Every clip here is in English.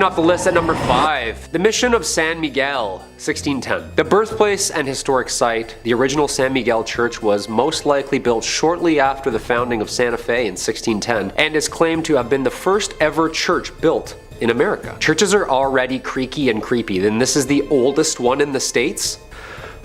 off the list at number 5, the Mission of San Miguel, 1610. The birthplace and historic site, the original San Miguel Church was most likely built shortly after the founding of Santa Fe in 1610 and is claimed to have been the first ever church built in America. Churches are already creaky and creepy, then this is the oldest one in the States?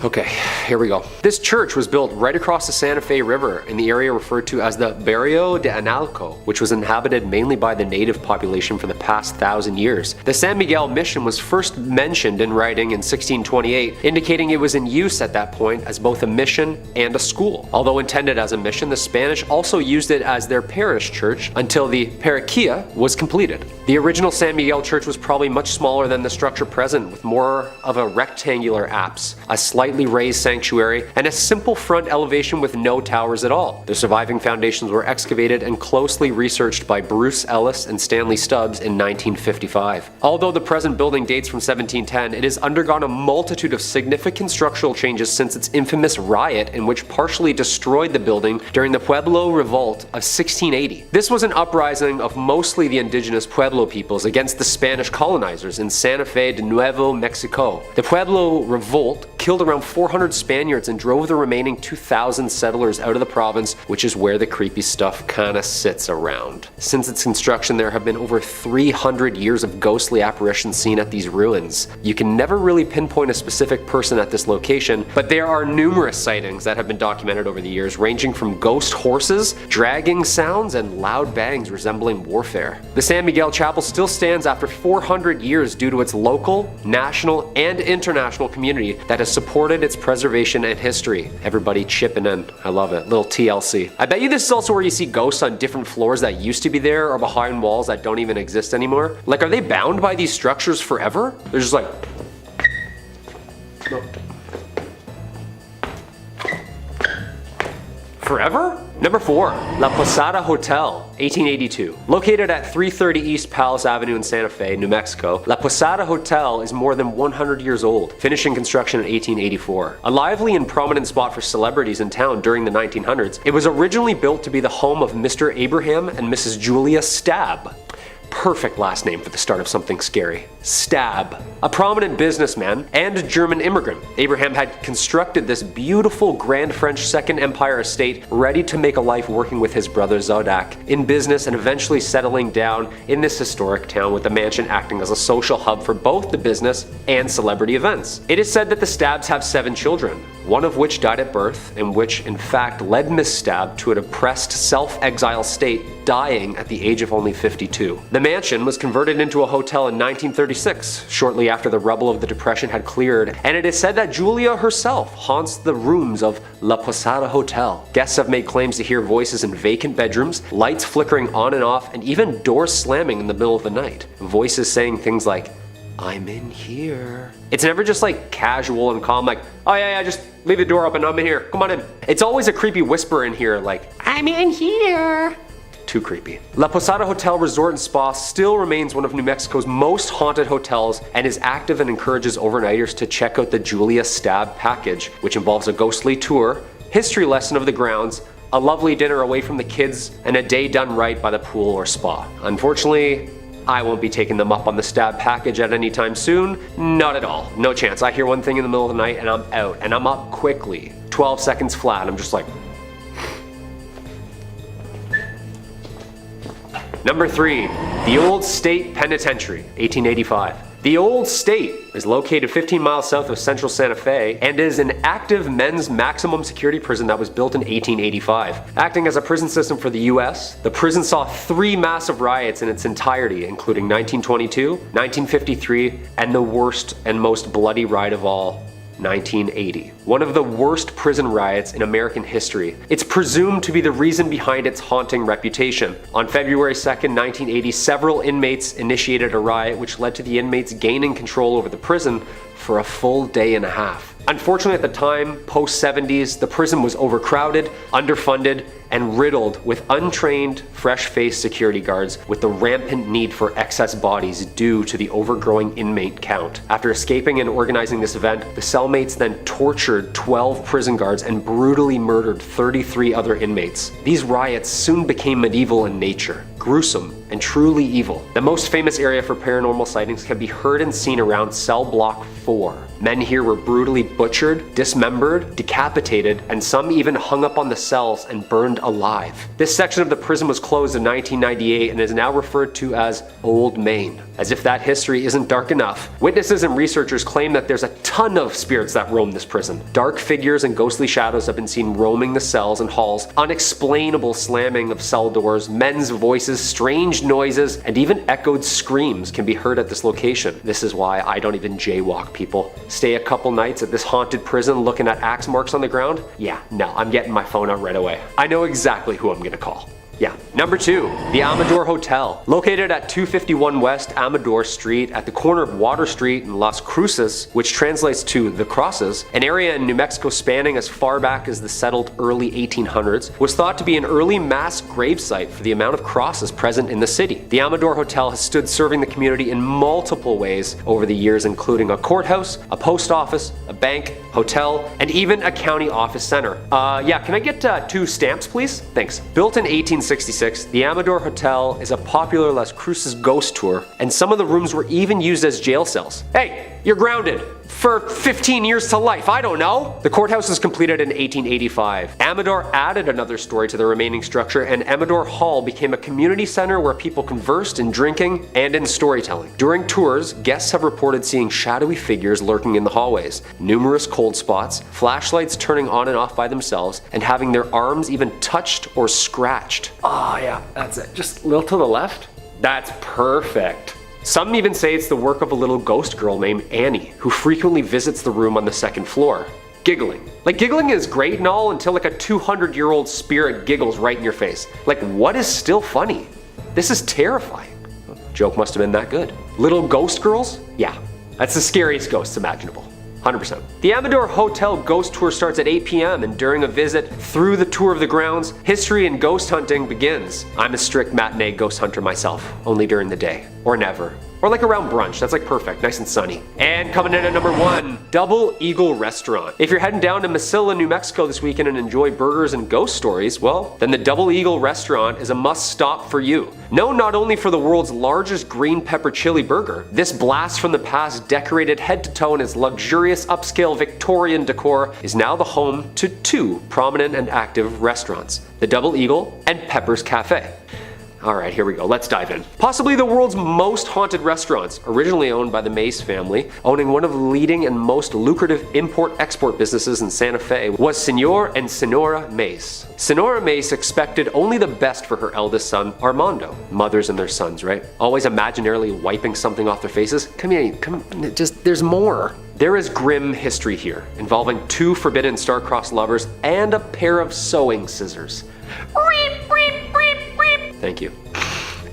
Okay, here we go. This church was built right across the Santa Fe River in the area referred to as the Barrio de Analco, which was inhabited mainly by the native population for the past 1,000 years. The San Miguel mission was first mentioned in writing in 1628, indicating it was in use at that point as both a mission and a school. Although intended as a mission, the Spanish also used it as their parish church until the parroquia was completed. The original San Miguel church was probably much smaller than the structure present, with more of a rectangular apse, a slightly raised sanctuary, and a simple front elevation with no towers at all. The surviving foundations were excavated and closely researched by Bruce Ellis and Stanley Stubbs in 1955. Although the present building dates from 1710, it has undergone a multitude of significant structural changes since its infamous riot in which partially destroyed the building during the Pueblo Revolt of 1680. This was an uprising of mostly the indigenous Pueblo peoples against the Spanish colonizers in Santa Fe de Nuevo Mexico. The Pueblo Revolt killed around 400 Spaniards and drove the remaining 2,000 settlers out of the province, which is where the creepy stuff kinda sits around. Since its construction, there have been over 300 years of ghostly apparitions seen at these ruins. You can never really pinpoint a specific person at this location, but there are numerous sightings that have been documented over the years, ranging from ghost horses, dragging sounds, and loud bangs resembling warfare. The San Miguel Chapel still stands after 400 years due to its local, national, and international community that has supported its preservation and history. Everybody chipping in. I love it. Little TLC. I bet you this is also where you see ghosts on different floors that used to be there or behind walls that don't even exist anymore. Like, are they bound by these structures forever? They're just like... Forever? Number 4, La Posada Hotel, 1882. Located at 330 East Palace Avenue in Santa Fe, New Mexico, La Posada Hotel is more than 100 years old, finishing construction in 1884. A lively and prominent spot for celebrities in town during the 1900s, it was originally built to be the home of Mr. Abraham and Mrs. Julia Stabb. Perfect last name for the start of something scary. Stabb. A prominent businessman and a German immigrant, Abraham had constructed this beautiful Grand French Second Empire estate ready to make a life working with his brother Zodak in business and eventually settling down in this historic town, with the mansion acting as a social hub for both the business and celebrity events. It is said that the Stabbs have 7 children, one of which died at birth, and which in fact led Miss Stabb to a depressed self-exile state, dying at the age of only 52. The mansion was converted into a hotel in 1936, shortly after the rubble of the Depression had cleared, and it is said that Julia herself haunts the rooms of La Posada Hotel. Guests have made claims to hear voices in vacant bedrooms, lights flickering on and off, and even doors slamming in the middle of the night. Voices saying things like, "I'm in here." It's never just like casual and calm, like, "Oh yeah, just leave the door open, I'm in here, come on in." It's always a creepy whisper in here, like, "I'm in here." Too creepy. La Posada Hotel Resort and Spa still remains one of New Mexico's most haunted hotels and is active and encourages overnighters to check out the Julia Stabb package, which involves a ghostly tour, history lesson of the grounds, a lovely dinner away from the kids, and a day done right by the pool or spa. Unfortunately, I won't be taking them up on the Stabb package at any time soon. Not at all. No chance. I hear one thing in the middle of the night and I'm out, and I'm up quickly. 12 seconds flat, I'm just like... Number 3, the Old State Penitentiary, 1885. The Old State is located 15 miles south of central Santa Fe and is an active men's maximum security prison that was built in 1885. Acting as a prison system for the US, the prison saw 3 massive riots in its entirety, including 1922, 1953, and the worst and most bloody riot of all, 1980. One of the worst prison riots in American history. It's presumed to be the reason behind its haunting reputation. On February 2nd, 1980, several inmates initiated a riot which led to the inmates gaining control over the prison for a full day and a half. Unfortunately, at the time, post-70s, the prison was overcrowded, underfunded, and riddled with untrained, fresh-faced security guards, with the rampant need for excess bodies due to the overgrowing inmate count. After escaping and organizing this event, the cellmates then tortured 12 prison guards and brutally murdered 33 other inmates. These riots soon became medieval in nature. gruesome, and truly evil. The most famous area for paranormal sightings can be heard and seen around cell block 4. Men here were brutally butchered, dismembered, decapitated, and some even hung up on the cells and burned alive. This section of the prison was closed in 1998 and is now referred to as Old Main. As if that history isn't dark enough, witnesses and researchers claim that there's a ton of spirits that roam this prison. Dark figures and ghostly shadows have been seen roaming the cells and halls, unexplainable slamming of cell doors, men's voices, strange noises, and even echoed screams can be heard at this location. This is why I don't even jaywalk, people. Stay a couple nights at this haunted prison looking at axe marks on the ground? Yeah, no, I'm getting my phone out right away. I know exactly who I'm gonna call. Yeah. Number 2, the Amador Hotel. Located at 251 West Amador Street at the corner of Water Street and Las Cruces, which translates to the Crosses, an area in New Mexico spanning as far back as the settled early 1800s, was thought to be an early mass gravesite for the amount of crosses present in the city. The Amador Hotel has stood serving the community in multiple ways over the years, including a courthouse, a post office, a bank, hotel, and even a county office center. Yeah, can I get 2 stamps, please? Thanks. Built in 1866, the Amador Hotel is a popular Las Cruces ghost tour, and some of the rooms were even used as jail cells. Hey, you're grounded for 15 years to life, I don't know. The courthouse was completed in 1885. Amador added another story to the remaining structure, and Amador Hall became a community center where people conversed in drinking and in storytelling. During tours, guests have reported seeing shadowy figures lurking in the hallways, numerous cold spots, flashlights turning on and off by themselves, and having their arms even touched or scratched. Oh yeah, that's it. Just a little to the left. That's perfect. Some even say it's the work of a little ghost girl named Annie, who frequently visits the room on the 2nd floor. Giggling. Like, giggling is great and all until like a 200-year-old spirit giggles right in your face. Like, what is still funny? This is terrifying. Joke must have been that good. Little ghost girls? Yeah, that's the scariest ghosts imaginable. 100%. The Amador Hotel ghost tour starts at 8 p.m. and during a visit through the tour of the grounds, history and ghost hunting begins. I'm a strict matinee ghost hunter myself, only during the day, or never. Or like around brunch, that's like perfect, nice and sunny. And coming in at number 1, Double Eagle Restaurant. If you're heading down to Mesilla, New Mexico this weekend and enjoy burgers and ghost stories, well, then the Double Eagle Restaurant is a must stop for you. Known not only for the world's largest green pepper chili burger, this blast from the past decorated head to toe in its luxurious upscale Victorian decor is now the home to 2 prominent and active restaurants, the Double Eagle and Pepper's Cafe. Alright, here we go, let's dive in. Possibly the world's most haunted restaurants, originally owned by the Mace family, owning one of the leading and most lucrative import-export businesses in Santa Fe, was Senor and Senora Mace. Senora Mace expected only the best for her eldest son, Armando. Mothers and their sons, right? Always imaginarily wiping something off their faces. Come here, there's more. There is grim history here, involving 2 forbidden star-crossed lovers and a pair of sewing scissors. Thank you.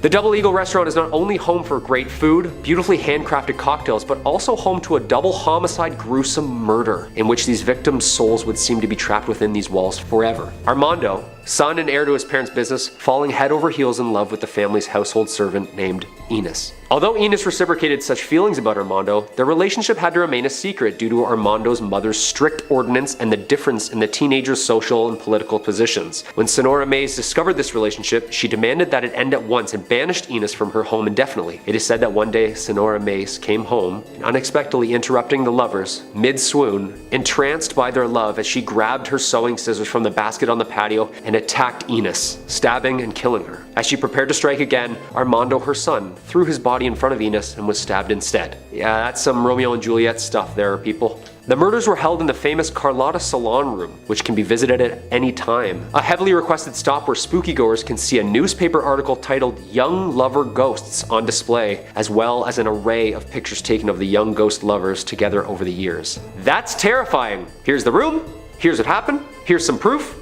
The Double Eagle Restaurant is not only home for great food, beautifully handcrafted cocktails, but also home to a double homicide gruesome murder, in which these victims' souls would seem to be trapped within these walls forever. Armando, son and heir to his parents' business, falling head over heels in love with the family's household servant named Enos. Although Enos reciprocated such feelings about Armando, their relationship had to remain a secret due to Armando's mother's strict ordinance and the difference in the teenager's social and political positions. When Senora Mace discovered this relationship, she demanded that it end at once and banished Enos from her home indefinitely. It is said that one day Senora Mace came home, unexpectedly interrupting the lovers, mid-swoon, entranced by their love as she grabbed her sewing scissors from the basket on the patio and attacked Enos, stabbing and killing her. As she prepared to strike again, Armando, her son, threw his body in front of Enos and was stabbed instead. Yeah, that's some Romeo and Juliet stuff there, people. The murders were held in the famous Carlotta Salon Room, which can be visited at any time. A heavily requested stop where spooky goers can see a newspaper article titled Young Lover Ghosts on display, as well as an array of pictures taken of the young ghost lovers together over the years. That's terrifying. Here's the room, here's what happened, here's some proof.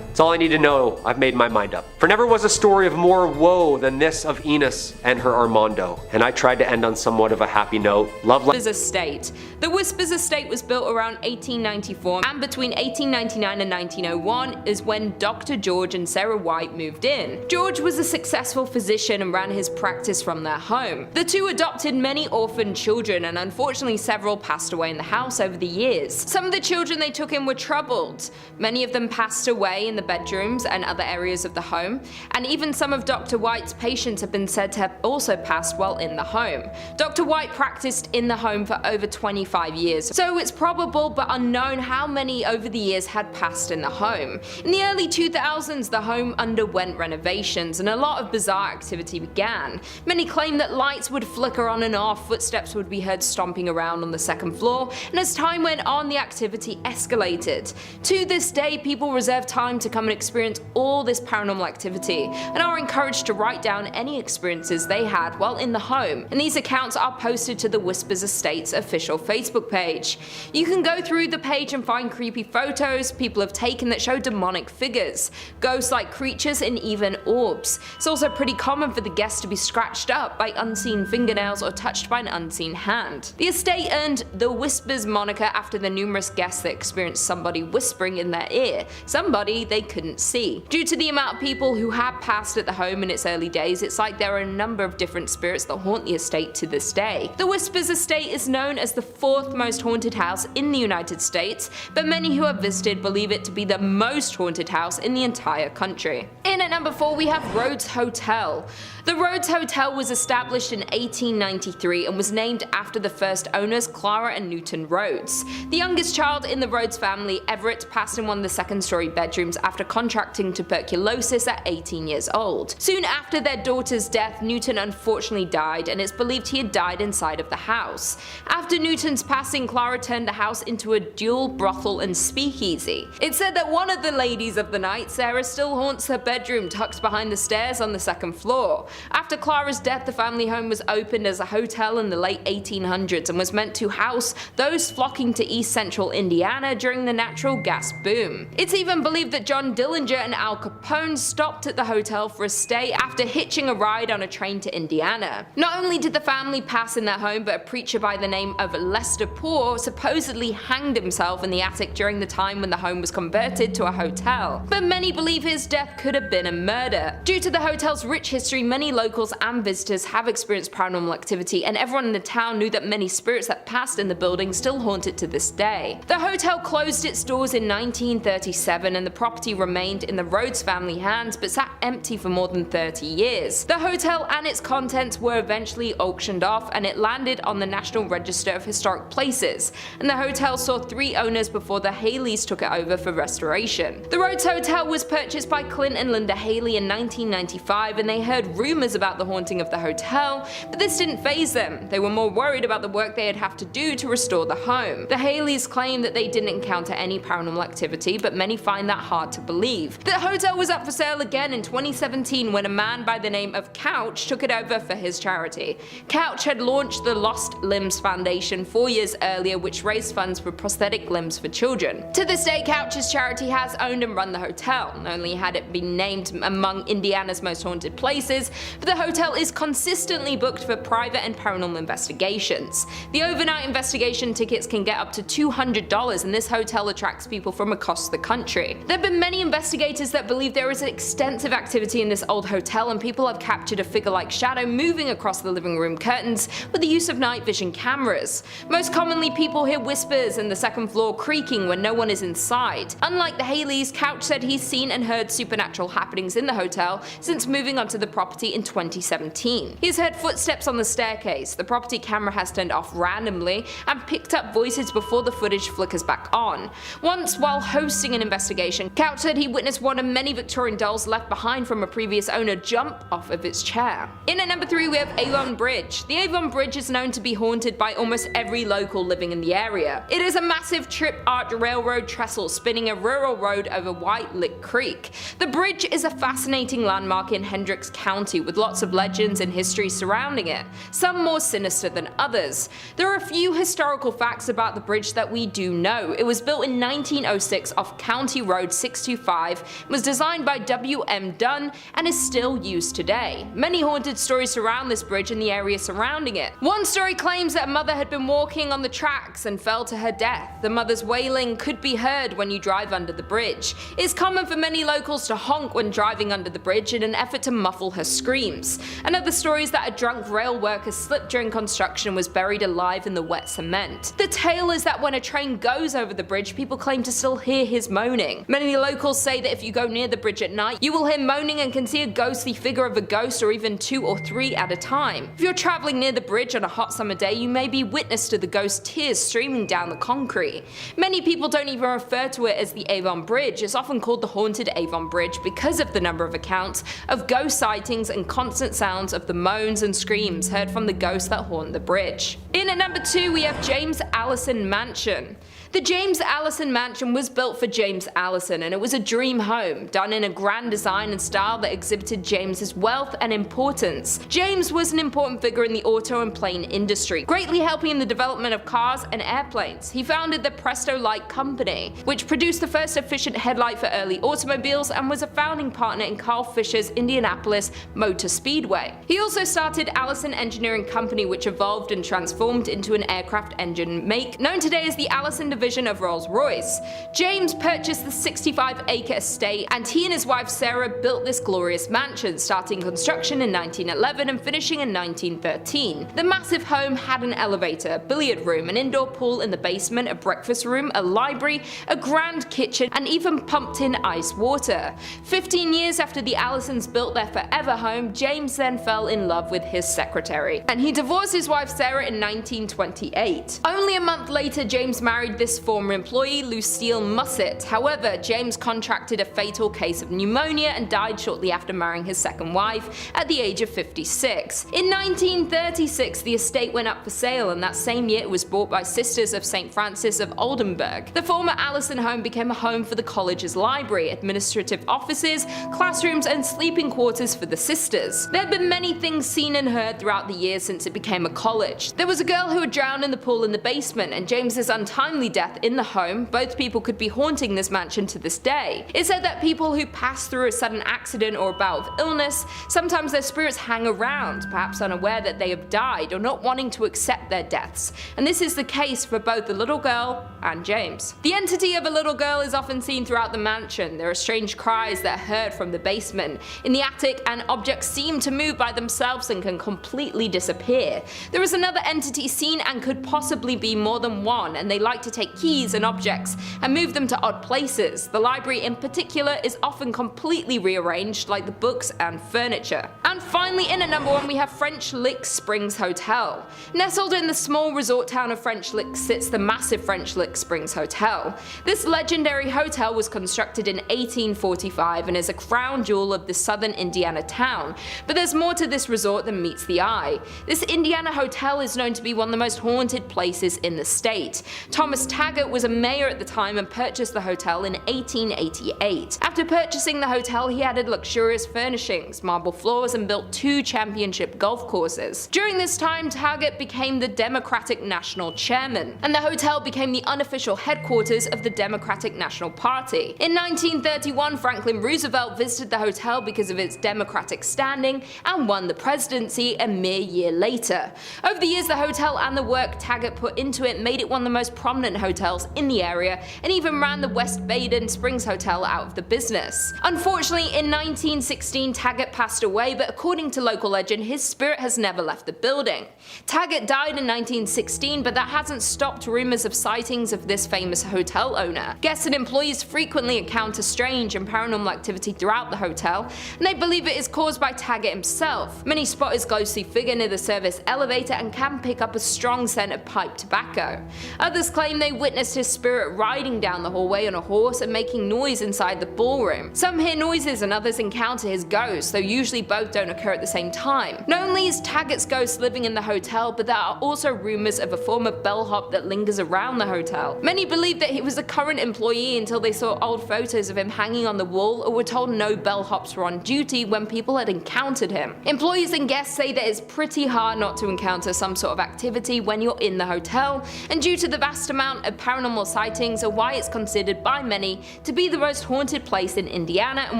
That's all I need to know. I've made my mind up. For never was a story of more woe than this of Enos and her Armando, and I tried to end on somewhat of a happy note. Estate. The Whispers Estate was built around 1894, and between 1899 and 1901 is when Dr. George and Sarah White moved in. George was a successful physician and ran his practice from their home. The two adopted many orphaned children, and unfortunately several passed away in the house over the years. Some of the children they took in were troubled. Many of them passed away in the bedrooms and other areas of the home, and even some of Dr. White's patients have been said to have also passed while in the home. Dr. White practiced in the home for over 25 years, so it's probable but unknown how many over the years had passed in the home. In the early 2000s, the home underwent renovations and a lot of bizarre activity began. Many claim that lights would flicker on and off, footsteps would be heard stomping around on the second floor, and as time went on, the activity escalated. To this day, people reserve time to come and experience all this paranormal activity, and are encouraged to write down any experiences they had while in the home, and these accounts are posted to the Whispers Estates official Facebook page. You can go through the page and find creepy photos people have taken that show demonic figures, ghost-like creatures, and even orbs. It's also pretty common for the guests to be scratched up by unseen fingernails or touched by an unseen hand. The estate earned the Whispers moniker after the numerous guests that experienced somebody whispering in their ear, somebody they couldn't see. Due to the amount of people who have passed at the home in its early days, it's like there are a number of different spirits that haunt the estate to this day. The Whispers Estate is known as the 4th most haunted house in the United States, but many who have visited believe it to be the most haunted house in the entire country. In at number 4 we have Rhodes Hotel. The Rhodes Hotel was established in 1893 and was named after the first owners, Clara and Newton Rhodes. The youngest child in the Rhodes family, Everett, passed in one of the second-story bedrooms after contracting tuberculosis at 18 years old. Soon after their daughter's death, Newton unfortunately died, and it's believed he had died inside of the house. After Newton's passing, Clara turned the house into a dual brothel and speakeasy. It's said that one of the ladies of the night, Sarah, still haunts her bedroom tucked behind the stairs on the second floor. After Clara's death, the family home was opened as a hotel in the late 1800s and was meant to house those flocking to East Central Indiana during the natural gas boom. It's even believed that John Dillinger and Al Capone stopped at the hotel for a stay after hitching a ride on a train to Indiana. Not only did the family pass in their home, but a preacher by the name of Lester Poor supposedly hanged himself in the attic during the time when the home was converted to a hotel. But many believe his death could have been a murder. Due to the hotel's rich history, many locals and visitors have experienced paranormal activity, and everyone in the town knew that many spirits that passed in the building still haunt it to this day. The hotel closed its doors in 1937 and the property remained in the Rhodes family hands but sat empty for more than 30 years. The hotel and its contents were eventually auctioned off and it landed on the National Register of Historic Places, and the hotel saw 3 owners before the Haleys took it over for restoration. The Rhodes Hotel was purchased by Clint and Linda Haley in 1995, and they heard rumors about the haunting of the hotel, but this didn't faze them. They were more worried about the work they'd have to do to restore the home. The Haleys claim that they didn't encounter any paranormal activity, but many find that hard to believe. The hotel was up for sale again in 2017 when a man by the name of Couch took it over for his charity. Couch had launched the Lost Limbs Foundation 4 years earlier, which raised funds for prosthetic limbs for children. To this day, Couch's charity has owned and run the hotel. Not only had it been named among Indiana's most haunted places, but the hotel is consistently booked for private and paranormal investigations. The overnight investigation tickets can get up to $200, and this hotel attracts people from across the country. There have been many investigators that believe there is extensive activity in this old hotel, and people have captured a figure-like shadow moving across the living room curtains with the use of night vision cameras. Most commonly, people hear whispers and the second floor creaking when no one is inside. Unlike the Haleys, Couch said he's seen and heard supernatural happenings in the hotel since moving onto the property in 2017. He's heard footsteps on the staircase, the property camera has turned off randomly, and picked up voices before the footage flickers back on. Once, while hosting an investigation, Couch said he witnessed one of many Victorian dolls left behind from a previous owner jump off of its chair. In at number 3 we have Avon Bridge. The Avon Bridge is known to be haunted by almost every local living in the area. It is a massive trip-arch railroad trestle spinning a rural road over White Lick Creek. The bridge is a fascinating landmark in Hendricks County with lots of legends and history surrounding it, some more sinister than others. There are a few historical facts about the bridge that we do know. It was built in 1906 off County Road 625, was designed by W.M. Dunn, and is still used today. Many haunted stories surround this bridge and the area surrounding it. One story claims that a mother had been walking on the tracks and fell to her death. The mother's wailing could be heard when you drive under the bridge. It's common for many locals to honk when driving under the bridge in an effort to muffle her screams. screams. Another story is that a drunk rail worker slipped during construction and was buried alive in the wet cement. The tale is that when a train goes over the bridge, people claim to still hear his moaning. Many locals say that if you go near the bridge at night, you will hear moaning and can see a ghostly figure of a ghost, or even 2 or 3 at a time. If you're traveling near the bridge on a hot summer day, you may be witness to the ghost tears streaming down the concrete. Many people don't even refer to it as the Avon Bridge. It's often called the haunted Avon Bridge because of the number of accounts of ghost sightings and constant sounds of the moans and screams heard from the ghosts that haunt the bridge. In at number 2 we have James Allison Mansion. The James Allison Mansion was built for James Allison, and it was a dream home, done in a grand design and style that exhibited James's wealth and importance. James was an important figure in the auto and plane industry, greatly helping in the development of cars and airplanes. He founded the Presto Light Company, which produced the first efficient headlight for early automobiles, and was a founding partner in Carl Fisher's Indianapolis Motor Speedway. He also started Allison Engineering Company, which evolved and transformed into an aircraft engine make known today as the Allison division of Rolls-Royce. James purchased the 65-acre estate, and he and his wife Sarah built this glorious mansion, starting construction in 1911 and finishing in 1913. The massive home had an elevator, a billiard room, an indoor pool in the basement, a breakfast room, a library, a grand kitchen, and even pumped-in ice water. 15 years after the Allisons built their forever home, James then fell in love with his secretary, and he divorced his wife Sarah in 1928. Only a month later, James married this former employee, Lucille Musset. However, James contracted a fatal case of pneumonia and died shortly after marrying his second wife at the age of 56. In 1936, the estate went up for sale, and that same year it was bought by Sisters of St. Francis of Oldenburg. The former Allison home became a home for the college's library, administrative offices, classrooms, and sleeping quarters for the sisters. There have been many things seen and heard throughout the years since it became a college. There was a girl who had drowned in the pool in the basement, and James's untimely death in the home. Both people could be haunting this mansion to this day. It's said that people who pass through a sudden accident or a bout of illness, sometimes their spirits hang around, perhaps unaware that they have died or not wanting to accept their deaths, and this is the case for both the little girl and James. The entity of a little girl is often seen throughout the mansion. There are strange cries that are heard from the basement, in the attic, and objects seem to move by themselves and can completely disappear. There is another entity seen and could possibly be more than one, and they like to take keys and objects and move them to odd places. The library in particular is often completely rearranged, like the books and furniture. And finally, in at number 1 we have French Lick Springs Hotel. Nestled in the small resort town of French Lick sits the massive French Lick Springs Hotel. This legendary hotel was constructed in 1845 and is a crown jewel of the southern Indiana town, but there's more to this resort than meets the eye. This Indiana hotel is known to be one of the most haunted places in the state. Thomas Taggart was a mayor at the time and purchased the hotel in 1888. After purchasing the hotel, he added luxurious furnishings, marble floors, and built 2 championship golf courses. During this time, Taggart became the Democratic National Chairman, and the hotel became the unofficial headquarters of the Democratic National Party. In 1931, Franklin Roosevelt visited the hotel because of its Democratic standing and won the presidency a mere year later. Over the years, the hotel and the work Taggart put into it made it one of the most prominent hotels in the area, and even ran the West Baden Springs Hotel out of the business. Unfortunately, in 1916, Taggart passed away, but according to local legend, his spirit has never left the building. Taggart died in 1916, but that hasn't stopped rumors of sightings of this famous hotel owner. Guests and employees frequently encounter strange and paranormal activity throughout the hotel, and they believe it is caused by Taggart himself. Many spot his ghostly figure near the service elevator and can pick up a strong scent of pipe tobacco. Others claim they witnessed his spirit riding down the hallway on a horse and making noise inside the ballroom. Some hear noises and others encounter his ghost, though usually both don't occur at the same time. Not only is Taggart's ghost living in the hotel, but there are also rumors of a former bellhop that lingers around the hotel. Many believe that he was a current employee until they saw old photos of him hanging on the wall, or were told no bellhops were on duty when people had encountered him. Employees and guests say that it's pretty hard not to encounter some sort of activity when you're in the hotel, and due to the vast amount amount of paranormal sightings are why it's considered by many to be the most haunted place in Indiana and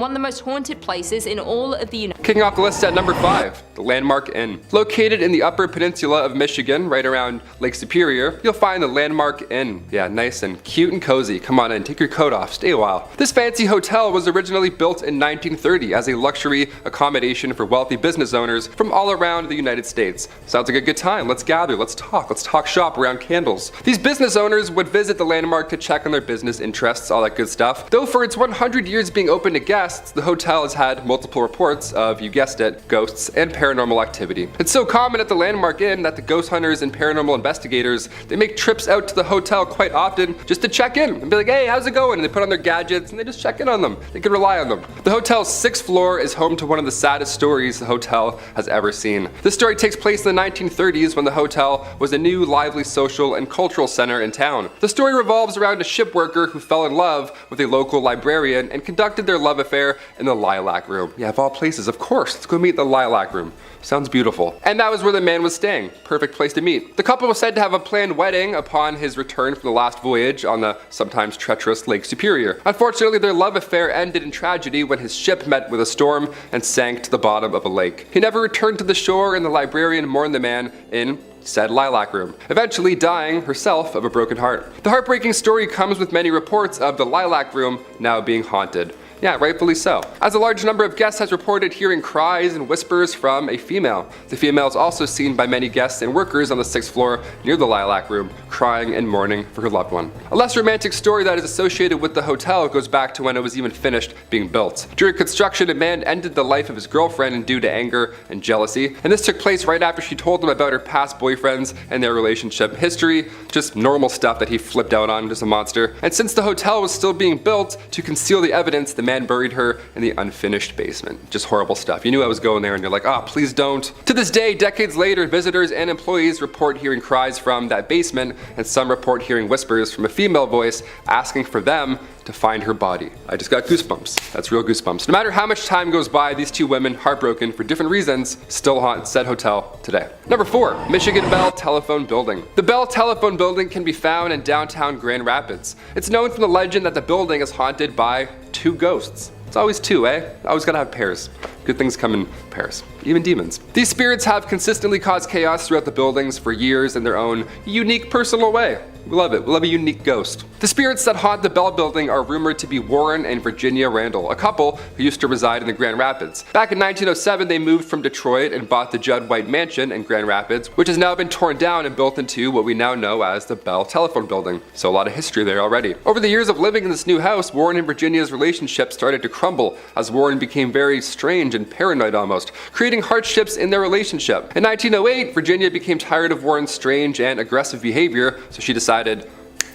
one of the most haunted places in all of the United States. Kicking off the list at number 5, the Landmark Inn. Located in the upper peninsula of Michigan, right around Lake Superior, you'll find the Landmark Inn. Yeah, nice and cute and cozy. Come on in, take your coat off, stay a while. This fancy hotel was originally built in 1930 as a luxury accommodation for wealthy business owners from all around the United States. Sounds like a good time. Let's gather, let's talk shop around candles. These business owners would visit the Landmark to check on their business interests, all that good stuff. Though for its 100 years being open to guests, the hotel has had multiple reports of, you guessed it, ghosts and paranormal activity. It's so common at the Landmark Inn that the ghost hunters and paranormal investigators, they make trips out to the hotel quite often just to check in and be like, hey, how's it going? And they put on their gadgets and they just check in on them. They can rely on them. The hotel's 6th floor is home to one of the saddest stories the hotel has ever seen. This story takes place in the 1930s when the hotel was a new, lively social and cultural center in town. The story revolves around a ship worker who fell in love with a local librarian and conducted their love affair in the Lilac Room. Yeah, of all places, of course, let's go meet the Lilac Room. Sounds beautiful. And that was where the man was staying. Perfect place to meet. The couple was said to have a planned wedding upon his return from the last voyage on the sometimes treacherous Lake Superior. Unfortunately, their love affair ended in tragedy when his ship met with a storm and sank to the bottom of a lake. He never returned to the shore, and the librarian mourned the man in said Lilac Room, eventually dying herself of a broken heart. The heartbreaking story comes with many reports of the Lilac Room now being haunted. Yeah, rightfully so, as a large number of guests has reported hearing cries and whispers from a female. The female is also seen by many guests and workers on the 6th floor near the Lilac Room, crying and mourning for her loved one. A less romantic story that is associated with the hotel goes back to when it was even finished being built. During construction, a man ended the life of his girlfriend due to anger and jealousy, and this took place right after she told him about her past boyfriends and their relationship history, just normal stuff that he flipped out on, just a monster. And since the hotel was still being built, to conceal the evidence, the man buried her in the unfinished basement. Just horrible stuff. You knew I was going there and you're like, ah, please don't. To this day, decades later, visitors and employees report hearing cries from that basement, and some report hearing whispers from a female voice asking for them to find her body. I just got goosebumps. That's real goosebumps. No matter how much time goes by, these two women, heartbroken for different reasons, still haunt said hotel today. Number 4, Michigan Bell Telephone Building. The Bell Telephone Building can be found in downtown Grand Rapids. It's known from the legend that the building is haunted by 2 ghosts. It's always 2, eh? Always gotta have pairs. Good things come in pairs. Even demons. These spirits have consistently caused chaos throughout the buildings for years in their own unique personal way. We love it. We love a unique ghost. The spirits that haunt the Bell Building are rumored to be Warren and Virginia Randall, a couple who used to reside in the Grand Rapids. Back in 1907, they moved from Detroit and bought the Judd White Mansion in Grand Rapids, which has now been torn down and built into what we now know as the Bell Telephone Building. So a lot of history there already. Over the years of living in this new house, Warren and Virginia's relationship started to crumble as Warren became very strange and paranoid almost, creating hardships in their relationship. In 1908, Virginia became tired of Warren's strange and aggressive behavior, so she decided,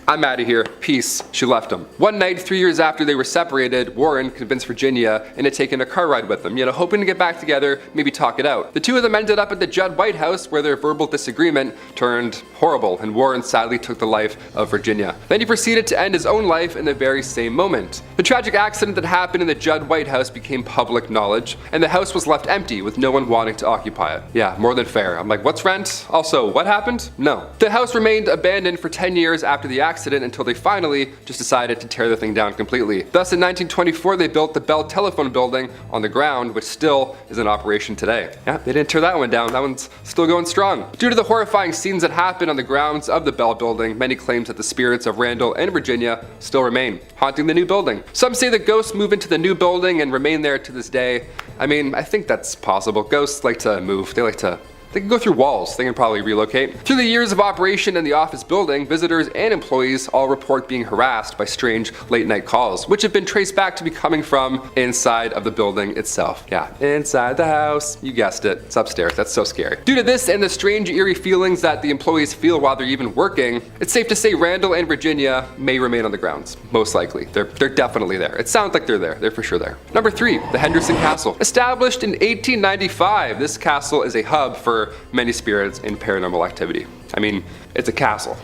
I'm out of here, peace. She left him. One night, 3 years after they were separated, Warren convinced Virginia into taking a car ride with them, hoping to get back together, maybe talk it out. The two of them ended up at the Judd White house where their verbal disagreement turned horrible, and Warren sadly took the life of Virginia. Then he proceeded to end his own life in the very same moment. The tragic accident that happened in the Judd White house became public knowledge, and the house was left empty with no one wanting to occupy it. Yeah, more than fair. I'm like, what's rent? Also, what happened? No. The house remained abandoned for 10 years after the accident until they finally just decided to tear the thing down completely. Thus, in 1924, they built the Bell Telephone Building on the ground, which still is in operation today. Yeah, they didn't tear that one down. That one's still going strong. Due to the horrifying scenes that happened on the grounds of the Bell Building, many claim that the spirits of Randall and Virginia still remain, haunting the new building. Some say that ghosts move into the new building and remain there to this day. I mean, I think that's possible. Ghosts like to move. They can go through walls. They can probably relocate. Through the years of operation in the office building, visitors and employees all report being harassed by strange late night calls, which have been traced back to be coming from inside of the building itself. Yeah, inside the house. You guessed it. It's upstairs. That's so scary. Due to this and the strange eerie feelings that the employees feel while they're even working, it's safe to say Randall and Virginia may remain on the grounds. Most likely. They're definitely there. It sounds like they're there. They're for sure there. Number 3, the Henderson Castle. Established in 1895, this castle is a hub for many spirits and paranormal activity. I mean, it's a castle.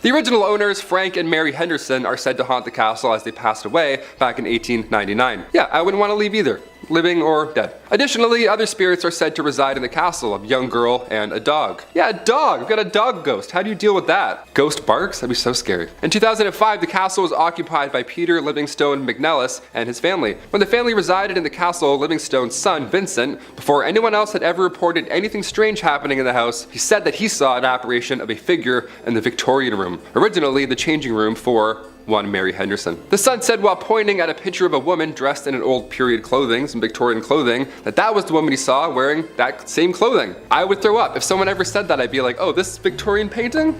The original owners, Frank and Mary Henderson, are said to haunt the castle as they passed away back in 1899. Yeah, I wouldn't want to leave either. living or dead. Additionally, other spirits are said to reside in the castle, a young girl and a dog. Yeah, a dog! We've got a dog ghost. How do you deal with that? Ghost barks? That'd be so scary. In 2005, the castle was occupied by Peter Livingstone McNellis and his family. When the family resided in the castle, Livingstone's son, Vincent, before anyone else had ever reported anything strange happening in the house, he said that he saw an apparition of a figure in the Victorian room, originally the changing room for one Mary Henderson. The son said while pointing at a picture of a woman dressed in an old period clothing, some Victorian clothing, that was the woman he saw wearing that same clothing. I would throw up. If someone ever said that, I'd be like, oh, this Victorian painting?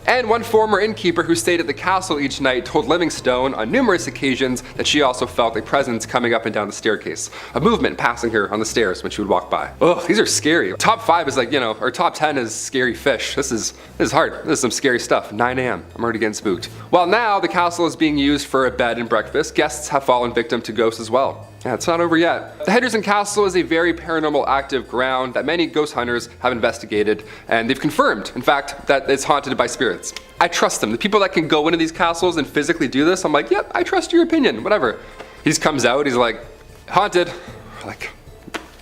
And one former innkeeper who stayed at the castle each night told Livingstone on numerous occasions that she also felt a presence coming up and down the staircase, a movement passing her on the stairs when she would walk by. Ugh, these are scary. Top 5 is like, or top 10 is scary fish. This is hard. This is some scary stuff. 9 a.m. I'm already getting spooked. While now the castle is being used for a bed and breakfast, guests have fallen victim to ghosts as well. Yeah, it's not over yet. The Henderson Castle is a very paranormal active ground that many ghost hunters have investigated, and they've confirmed, in fact, that it's haunted by spirits. I trust them. The people that can go into these castles and physically do this, I'm like, yep, I trust your opinion, whatever. He just comes out, he's like, haunted. We're like,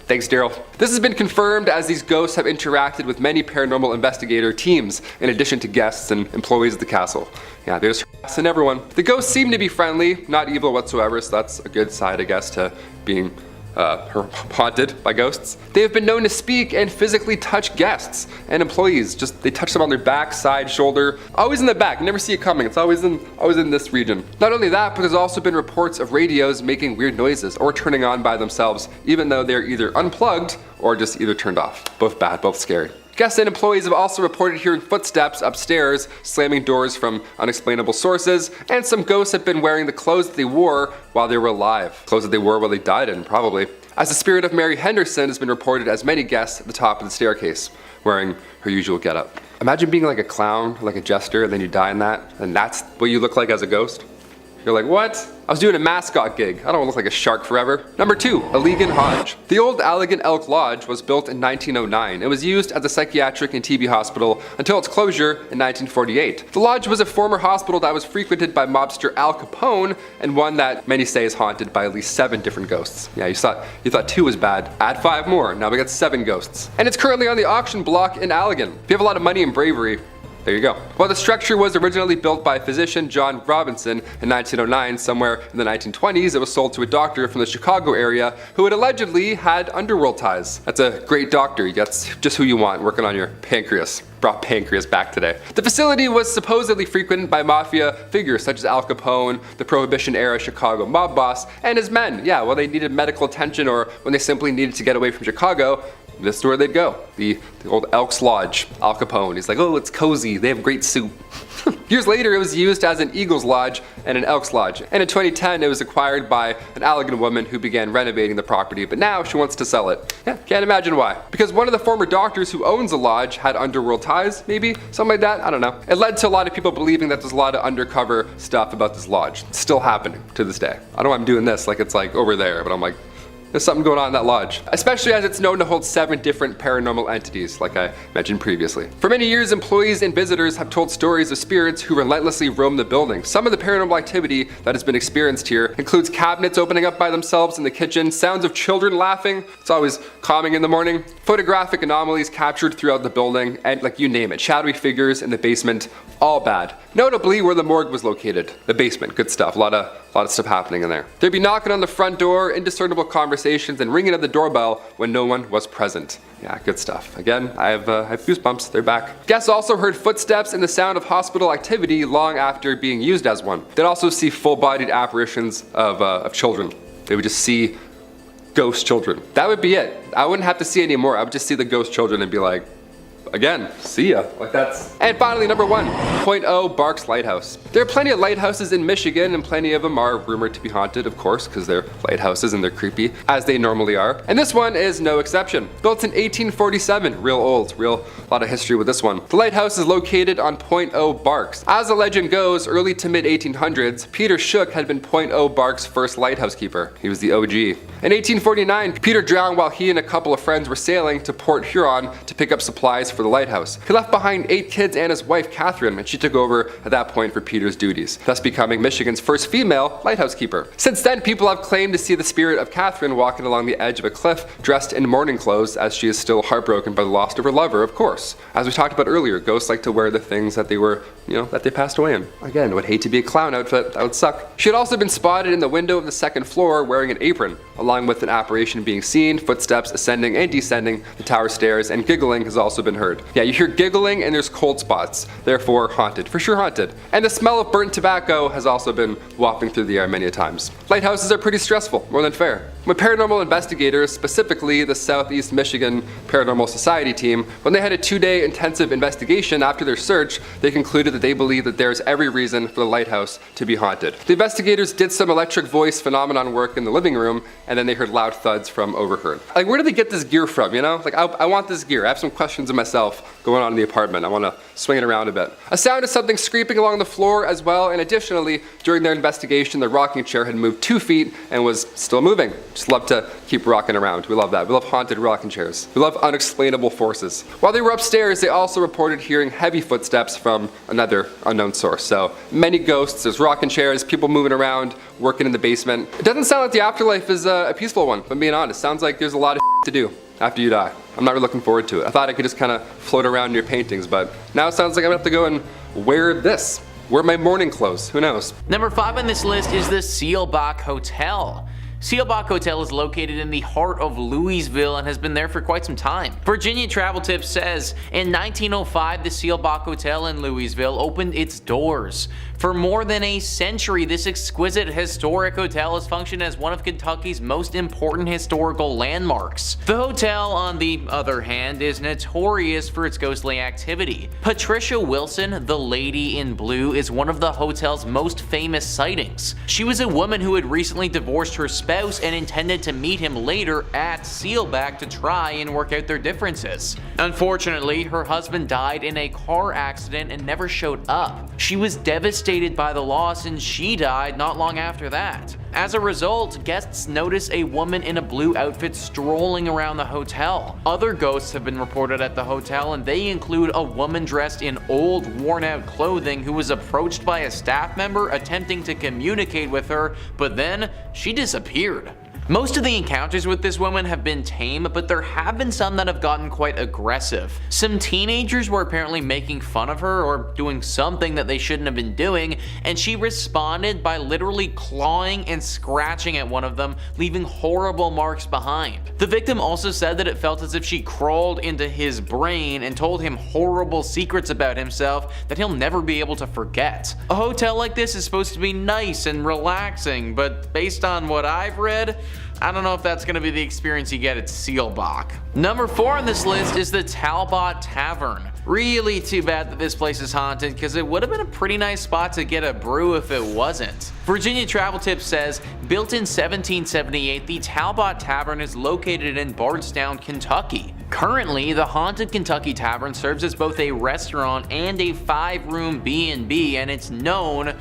thanks, Daryl. This has been confirmed as these ghosts have interacted with many paranormal investigator teams, in addition to guests and employees of the castle. Yeah, they're just harassing everyone. The ghosts seem to be friendly, not evil whatsoever, so that's a good side, I guess, to being haunted by ghosts. They have been known to speak and physically touch guests and employees. Just they touch them on their back, side, shoulder, always in the back. You never see it coming. It's always in this region. Not only that, but there's also been reports of radios making weird noises or turning on by themselves, even though they're either unplugged or just either turned off. Both bad, both scary. Guests and employees have also reported hearing footsteps upstairs, slamming doors from unexplainable sources, and some ghosts have been wearing the clothes that they wore while they were alive. Clothes that they wore while they died in, probably. As the spirit of Mary Henderson has been reported as many guests at the top of the staircase, wearing her usual getup. Imagine being like a clown, like a jester, and then you die in that, and that's what you look like as a ghost. You're like, what? I was doing a mascot gig. I don't want to look like a shark forever. Number 2, Alligant Lodge. The old Alligant Lodge was built in 1909. It was used as a psychiatric and TB hospital until its closure in 1948. The lodge was a former hospital that was frequented by mobster Al Capone, and one that many say is haunted by at least 7 different ghosts. Yeah, you thought 2 was bad. Add 5 more. Now we got 7 ghosts. And it's currently on the auction block in Alligant. If you have a lot of money and bravery, there you go. While the structure was originally built by physician John Robinson in 1909, somewhere in the 1920s, it was sold to a doctor from the Chicago area who had allegedly had underworld ties. That's a great doctor. That's just who you want working on your pancreas. Brought pancreas back today. The facility was supposedly frequented by mafia figures such as Al Capone, the Prohibition-era Chicago mob boss, and his men. Yeah, well, they needed medical attention or when they simply needed to get away from Chicago, this is where they'd go. The old Elks Lodge, Al Capone. He's like, oh, it's cozy. They have great soup. Years later, it was used as an Eagles Lodge and an Elks Lodge. And in 2010, it was acquired by an Alligant woman who began renovating the property, but now she wants to sell it. Yeah, can't imagine why. Because one of the former doctors who owns the lodge had underworld ties, maybe? Something like that? I don't know. It led to a lot of people believing that there's a lot of undercover stuff about this lodge. It's still happening to this day. I don't know why I'm doing this like it's like over there, but I'm like, there's something going on in that lodge. Especially as it's known to hold 7 different paranormal entities, like I mentioned previously. For many years, employees and visitors have told stories of spirits who relentlessly roam the building. Some of the paranormal activity that has been experienced here includes cabinets opening up by themselves in the kitchen, sounds of children laughing, it's always calming in the morning, photographic anomalies captured throughout the building, and like you name it, shadowy figures in the basement, all bad. Notably where the morgue was located, the basement, good stuff, a lot of stuff happening in there. They'd be knocking on the front door, indiscernible conversations, and ringing at the doorbell when no one was present. Yeah, good stuff. Again, I have goosebumps, they're back. Guests also heard footsteps and the sound of hospital activity long after being used as one. They'd also see full-bodied apparitions of children. They would just see ghost children. That would be it. I wouldn't have to see any more. I would just see the ghost children and be like, again, see ya. Like that's. And finally, number 1, Point O Barks Lighthouse. There are plenty of lighthouses in Michigan, and plenty of them are rumored to be haunted, of course, because they're lighthouses and they're creepy, as they normally are. And this one is no exception. Built in 1847, real old, a lot of history with this one. The lighthouse is located on Point O Barks. As the legend goes, early to mid 1800s, Peter Shook had been Point O Barks' first lighthouse keeper. He was the OG. In 1849, Peter drowned while he and a couple of friends were sailing to Port Huron to pick up supplies for the Lighthouse. He left behind 8 kids and his wife Catherine, and she took over at that point for Peter's duties, thus becoming Michigan's first female lighthouse keeper. Since then, people have claimed to see the spirit of Catherine walking along the edge of a cliff dressed in mourning clothes, as she is still heartbroken by the loss of her lover, of course. As we talked about earlier, ghosts like to wear the things that they were, that they passed away in. Again, would hate to be a clown outfit, that would suck. She had also been spotted in the window of the second floor wearing an apron, along with an apparition being seen, footsteps ascending and descending the tower stairs, and giggling has also been heard. Yeah, you hear giggling and there's cold spots, therefore haunted, for sure haunted. And the smell of burnt tobacco has also been wafting through the air many a times. Lighthouses are pretty stressful, more than fair. When paranormal investigators, specifically the Southeast Michigan Paranormal Society team, when they had a 2-day intensive investigation after their search, they concluded that they believe that there is every reason for the lighthouse to be haunted. The investigators did some electric voice phenomenon work in the living room, and then they heard loud thuds from overheard. Like, where did they get this gear from, Like, I want this gear. I have some questions of myself going on in the apartment. I want to swing it around a bit. A sound of something scraping along the floor as well, and additionally, during their investigation, the rocking chair had moved 2 feet and was still moving. Just love to keep rocking around. We love that. We love haunted rocking chairs. We love unexplainable forces. While they were upstairs, they also reported hearing heavy footsteps from another unknown source. So many ghosts, there's rocking chairs, people moving around, working in the basement. It doesn't sound like the afterlife is a peaceful one, if I'm being honest. Sounds like there's a lot of to do after you die. I'm not really looking forward to it. I thought I could just kind of float around in your paintings, but now it sounds like I'm gonna have to go and wear this. Wear my morning clothes, who knows? Number 5 on this list is the Sealbach Hotel. Sealbach Hotel is located in the heart of Louisville and has been there for quite some time. Virginia Travel Tips says, in 1905, the Sealbach Hotel in Louisville opened its doors. For more than a century, this exquisite historic hotel has functioned as one of Kentucky's most important historical landmarks. The hotel, on the other hand, is notorious for its ghostly activity. Patricia Wilson, the Lady in Blue, is one of the hotel's most famous sightings. She was a woman who had recently divorced her spouse and intended to meet him later at Sealbach to try and work out their differences. Unfortunately, her husband died in a car accident and never showed up. She was devastated by the loss and she died not long after that. As a result, guests notice a woman in a blue outfit strolling around the hotel. Other ghosts have been reported at the hotel, and they include a woman dressed in old, worn-out clothing who was approached by a staff member attempting to communicate with her, but then she disappeared. Most of the encounters with this woman have been tame, but there have been some that have gotten quite aggressive. Some teenagers were apparently making fun of her or doing something that they shouldn't have been doing, and she responded by literally clawing and scratching at one of them, leaving horrible marks behind. The victim also said that it felt as if she crawled into his brain and told him horrible secrets about himself that he'll never be able to forget. A hotel like this is supposed to be nice and relaxing, but based on what I've read, I don't know if that's going to be the experience you get at Sealbach. Number 4 on this list is the Talbot Tavern. Really too bad that this place is haunted, because it would have been a pretty nice spot to get a brew if it wasn't. Virginia Travel Tips says, built in 1778, the Talbot Tavern is located in Bardstown, Kentucky. Currently, the Haunted Kentucky Tavern serves as both a restaurant and a 5-room B&B, and it's known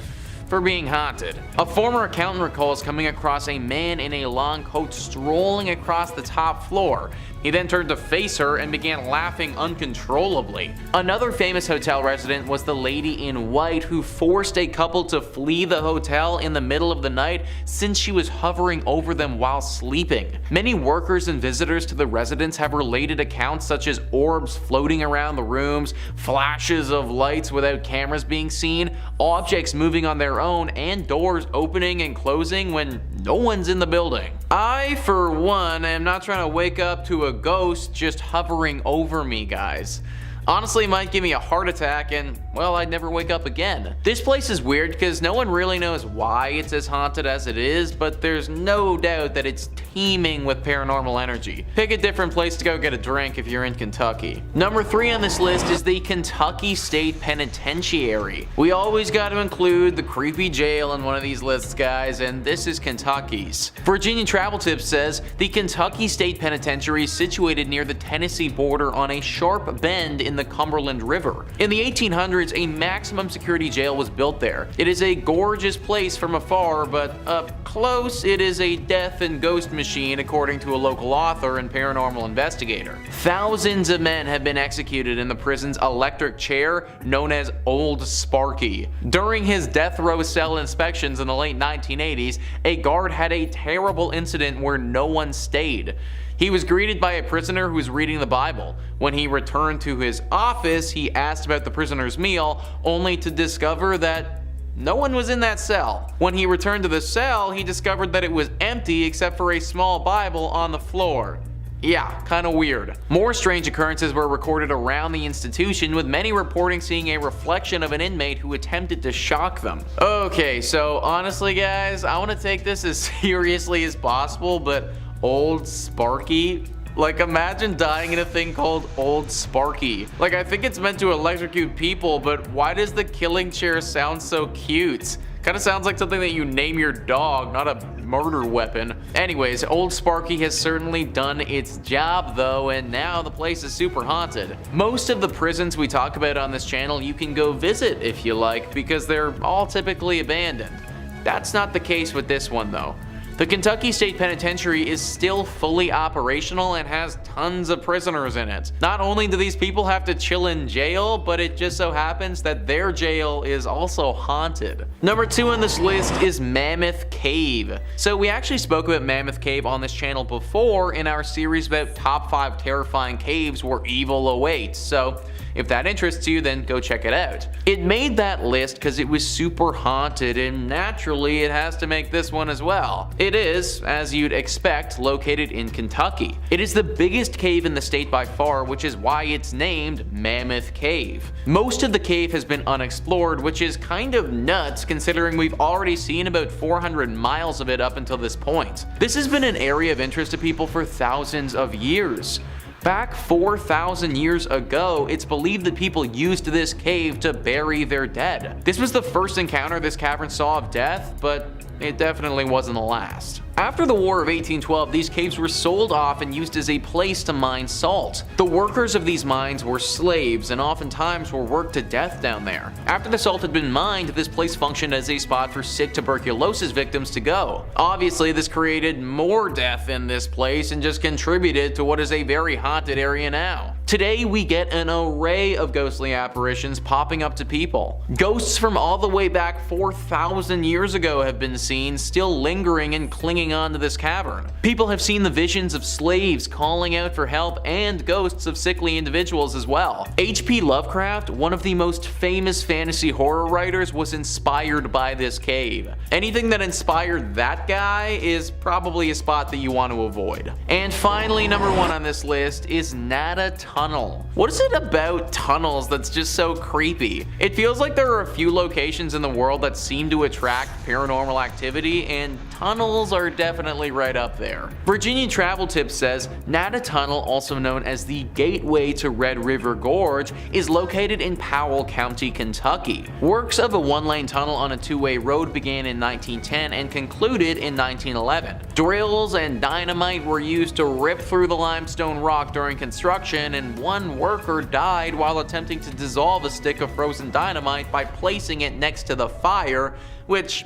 for being haunted. A former accountant recalls coming across a man in a long coat strolling across the top floor. He then turned to face her and began laughing uncontrollably. Another famous hotel resident was the Lady in White, who forced a couple to flee the hotel in the middle of the night since she was hovering over them while sleeping. Many workers and visitors to the residence have related accounts such as orbs floating around the rooms, flashes of lights without cameras being seen, objects moving on their own, and doors opening and closing when no one's in the building. I, for one, am not trying to wake up to a ghost just hovering over me, guys. Honestly, it might give me a heart attack and, well, I'd never wake up again. This place is weird because no one really knows why it's as haunted as it is, but there's no doubt that it's teeming with paranormal energy. Pick a different place to go get a drink if you're in Kentucky. Number 3 on this list is the Kentucky State Penitentiary. We always got to include the creepy jail in one of these lists, guys, and this is Kentucky's. Virginia Travel Tips says, the Kentucky State Penitentiary is situated near the Tennessee border on a sharp bend in in the Cumberland River. In the 1800s, a maximum security jail was built there. It is a gorgeous place from afar, but up close, it is a death and ghost machine, according to a local author and paranormal investigator. Thousands of men have been executed in the prison's electric chair, known as Old Sparky. During his death row cell inspections in the late 1980s, a guard had a terrible incident where no one stayed. He was greeted by a prisoner who was reading the Bible. When he returned to his office, he asked about the prisoner's meal, only to discover that no one was in that cell. When he returned to the cell, he discovered that it was empty except for a small Bible on the floor. Yeah, kinda weird. More strange occurrences were recorded around the institution, with many reporting seeing a reflection of an inmate who attempted to shock them. Okay, so honestly guys, I want to take this as seriously as possible, but Old Sparky? Like, imagine dying in a thing called Old Sparky. Like, I think it's meant to electrocute people, but why does the killing chair sound so cute? Kinda sounds like something that you name your dog, not a murder weapon. Anyways, Old Sparky has certainly done its job though, and now the place is super haunted. Most of the prisons we talk about on this channel you can go visit if you like, because they're all typically abandoned. That's not the case with this one though. The Kentucky State Penitentiary is still fully operational and has tons of prisoners in it. Not only do these people have to chill in jail, but it just so happens that their jail is also haunted. Number 2 on this list is Mammoth Cave. So we actually spoke about Mammoth Cave on this channel before in our series about top 5 terrifying caves where evil awaits, so if that interests you, then go check it out. It made that list because it was super haunted, and naturally it has to make this one as well. It is, as you'd expect, located in Kentucky. It is the biggest cave in the state by far, which is why it's named Mammoth Cave. Most of the cave has been unexplored, which is kind of nuts considering we've already seen about 400 miles of it up until this point. This has been an area of interest to people for thousands of years. Back 4,000 years ago, it's believed that people used this cave to bury their dead. This was the first encounter this cavern saw of death, but it definitely wasn't the last. After the War of 1812, these caves were sold off and used as a place to mine salt. The workers of these mines were slaves and oftentimes were worked to death down there. After the salt had been mined, this place functioned as a spot for sick tuberculosis victims to go. Obviously, this created more death in this place and just contributed to what is a very haunted area now. Today, we get an array of ghostly apparitions popping up to people. Ghosts from all the way back 4,000 years ago have been seen, still lingering and clinging onto this cavern. People have seen the visions of slaves calling out for help and ghosts of sickly individuals as well. H.P. Lovecraft, one of the most famous fantasy horror writers, was inspired by this cave. Anything that inspired that guy is probably a spot that you want to avoid. And finally, number 1 on this list is Nata Tunnel. What is it about tunnels that's just so creepy? It feels like there are a few locations in the world that seem to attract paranormal activity, and tunnels are definitely right up there. Virginia Travel Tips says Nata Tunnel, also known as the Gateway to Red River Gorge, is located in Powell County, Kentucky. Works of a 1-lane tunnel on a 2-way road began in 1910 and concluded in 1911. Drills and dynamite were used to rip through the limestone rock during construction, and one worker died while attempting to dissolve a stick of frozen dynamite by placing it next to the fire, which,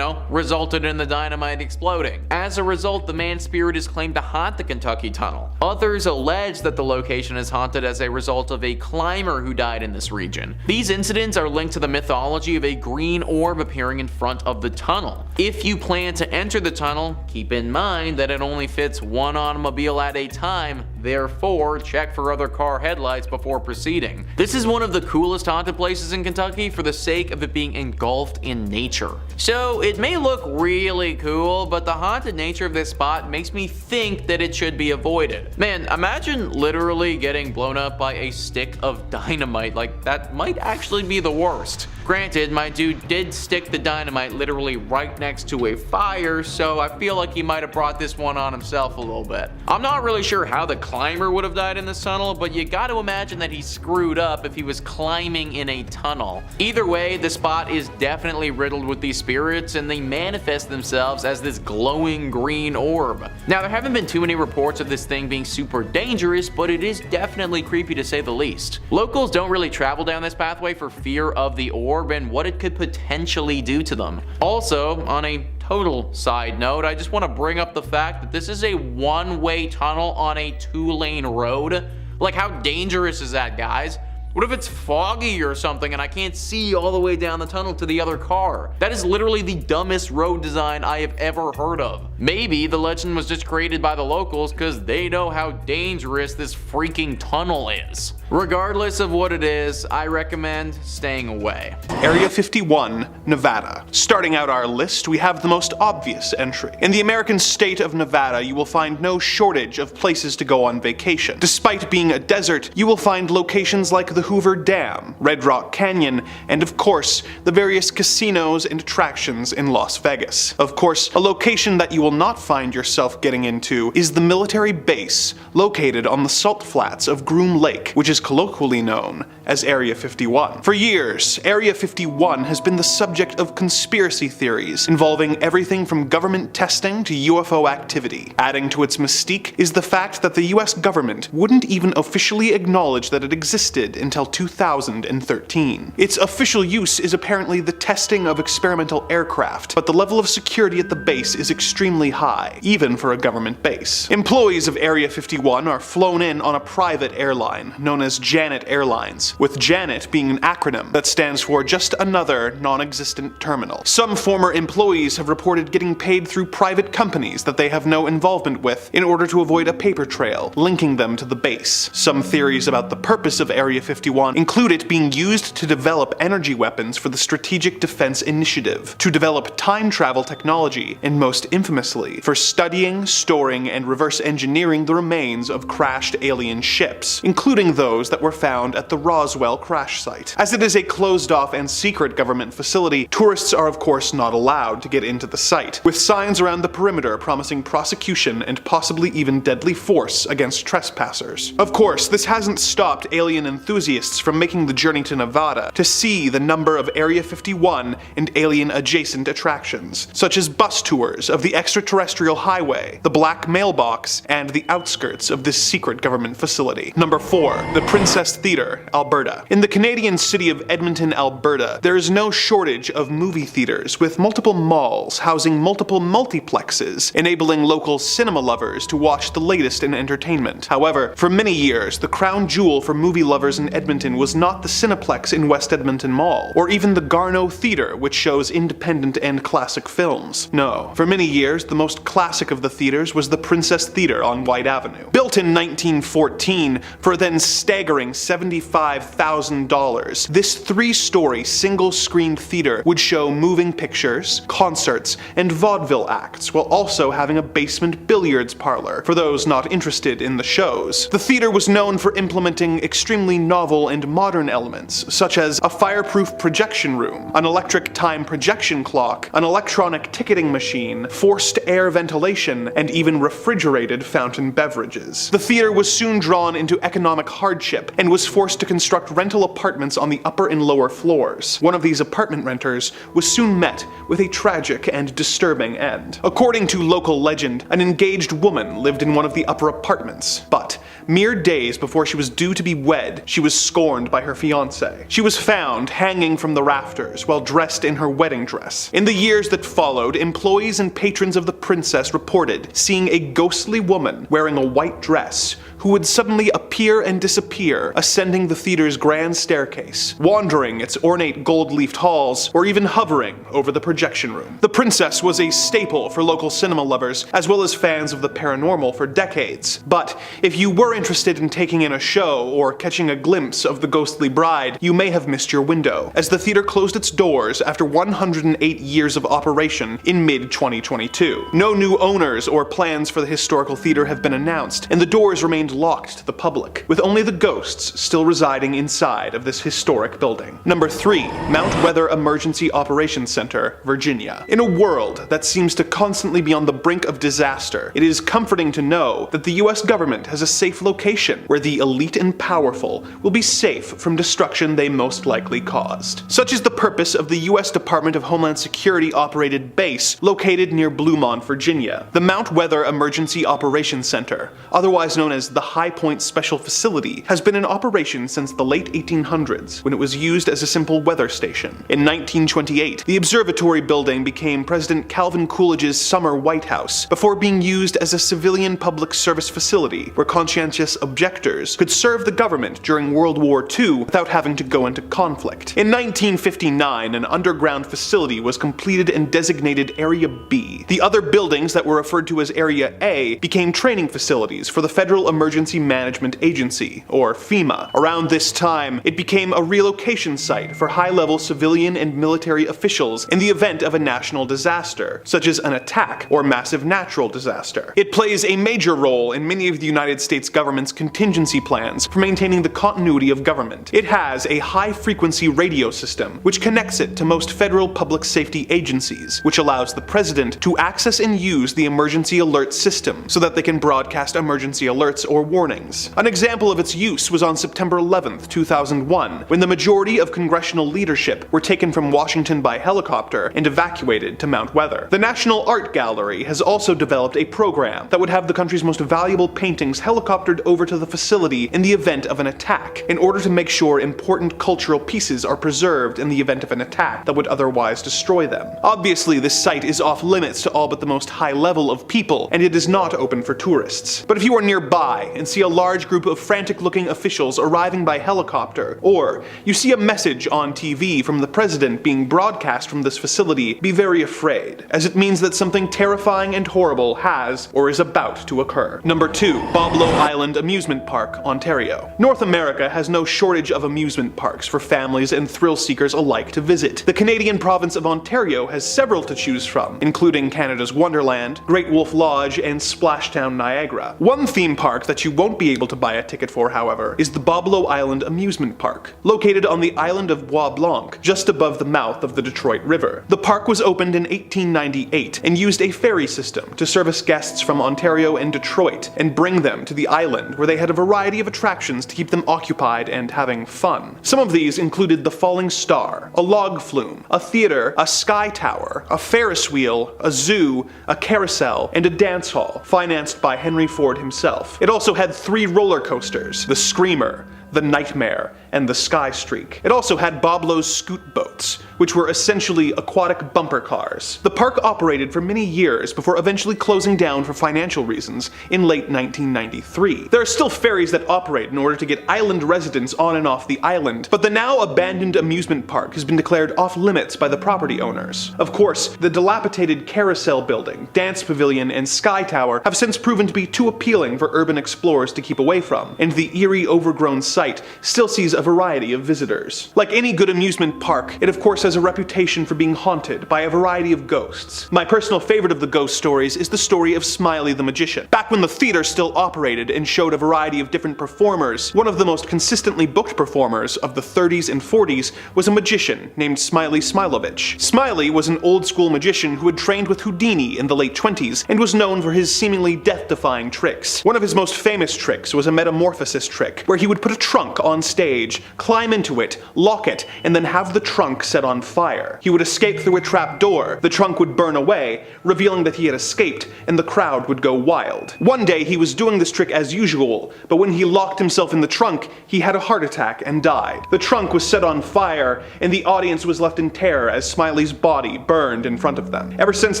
resulted in the dynamite exploding. As a result, the man's spirit is claimed to haunt the Kentucky Tunnel. Others allege that the location is haunted as a result of a climber who died in this region. These incidents are linked to the mythology of a green orb appearing in front of the tunnel. If you plan to enter the tunnel, keep in mind that it only fits one automobile at a time, therefore check for other car headlights before proceeding. This is one of the coolest haunted places in Kentucky for the sake of it being engulfed in nature. So it may look really cool, but the haunted nature of this spot makes me think that it should be avoided. Man, imagine literally getting blown up by a stick of dynamite. Like, that might actually be the worst. Granted, my dude did stick the dynamite literally right next to a fire, so I feel like he might have brought this one on himself a little bit. I'm not really sure how the climber would have died in this tunnel, but you gotta imagine that he screwed up if he was climbing in a tunnel. Either way, the spot is definitely riddled with these spirits and they manifest themselves as this glowing green orb. Now, there haven't been too many reports of this thing being super dangerous, but it is definitely creepy to say the least. Locals don't really travel down this pathway for fear of the orb and what it could potentially do to them. Also, on a total side note, I just want to bring up the fact that this is a one-way tunnel on a 2-lane road. Like, how dangerous is that, guys? What if it's foggy or something and I can't see all the way down the tunnel to the other car? That is literally the dumbest road design I have ever heard of. Maybe the legend was just created by the locals because they know how dangerous this freaking tunnel is. Regardless of what it is, I recommend staying away. Area 51, Nevada. Starting out our list, we have the most obvious entry. In the American state of Nevada, you will find no shortage of places to go on vacation. Despite being a desert, you will find locations like the Hoover Dam, Red Rock Canyon, and of course, the various casinos and attractions in Las Vegas. Of course, a location that you will not find yourself getting into is the military base located on the salt flats of Groom Lake, which is colloquially known as Area 51. For years, Area 51 has been the subject of conspiracy theories involving everything from government testing to UFO activity. Adding to its mystique is the fact that the US government wouldn't even officially acknowledge that it existed until 2013. Its official use is apparently the testing of experimental aircraft, but the level of security at the base is extremely high, even for a government base. Employees of Area 51 are flown in on a private airline known as Janet Airlines, with Janet being an acronym that stands for just another non-existent terminal. Some former employees have reported getting paid through private companies that they have no involvement with in order to avoid a paper trail linking them to the base. Some theories about the purpose of Area 51 include it being used to develop energy weapons for the Strategic Defense Initiative, to develop time travel technology, and most infamously, for studying, storing, and reverse engineering the remains of crashed alien ships, including those that were found at the Roswell crash site. As it is a closed-off and secret government facility, tourists are of course not allowed to get into the site, with signs around the perimeter promising prosecution and possibly even deadly force against trespassers. Of course, this hasn't stopped alien enthusiasts from making the journey to Nevada to see the number of Area 51 and alien-adjacent attractions, such as bus tours of the extraterrestrial highway, the Black Mailbox, and the outskirts of this secret government facility. Number 4. The Princess Theatre, Alberta. In the Canadian city of Edmonton, Alberta, there is no shortage of movie theaters, with multiple malls housing multiple multiplexes, enabling local cinema lovers to watch the latest in entertainment. However, for many years, the crown jewel for movie lovers in Edmonton was not the Cineplex in West Edmonton Mall, or even the Garneau Theatre, which shows independent and classic films. No, for many years, the most classic of the theaters was the Princess Theatre on White Avenue. Built in 1914 for a then staggering $75,000, this 3-story single-screen theater would show moving pictures, concerts, and vaudeville acts, while also having a basement billiards parlor for those not interested in the shows. The theater was known for implementing extremely novel and modern elements, such as a fireproof projection room, an electric time projection clock, an electronic ticketing machine, forced air ventilation, and even refrigerated fountain beverages. The theater was soon drawn into economic hardship and was forced to construct rental apartments on the upper and lower floors. One of these apartment renters was soon met with a tragic and disturbing end. According to local legend, an engaged woman lived in one of the upper apartments, but mere days before she was due to be wed, she was scorned by her fiancé. She was found hanging from the rafters while dressed in her wedding dress. In the years that followed, employees and patrons of the princess reported seeing a ghostly woman wearing a white dress who would suddenly appear and disappear, ascending the theater's grand staircase, wandering its ornate gold-leafed halls, or even hovering over the projection room. The princess was a staple for local cinema lovers, as well as fans of the paranormal for decades. But if you were interested in taking in a show or catching a glimpse of the ghostly bride, you may have missed your window, as the theater closed its doors after 108 years of operation in mid-2022. No new owners or plans for the historical theater have been announced, and the doors remained locked to the public, with only the ghosts still residing inside of this historic building. Number 3. Mount Weather Emergency Operations Center, Virginia. In a world that seems to constantly be on the brink of disaster, it is comforting to know that the US government has a safe location where the elite and powerful will be safe from destruction they most likely caused. Such is the purpose of the US Department of Homeland Security operated base located near Bluemont, Virginia. The Mount Weather Emergency Operations Center, otherwise known as the High Point Special Facility, has been in operation since the late 1800s, when it was used as a simple weather station. In 1928, the observatory building became President Calvin Coolidge's summer White House, before being used as a civilian public service facility where conscientious objectors could serve the government during World War II without having to go into conflict. In 1959, an underground facility was completed and designated Area B. The other buildings that were referred to as Area A became training facilities for the Federal Emergency Management Agency, or FEMA. Around this time, it became a relocation site for high-level civilian and military officials in the event of a national disaster, such as an attack or massive natural disaster. It plays a major role in many of the United States government's contingency plans for maintaining the continuity of government. It has a high-frequency radio system, which connects it to most federal public safety agencies, which allows the president to access and use the emergency alert system so that they can broadcast emergency alerts or warnings. An example of its use was on September 11th, 2001, when the majority of congressional leadership were taken from Washington by helicopter and evacuated to Mount Weather. The National Art Gallery has also developed a program that would have the country's most valuable paintings helicoptered over to the facility in the event of an attack, in order to make sure important cultural pieces are preserved in the event of an attack that would otherwise destroy them. Obviously, this site is off limits to all but the most high level of people, and it is not open for tourists. But if you are nearby and see a large group of frantic-looking officials arriving by helicopter, or you see a message on TV from the president being broadcast from this facility, be very afraid, as it means that something terrifying and horrible has or is about to occur. Number 2. Boblo Island Amusement Park, Ontario. North America has no shortage of amusement parks for families and thrill seekers alike to visit. The Canadian province of Ontario has several to choose from, including Canada's Wonderland, Great Wolf Lodge, and Splashdown Niagara. One theme park that you won't be able to buy a ticket for, however, is the Boblo Island Amusement Park, located on the island of Bois Blanc, just above the mouth of the Detroit River. The park was opened in 1898 and used a ferry system to service guests from Ontario and Detroit and bring them to the island, where they had a variety of attractions to keep them occupied and having fun. Some of these included the Falling Star, a log flume, a theater, a sky tower, a Ferris wheel, a zoo, a carousel, and a dance hall, financed by Henry Ford himself. It also had 3 roller coasters: the Screamer, the Nightmare, and the Sky Streak. It also had Boblo's scoot boats, which were essentially aquatic bumper cars. The park operated for many years before eventually closing down for financial reasons in late 1993. There are still ferries that operate in order to get island residents on and off the island, but the now abandoned amusement park has been declared off limits by the property owners. Of course, the dilapidated carousel building, dance pavilion, and sky tower have since proven to be too appealing for urban explorers to keep away from, and the eerie overgrown site still sees a variety of visitors. Like any good amusement park, it of course has a reputation for being haunted by a variety of ghosts. My personal favorite of the ghost stories is the story of Smiley the Magician. Back when the theater still operated and showed a variety of different performers, one of the most consistently booked performers of the 30s and 40s was a magician named Smiley Smilovich. Smiley was an old-school magician who had trained with Houdini in the late 20s and was known for his seemingly death-defying tricks. One of his most famous tricks was a metamorphosis trick, where he would put a trunk on stage, climb into it, lock it, and then have the trunk set on fire. He would escape through a trap door, the trunk would burn away, revealing that he had escaped, and the crowd would go wild. One day he was doing this trick as usual, but when he locked himself in the trunk, he had a heart attack and died. The trunk was set on fire, and the audience was left in terror as Smiley's body burned in front of them. Ever since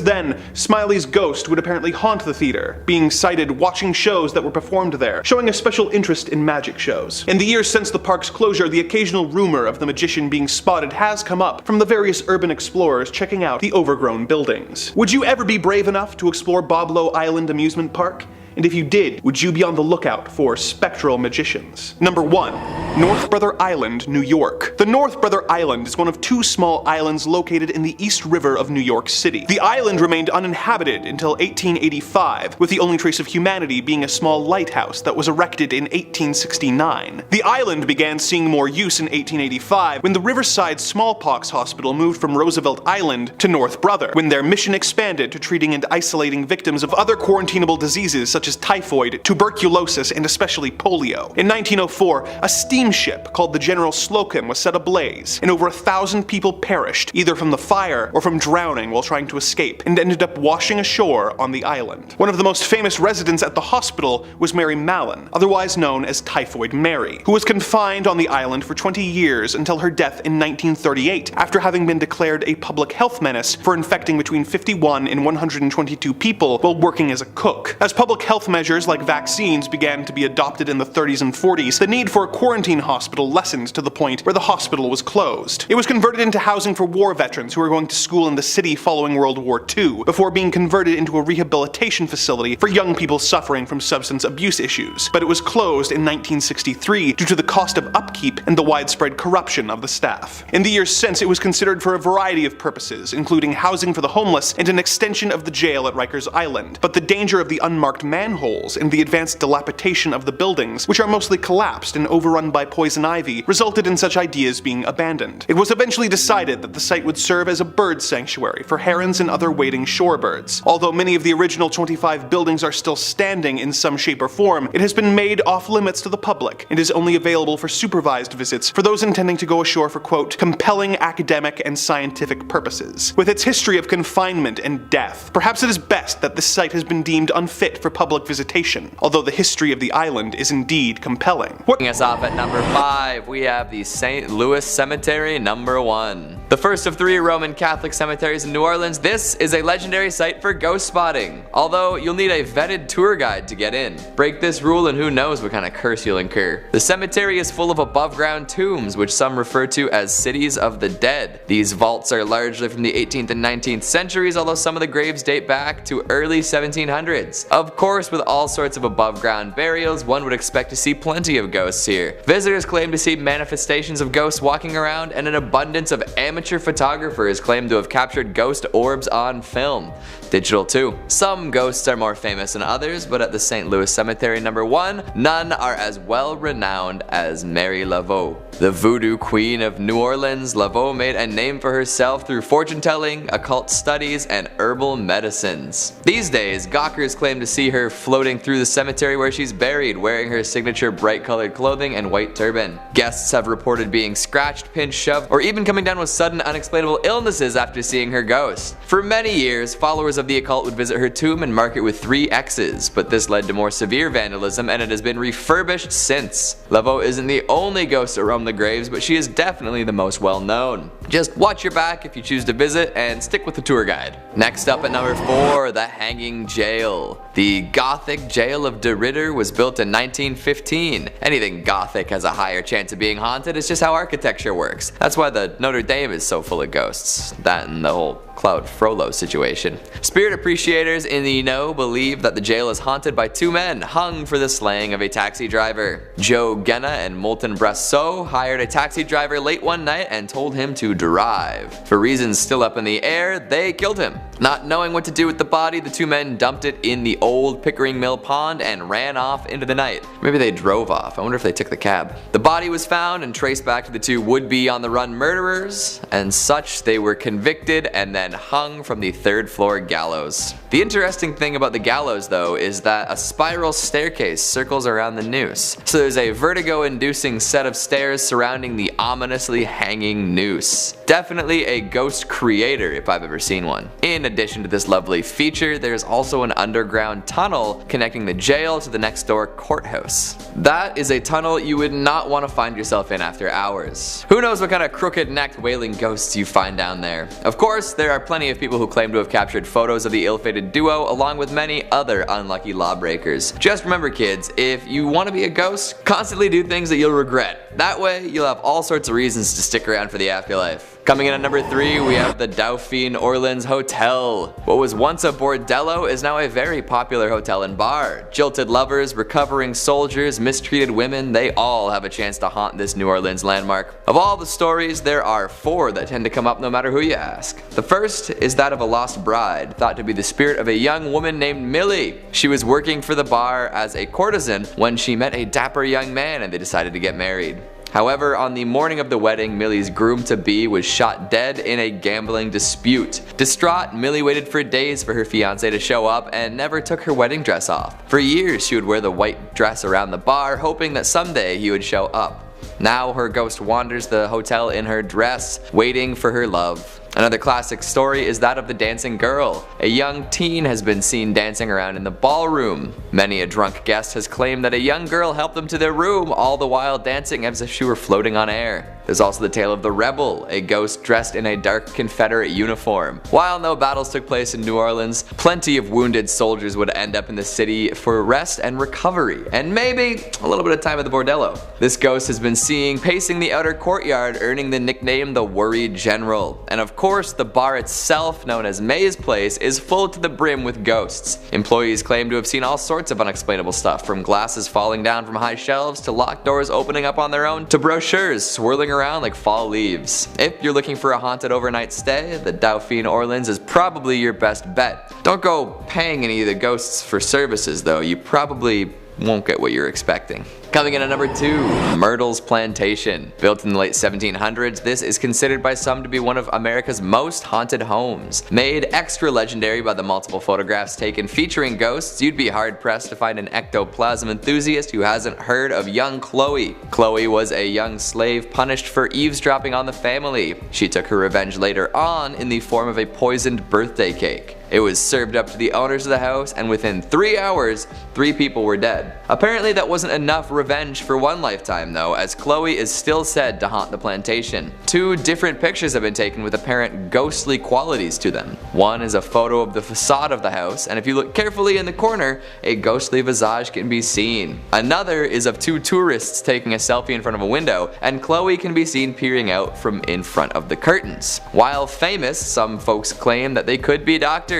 then, Smiley's ghost would apparently haunt the theater, being sighted watching shows that were performed there, showing a special interest in magic shows. In the years since the park's closure, the occasional rumor of the magician being spotted has come up from the various urban explorers checking out the overgrown buildings. Would you ever be brave enough to explore Boblo Island Amusement Park? And if you did, would you be on the lookout for spectral magicians? Number 1. North Brother Island, New York. The North Brother Island is one of 2 small islands located in the East River of New York City. The island remained uninhabited until 1885, with the only trace of humanity being a small lighthouse that was erected in 1869. The island began seeing more use in 1885 when the Riverside Smallpox Hospital moved from Roosevelt Island to North Brother, when their mission expanded to treating and isolating victims of other quarantinable diseases such as typhoid, tuberculosis, and especially polio. In 1904, a steamship called the General Slocum was set ablaze, and over 1,000 people perished, either from the fire or from drowning while trying to escape, and ended up washing ashore on the island. One of the most famous residents at the hospital was Mary Mallon, otherwise known as Typhoid Mary, who was confined on the island for 20 years until her death in 1938 after having been declared a public health menace for infecting between 51 and 122 people while working as a cook. As public health measures like vaccines began to be adopted in the 30s and 40s, the need for a quarantine hospital lessened to the point where the hospital was closed. It was converted into housing for war veterans who were going to school in the city following World War II, before being converted into a rehabilitation facility for young people suffering from substance abuse issues. But it was closed in 1963 due to the cost of upkeep and the widespread corruption of the staff. In the years since, it was considered for a variety of purposes, including housing for the homeless and an extension of the jail at Rikers Island. But the danger of the unmarked manholes and the advanced dilapidation of the buildings, which are mostly collapsed and overrun by poison ivy, resulted in such ideas being abandoned. It was eventually decided that the site would serve as a bird sanctuary for herons and other wading shorebirds. Although many of the original 25 buildings are still standing in some shape or form, it has been made off limits to the public and is only available for supervised visits for those intending to go ashore for, quote, compelling academic and scientific purposes. With its history of confinement and death, perhaps it is best that this site has been deemed unfit for public visitation, although the history of the island is indeed compelling. Kicking us off at number 5, we have the St. Louis Cemetery, number 1. The first of 3 Roman Catholic cemeteries in New Orleans, this is a legendary site for ghost spotting, although you'll need a vetted tour guide to get in. Break this rule and who knows what kind of curse you'll incur. The cemetery is full of above-ground tombs, which some refer to as cities of the dead. These vaults are largely from the 18th and 19th centuries, although some of the graves date back to early 1700s. Of course, with all sorts of above-ground burials, one would expect to see plenty of ghosts here. Visitors claim to see manifestations of ghosts walking around, and an abundance of amateur photographers claim to have captured ghost orbs on film. Digital too. Some ghosts are more famous than others, but at the St. Louis Cemetery number 1, none are as well renowned as Mary Laveau. The voodoo queen of New Orleans, Laveau made a name for herself through fortune telling, occult studies, and herbal medicines. These days, gawkers claim to see her floating through the cemetery where she's buried, wearing her signature bright colored clothing and white turban. Guests have reported being scratched, pinched, shoved, or even coming down with sudden unexplainable illnesses after seeing her ghost. For many years, followers of the occult would visit her tomb and mark it with 3 X's, but this led to more severe vandalism and it has been refurbished since. Laveau isn't the only ghost to roam the graves, but she is definitely the most well known. Just watch your back if you choose to visit and stick with the tour guide. Next up at number 4, the Hanging Jail. The Gothic Jail of De Ridder was built in 1915. Anything Gothic has a higher chance of being haunted, it's just how architecture works. That's why the Notre Dame is so full of ghosts. That and the whole Claude Frollo situation. Spirit appreciators in the know believe that the jail is haunted by 2 men hung for the slaying of a taxi driver. Joe Genna and Moulton Brasseau hired a taxi driver late one night and told him to drive. For reasons still up in the air, they killed him. Not knowing what to do with the body, the 2 men dumped it in the old Pickering Mill pond and ran off into the night. Maybe they drove off. I wonder if they took the cab. The body was found and traced back to the 2 would-be on-the-run murderers, and such they were convicted and then hung from the 3rd floor gallows. The interesting thing about the gallows though is that a spiral staircase circles around the noose. So there's a vertigo-inducing set of stairs surrounding the ominously hanging noose. Definitely a ghost creator if I've ever seen one. In addition to this lovely feature, there's also an underground tunnel connecting the jail to the next door courthouse. That is a tunnel you would not want to find yourself in after hours. Who knows what kind of crooked-necked wailing ghosts you find down there. Of course, there are plenty of people who claim to have captured photos of the ill-fated duo along with many other unlucky lawbreakers. Just remember kids, if you want to be a ghost, constantly do things that you'll regret. That way, you'll have all sorts of reasons to stick around for the afterlife. Coming in at number 3, we have the Dauphine Orleans Hotel. What was once a bordello is now a very popular hotel and bar. Jilted lovers, recovering soldiers, mistreated women, they all have a chance to haunt this New Orleans landmark. Of all the stories, there are 4 that tend to come up no matter who you ask. The first is that of a lost bride, thought to be the spirit of a young woman named Millie. She was working for the bar as a courtesan when she met a dapper young man and they decided to get married. However, on the morning of the wedding, Millie's groom-to-be was shot dead in a gambling dispute. Distraught, Millie waited for days for her fiancé to show up and never took her wedding dress off. For years, she would wear the white dress around the bar, hoping that someday he would show up. Now her ghost wanders the hotel in her dress, waiting for her love. Another classic story is that of the dancing girl. A young teen has been seen dancing around in the ballroom. Many a drunk guest has claimed that a young girl helped them to their room, all the while dancing as if she were floating on air. There's also the tale of the Rebel, a ghost dressed in a dark Confederate uniform. While no battles took place in New Orleans, plenty of wounded soldiers would end up in the city for rest and recovery, and maybe a little bit of time at the bordello. This ghost has been seen pacing the outer courtyard, earning the nickname the Worried General. And of course, the bar itself, known as May's Place, is full to the brim with ghosts. Employees claim to have seen all sorts of unexplainable stuff, from glasses falling down from high shelves to locked doors opening up on their own to brochures swirling around like fall leaves. If you're looking for a haunted overnight stay, the Dauphine Orleans is probably your best bet. Don't go paying any of the ghosts for services though, you probably won't get what you're expecting. Coming in at number 2, Myrtles Plantation. Built in the late 1700s, this is considered by some to be one of America's most haunted homes. Made extra legendary by the multiple photographs taken featuring ghosts, you'd be hard pressed to find an ectoplasm enthusiast who hasn't heard of young Chloe. Chloe was a young slave punished for eavesdropping on the family. She took her revenge later on in the form of a poisoned birthday cake. It was served up to the owners of the house, and within 3 hours, 3 people were dead. Apparently that wasn't enough revenge for one lifetime though, as Chloe is still said to haunt the plantation. 2 different pictures have been taken with apparent ghostly qualities to them. One is a photo of the facade of the house, and if you look carefully in the corner, a ghostly visage can be seen. Another is of 2 tourists taking a selfie in front of a window, and Chloe can be seen peering out from in front of the curtains. While famous, some folks claim that they could be doctored.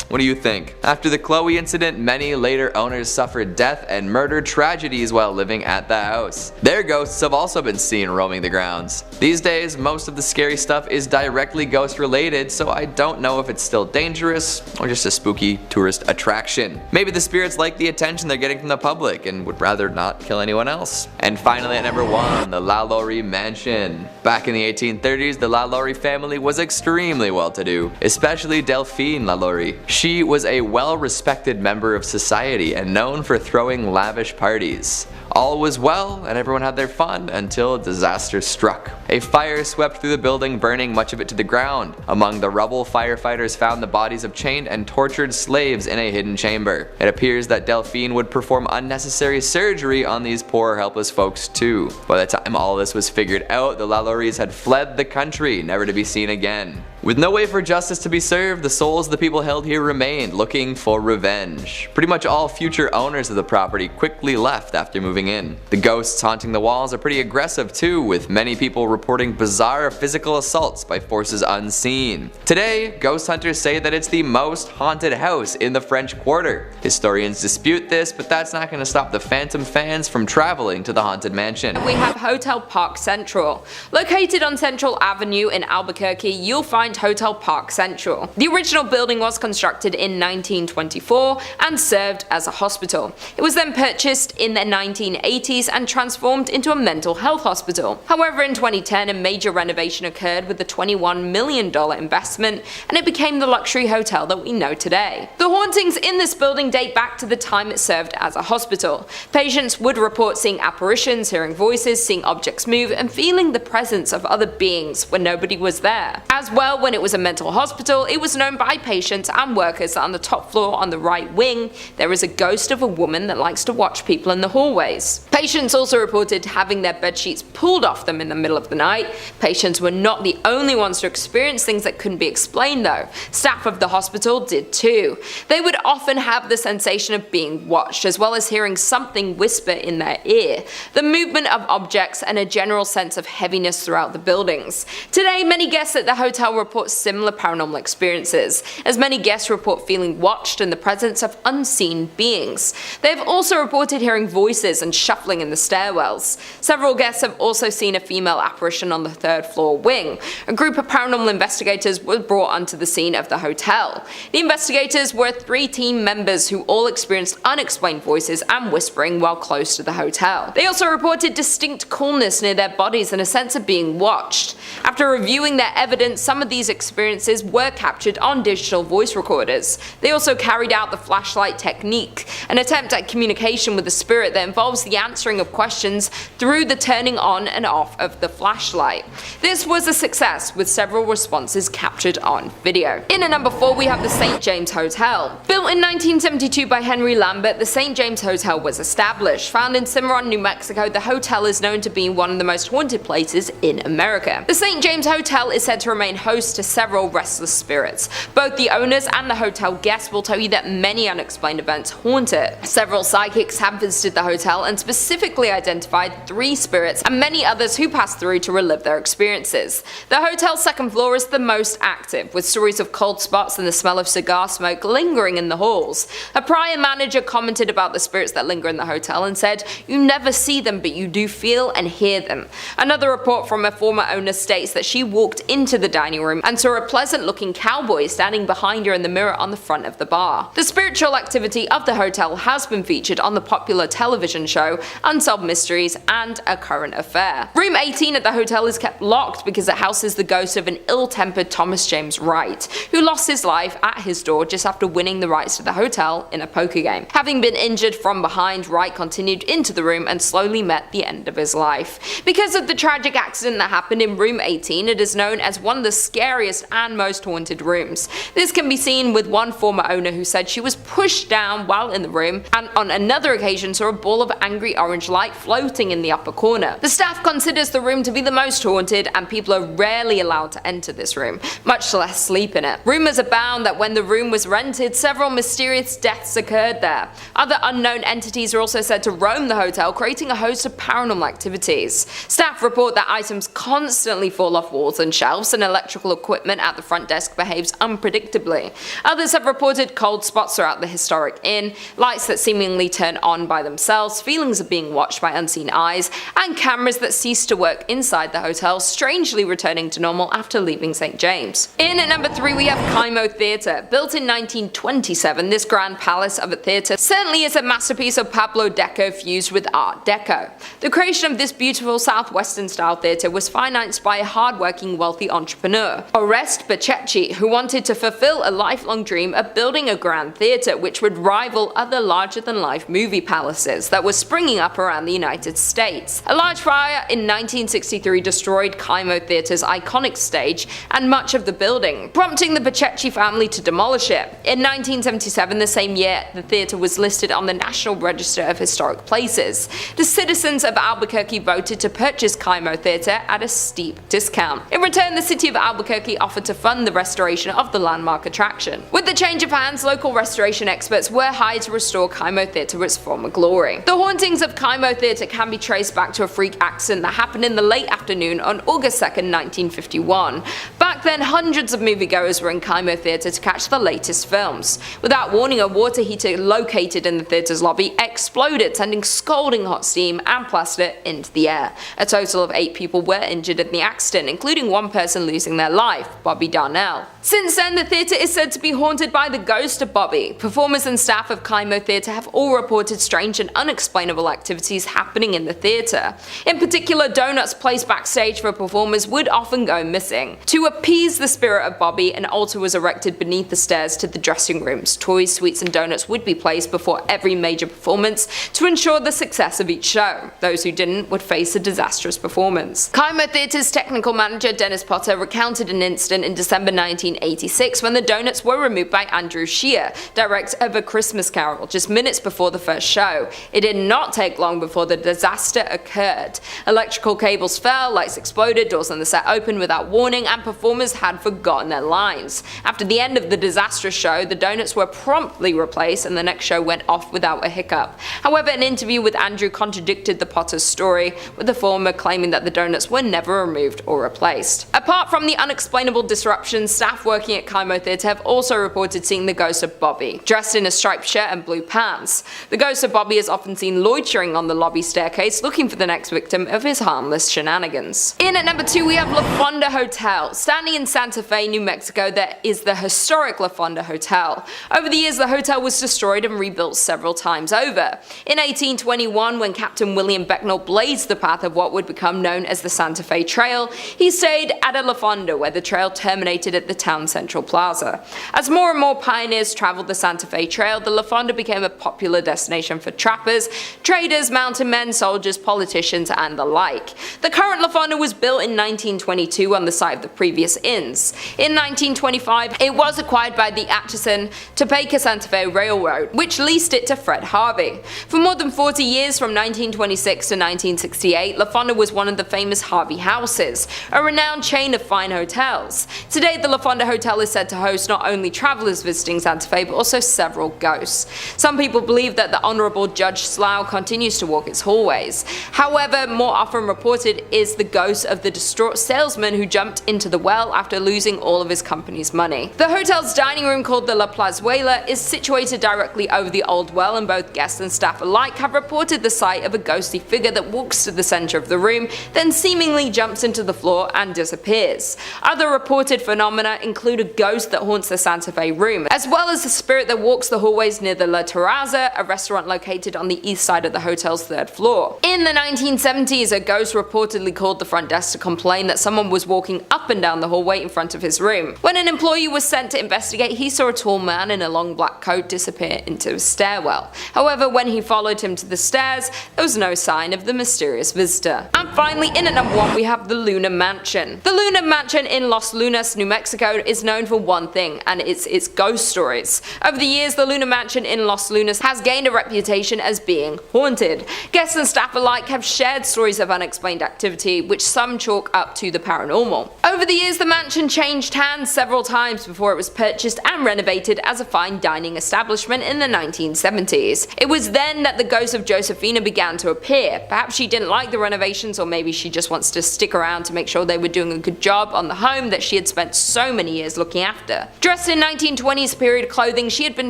What do you think? After the Chloe incident, many later owners suffered death and murder tragedies while living at the house. Their ghosts have also been seen roaming the grounds. These days, most of the scary stuff is directly ghost related, so I don't know if it's still dangerous or just a spooky tourist attraction. Maybe the spirits like the attention they're getting from the public and would rather not kill anyone else. And finally at number 1, the Laori Mansion. Back in the 1830s, the Laori family was extremely well-to-do, especially Delphine Laori. She was a well-respected member of society and known for throwing lavish parties. All was well and everyone had their fun until disaster struck. A fire swept through the building, burning much of it to the ground. Among the rubble, firefighters found the bodies of chained and tortured slaves in a hidden chamber. It appears that Delphine would perform unnecessary surgery on these poor helpless folks too. By the time all this was figured out, the Laloris had fled the country, never to be seen again. With no way for justice to be served, the souls of the people held here remained, looking for revenge. Pretty much all future owners of the property quickly left after moving in. The ghosts haunting the walls are pretty aggressive too, with many people reporting bizarre physical assaults by forces unseen. Today, ghost hunters say that it's the most haunted house in the French Quarter. Historians dispute this, but that's not going to stop the Phantom fans from traveling to the haunted mansion. We have Hotel Park Central. Located on Central Avenue in Albuquerque, you'll find Hotel Park Central. The original building was constructed in 1924 and served as a hospital. It was then purchased in the 1980s and transformed into a mental health hospital. However, in 2010 a major renovation occurred with a $21 million investment, and it became the luxury hotel that we know today. The hauntings in this building date back to the time it served as a hospital. Patients would report seeing apparitions, hearing voices, seeing objects move, and feeling the presence of other beings when nobody was there. As well, when it was a mental hospital, it was known by patients and workers that on the top floor on the right wing, there is a ghost of a woman that likes to watch people in the hallways. Patients also reported having their bedsheets pulled off them in the middle of the night. Patients were not the only ones to experience things that couldn't be explained though. Staff of the hospital did too. They would often have the sensation of being watched, as well as hearing something whisper in their ear, the movement of objects, and a general sense of heaviness throughout the buildings. Today, many guests at the hotel report similar paranormal experiences, as many guests report feeling watched in the presence of unseen beings. They have also reported hearing voices and shuffling in the stairwells. Several guests have also seen a female apparition on the third floor wing. A group of paranormal investigators were brought onto the scene of the hotel. The investigators were 3 team members who all experienced unexplained voices and whispering while close to the hotel. They also reported distinct coolness near their bodies and a sense of being watched. After reviewing their evidence, some of these experiences were captured on digital voice recorders. They also carried out the flashlight technique, an attempt at communication with the spirit that involves the answering of questions through the turning on and off of the flashlight. This was a success, with several responses captured on video. In at number 4 we have the St. James Hotel. Built in 1972 by Henry Lambert, the St. James Hotel was established. Found in Cimarron, New Mexico, the hotel is known to be one of the most haunted places in America. The St. James Hotel is said to remain host to several restless spirits. Both the owners and the hotel guests will tell you that many unexplained events haunt it. Several psychics have visited the hotel and specifically identified 3 spirits and many others who passed through to relive their experiences. The hotel's second floor is the most active, with stories of cold spots and the smell of cigar smoke lingering in the halls. A prior manager commented about the spirits that linger in the hotel and said, "You never see them, but you do feel and hear them." Another report from a former owner states that she walked into the dining room and saw a pleasant-looking cowboy standing behind her in the mirror on the front of the bar. The spiritual activity of the hotel has been featured on the popular television show Unsolved Mysteries and A Current Affair. Room 18 at the hotel is kept locked because it houses the ghost of an ill-tempered Thomas James Wright, who lost his life at his door just after winning the rights to the hotel in a poker game. Having been injured from behind, Wright continued into the room and slowly met the end of his life. Because of the tragic accident that happened in room 18, it is known as one of the scariest and most haunted rooms. This can be seen with one former owner who said she was pushed down while in the room, and on another occasion saw a ball of angry orange light floating in the upper corner. The staff considers the room to be the most haunted, and people are rarely allowed to enter this room, much less sleep in it. Rumors abound that when the room was rented, several mysterious deaths occurred there. Other unknown entities are also said to roam the hotel, creating a host of paranormal activities. Staff report that items constantly fall off walls and shelves, and electrical equipment at the front desk behaves unpredictably. Others have reported cold spots throughout the historic inn, lights that seemingly turn on by themselves, feelings of being watched by unseen eyes, and cameras that cease to work inside the hotel, strangely returning to normal after leaving St. James. In at number 3 we have Kaimo Theatre. Built in 1927, this grand palace of a theatre certainly is a masterpiece of Pablo Deco fused with Art Deco. The creation of this beautiful southwestern style theatre was financed by a hardworking wealthy entrepreneur, Oreste Bacecci, who wanted to fulfill a lifelong dream of building a grand theatre which would rival other larger-than-life movie palaces that were springing up around the United States. A large fire in 1963 destroyed Kaimo Theatre's iconic stage and much of the building, prompting the Bacecci family to demolish it. In 1977, the same year, the theatre was listed on the National Register of Historic Places. The citizens of Albuquerque voted to purchase Kaimo Theatre at a steep discount. In return, the city of Albuquerque offered to fund the restoration of the landmark attraction. With the change of hands, local restoration experts were hired to restore Kaimo Theatre to its former glory. The hauntings of Kaimo Theatre can be traced back to a freak accident that happened in the late afternoon on August 2nd, 1951. Back then, hundreds of moviegoers were in Kaimo Theatre to catch the latest films. Without warning, a water heater located in the theatre's lobby exploded, sending scalding hot steam and plaster into the air. A total of 8 people were injured in the accident, including one person losing their life, Bobby Darnell. Since then, the theatre is said to be haunted by the ghost of Bobby. Performers and staff of Kaimo Theatre have all reported strange and unexplainable activities happening in the theatre. In particular, donuts placed backstage for performers would often go missing. To appease the spirit of Bobby, an altar was erected beneath the stairs to the dressing rooms. Toys, sweets and donuts would be placed before every major performance to ensure the success of each show. Those who didn't would face a disastrous performance. Kaimo Theatre's technical manager Dennis Potter recounted an incident in December 19 1986 when the donuts were removed by Andrew Shear, director of A Christmas Carol, just minutes before the first show. It did not take long before the disaster occurred. Electrical cables fell, lights exploded, doors on the set opened without warning, and performers had forgotten their lines. After the end of the disastrous show, the donuts were promptly replaced and the next show went off without a hiccup. However, an interview with Andrew contradicted the Potter's story, with the former claiming that the donuts were never removed or replaced. Apart from the unexplainable disruption, staff working at Kaimo Theatre have also reported seeing the ghost of Bobby, dressed in a striped shirt and blue pants. The ghost of Bobby is often seen loitering on the lobby staircase looking for the next victim of his harmless shenanigans. In at number 2 we have La Fonda Hotel. Standing in Santa Fe, New Mexico, there is the historic La Fonda Hotel. Over the years the hotel was destroyed and rebuilt several times over. In 1821, when Captain William Becknell blazed the path of what would become known as the Santa Fe Trail, he stayed at a La Fonda where the trail terminated at the town central plaza. As more and more pioneers traveled the Santa Fe Trail, the La Fonda became a popular destination for trappers, traders, mountain men, soldiers, politicians, and the like. The current La Fonda was built in 1922 on the site of the previous inns. In 1925, it was acquired by the Atchison, Topeka Santa Fe Railroad, which leased it to Fred Harvey. For more than 40 years, from 1926 to 1968, La Fonda was one of the famous Harvey houses, a renowned chain of fine hotels. Today, the La Fonda Hotel is said to host not only travelers visiting Santa Fe, but also several ghosts. Some people believe that the Honorable Judge Slough continues to walk its hallways. However, more often reported is the ghost of the distraught salesman who jumped into the well after losing all of his company's money. The hotel's dining room, called the La Plazuela, is situated directly over the old well, and both guests and staff alike have reported the sight of a ghostly figure that walks to the center of the room, then seemingly jumps into the floor and disappears. Other reported phenomena include a ghost that haunts the Santa Fe room, as well as the spirit that walks the hallways near the La Terraza, a restaurant located on the east side of the hotel's 3rd floor. In the 1970s, a ghost reportedly called the front desk to complain that someone was walking up and down the hallway in front of his room. When an employee was sent to investigate, he saw a tall man in a long black coat disappear into a stairwell. However, when he followed him to the stairs, there was no sign of the mysterious visitor. And finally, in at number 1 we have the Luna Mansion. The Luna Mansion in Los Lunas, New Mexico is known for one thing, and it's its ghost stories. Over the years, the Luna Mansion in Los Lunas has gained a reputation as being haunted. Guests and staff alike have shared stories of unexplained activity, which some chalk up to the paranormal. Over the years, the mansion changed hands several times before it was purchased and renovated as a fine dining establishment in the 1970s. It was then that the ghost of Josephina began to appear. Perhaps she didn't like the renovations, or maybe she just wants to stick around to make sure they were doing a good job on the home that she had spent so many years looking after. Dressed in 1920s period clothing, she had been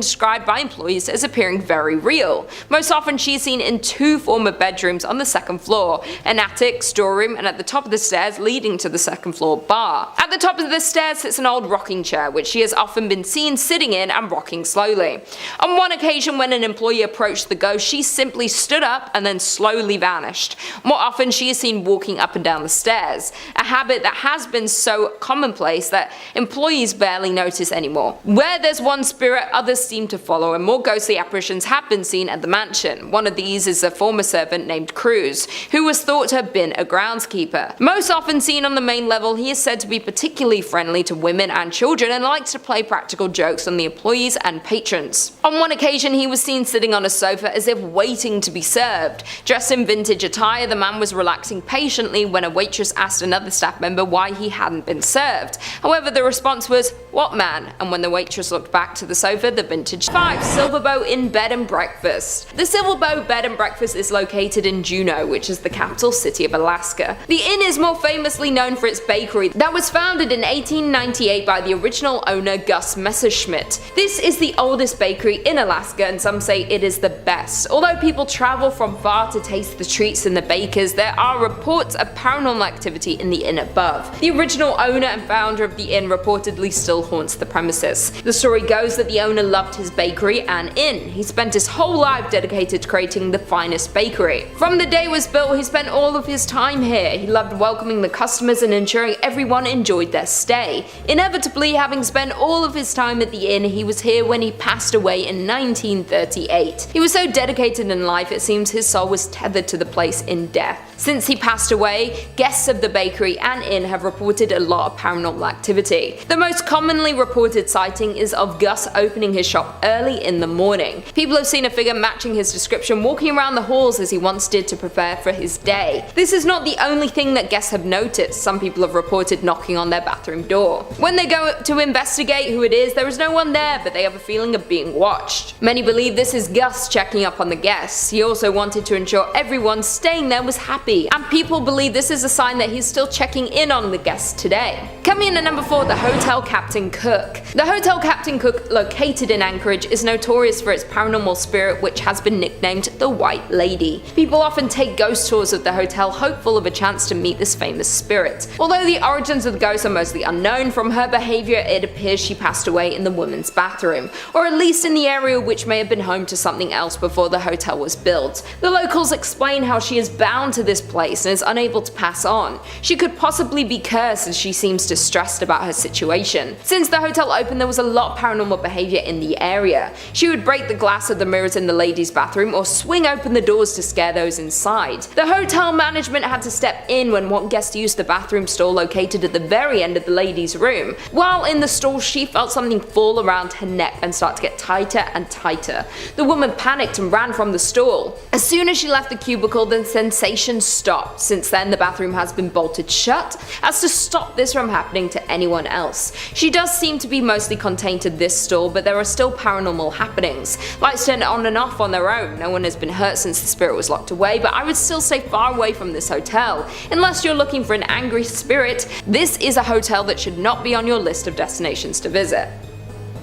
described by employees as appearing very real. Most often she is seen in 2 former bedrooms on the 2nd floor, an attic, storeroom, and at the top of the stairs leading to the 2nd floor bar. At the top of the stairs sits an old rocking chair, which she has often been seen sitting in and rocking slowly. On one occasion, when an employee approached the ghost, she simply stood up and then slowly vanished. More often she is seen walking up and down the stairs, a habit that has been so commonplace that employees barely notice anymore. Where there's one spirit, others seem to follow, and more ghostly apparitions have been seen at the mansion. One of these is a former servant named Cruz, who was thought to have been a groundskeeper. Most often seen on the main level, he is said to be particularly friendly to women and children and likes to play practical jokes on the employees and patrons. On one occasion, he was seen sitting on a sofa as if waiting to be served. Dressed in vintage attire, the man was relaxing patiently when a waitress asked another staff member why he hadn't been served. However, the response was, "What man?" And when the waitress looked back to the sofa, the vintage 5. Silverbow Inn Bed and Breakfast. The Silverbow Bed and Breakfast is located in Juneau, which is the capital city of Alaska. The inn is more famously known for its bakery that was founded in 1898 by the original owner Gus Messerschmitt. This is the oldest bakery in Alaska, and some say it is the best. Although people travel from far to taste the treats and the bakers, there are reports of paranormal activity in the inn above. The original owner and founder of the inn reportedly still haunts the premises. The story goes that the owner loved his bakery and inn. He spent his whole life dedicated to creating the finest bakery. From the day it was built, he spent all of his time here. He loved welcoming the customers and ensuring everyone enjoyed their stay. Inevitably, having spent all of his time at the inn, he was here when he passed away in 1938. He was so dedicated in life, it seems his soul was tethered to the place in death. Since he passed away, guests of the bakery and inn have reported a lot of paranormal activity. The most common commonly reported sighting is of Gus opening his shop early in the morning. People have seen a figure matching his description walking around the halls as he once did to prepare for his day. This is not the only thing that guests have noticed. Some people have reported knocking on their bathroom door. When they go to investigate who it is, there is no one there, but they have a feeling of being watched. Many believe this is Gus checking up on the guests. He also wanted to ensure everyone staying there was happy, and people believe this is a sign that he's still checking in on the guests today. Coming in at number 4, the Hotel Captain Cook. The Hotel Captain Cook, located in Anchorage, is notorious for its paranormal spirit, which has been nicknamed the White Lady. People often take ghost tours of the hotel, hopeful of a chance to meet this famous spirit. Although the origins of the ghost are mostly unknown, from her behavior it appears she passed away in the women's bathroom, or at least in the area which may have been home to something else before the hotel was built. The locals explain how she is bound to this place and is unable to pass on. She could possibly be cursed, as she seems distressed about her situation. Since the hotel opened, there was a lot of paranormal behavior in the area. She would break the glass of the mirrors in the ladies' bathroom or swing open the doors to scare those inside. The hotel management had to step in when one guest used the bathroom stall located at the very end of the ladies' room. While in the stall, she felt something fall around her neck and start to get tighter and tighter. The woman panicked and ran from the stall. As soon as she left the cubicle, the sensation stopped. Since then, the bathroom has been bolted shut as to stop this from happening to anyone else. She does seem to be mostly contained to this stall, but there are still paranormal happenings. Lights turn on and off on their own. No one has been hurt since the spirit was locked away, but I would still stay far away from this hotel. Unless you're looking for an angry spirit, this is a hotel that should not be on your list of destinations to visit.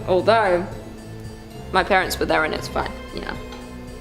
Although, my parents were there and it's fine, you know.